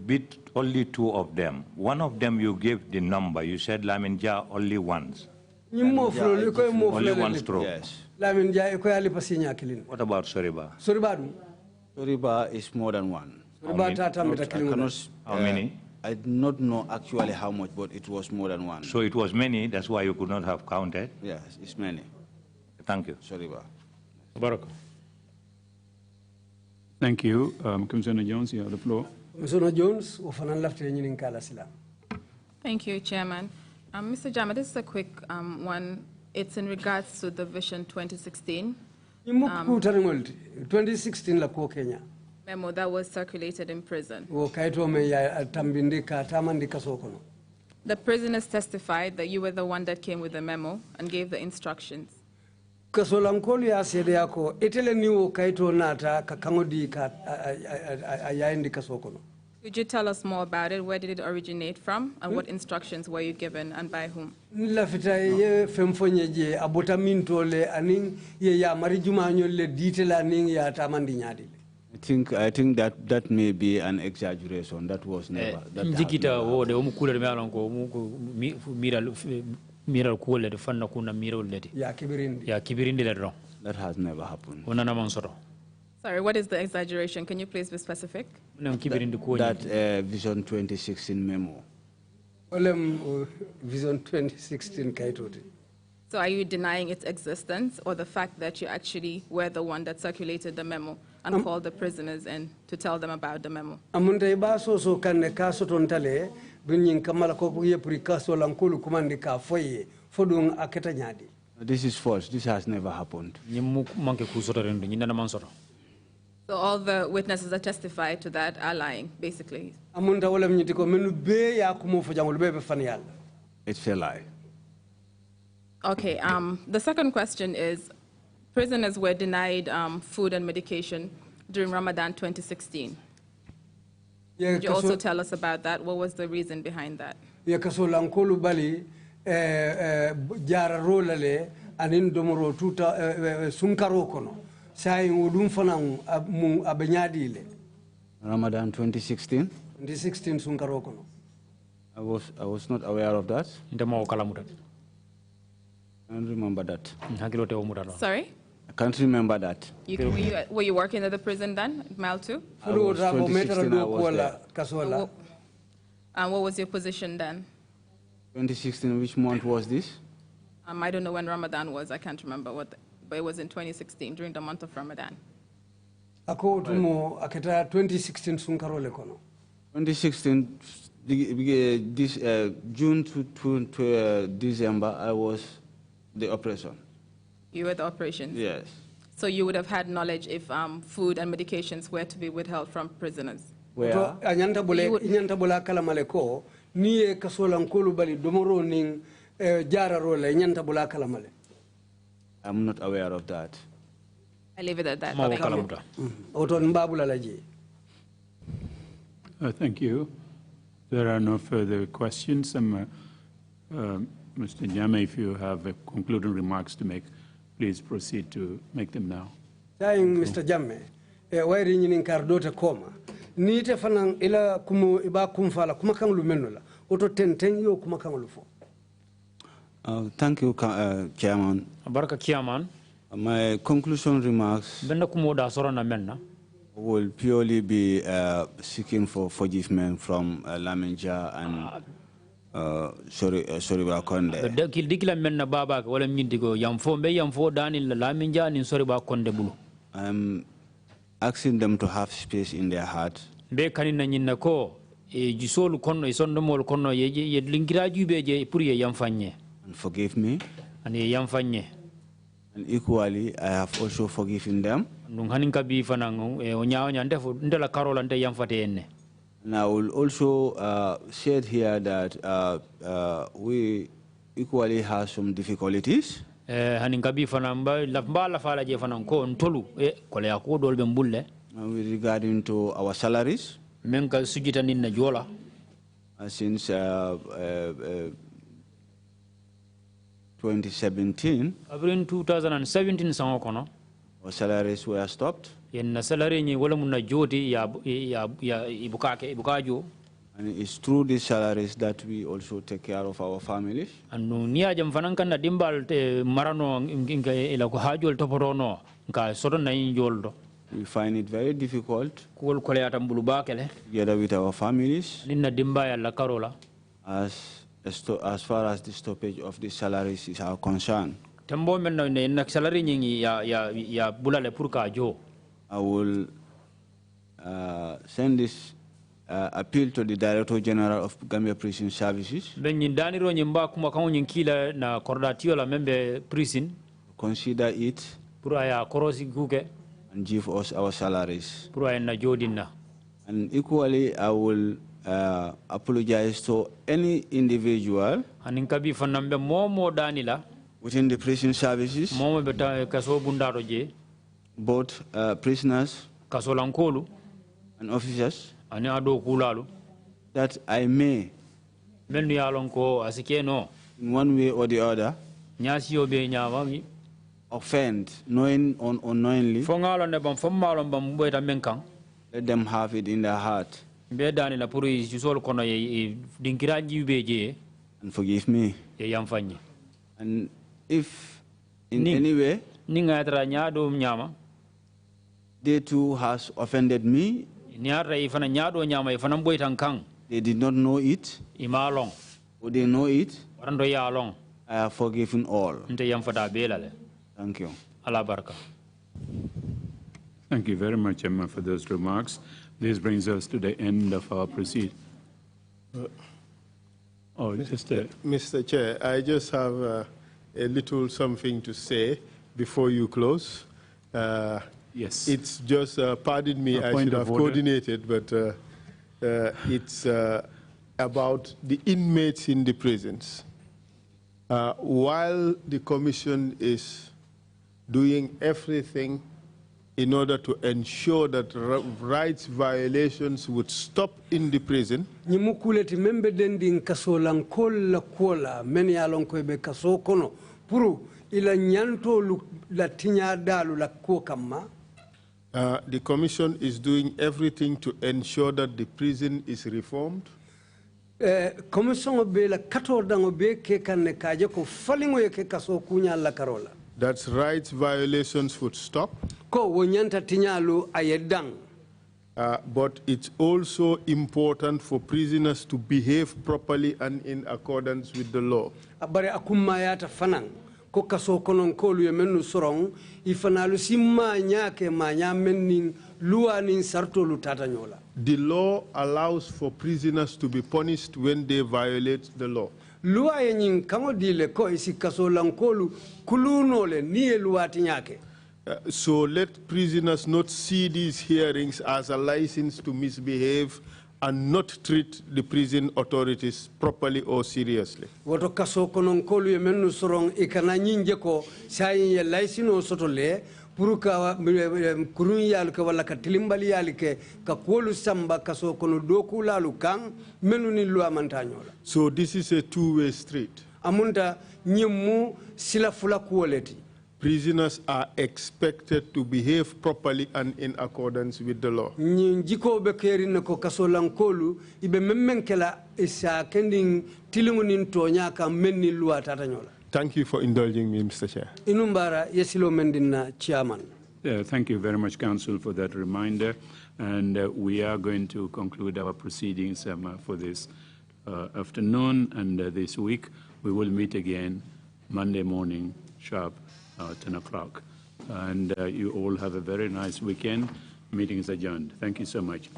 beat only 2 of them. One of them you gave the number. You said Laminja only once. Only one stroke. Yes. What about Soriba? Soriba is more than one. How many? I do not know actually how much, but it was more than one. So it was many, that's why you could not have counted? Yes, it's many. Thank you. Soriba. Barak. Thank you. Commissioner Jones, you have the floor. Commissioner Jones, thank you, Chairman. Mr. Jammeh, this is a quick one. It's in regards to the Vision 2016. 2016 la ko Kenya. Memo that was circulated in prison. The prisoners testified that you were the one that came with the memo and gave the instructions. Could you tell us more about it? Where did it originate from? And what instructions were you given and by whom? I think that may be an exaggeration. That was never. That has never happened. Sorry, what is the exaggeration? Can you please be specific? That Vision 2016 memo. Vision 2016 kaitoti. So are you denying its existence or the fact that you actually were the one that circulated the memo and called the prisoners in to tell them about the memo? This is false. This has never happened. So all the witnesses that testified to that are lying, basically? It's a lie. Okay, the second question is, prisoners were denied food and medication during Ramadan 2016. Could you also tell us about that? What was the reason behind that? Ramadan 2016? 2016 sunkarokono. I was not aware of that. I don't remember that. Sorry? I can't remember that. Were you working at the prison then, Mal 2? 2016 I was there. And what was your position then? 2016, which month was this? I don't know when Ramadan was. I can't remember but it was in 2016 during the month of Ramadan. 2016 sunkarole kono. 2016, this June to December, I was the operation. You were the operations? Yes. So you would have had knowledge if food and medications were to be withheld from prisoners. Where? Anyanta bula kala maleko niye kasola nkolu bali domoro ning jara role anyanta bula kala male. I'm not aware of that. I leave it at that. Thank you. There are no further questions. Mr. Jammeh, if you have concluding remarks to make, please proceed to make them now. Mr. Jammeh, wairi nyini nkardota koma. Nite fanang ila kumu iba kumfala kumakanglu menula. Oto ten yo kumakanglu fo. Thank you, Chairman. Baraka Chairman. My conclusion remarks will purely be seeking for forgiveness from Laminja and Soriba Konde. I'm asking them to have space in their heart. And forgive me. And equally, I have also forgiven them. And I will also say here that we equally have some difficulties. With regarding to our salaries. Since 2017, our salaries were stopped. And it's through these salaries that we also take care of our families. We find it very difficult, together with our families, as far as the stoppage of the salaries is concerned. I will send this appeal to the Director General of Gambia Prison Services. Consider it and give us our salaries. And equally, I will apologize to any individual within the prison services, both prisoners and officers, that I may, in one way or the other, offend, knowing or unknowingly. Let them have it in their heart. And forgive me. And if in any way they too has offended me, they did not know it, or they know it, I have forgiven all. Thank you. Thank you very much, Emma, for those remarks. This brings us to the end of our proceeding. Mr. Chair, I just have a little something to say before you close. Yes. It's just, pardon me, I should have coordinated, but it's about the inmates in the prisons. While the Commission is doing everything in order to ensure that rights violations would stop in the prison, the Commission is doing everything to ensure that the prison is reformed. That rights violations would stop. But it's also important for prisoners to behave properly and in accordance with the law. The law allows for prisoners to be punished when they violate the law. So let prisoners not see these hearings as a license to misbehave and not treat the prison authorities properly or seriously. Woto kaso konon kolu ye mennu sorong ikana nyinje ko sayi ye laisino sotole puruka kurun yalu ke wala ka tilimbali yalu ke ka kolu samba kaso kono doku lalu kan mennu ni loi mantanyola. So this is a two-way street. Amunda nyemu sila fula kuoleti. Prisoners are expected to behave properly and in accordance with the law. Njiko be kerin ko kasolankolu ibe memmenkela isa kending tilingunin tonya ka menni loi tatanyola. Thank you for indulging me, Mr. Chair. Inumbara yesilo mendina chairman. Thank you very much, Council, for that reminder. And we are going to conclude our proceedings for this afternoon and this week. We will meet again Monday morning, sharp 10 o'clock. And you all have a very nice weekend. Meeting is adjourned. Thank you so much.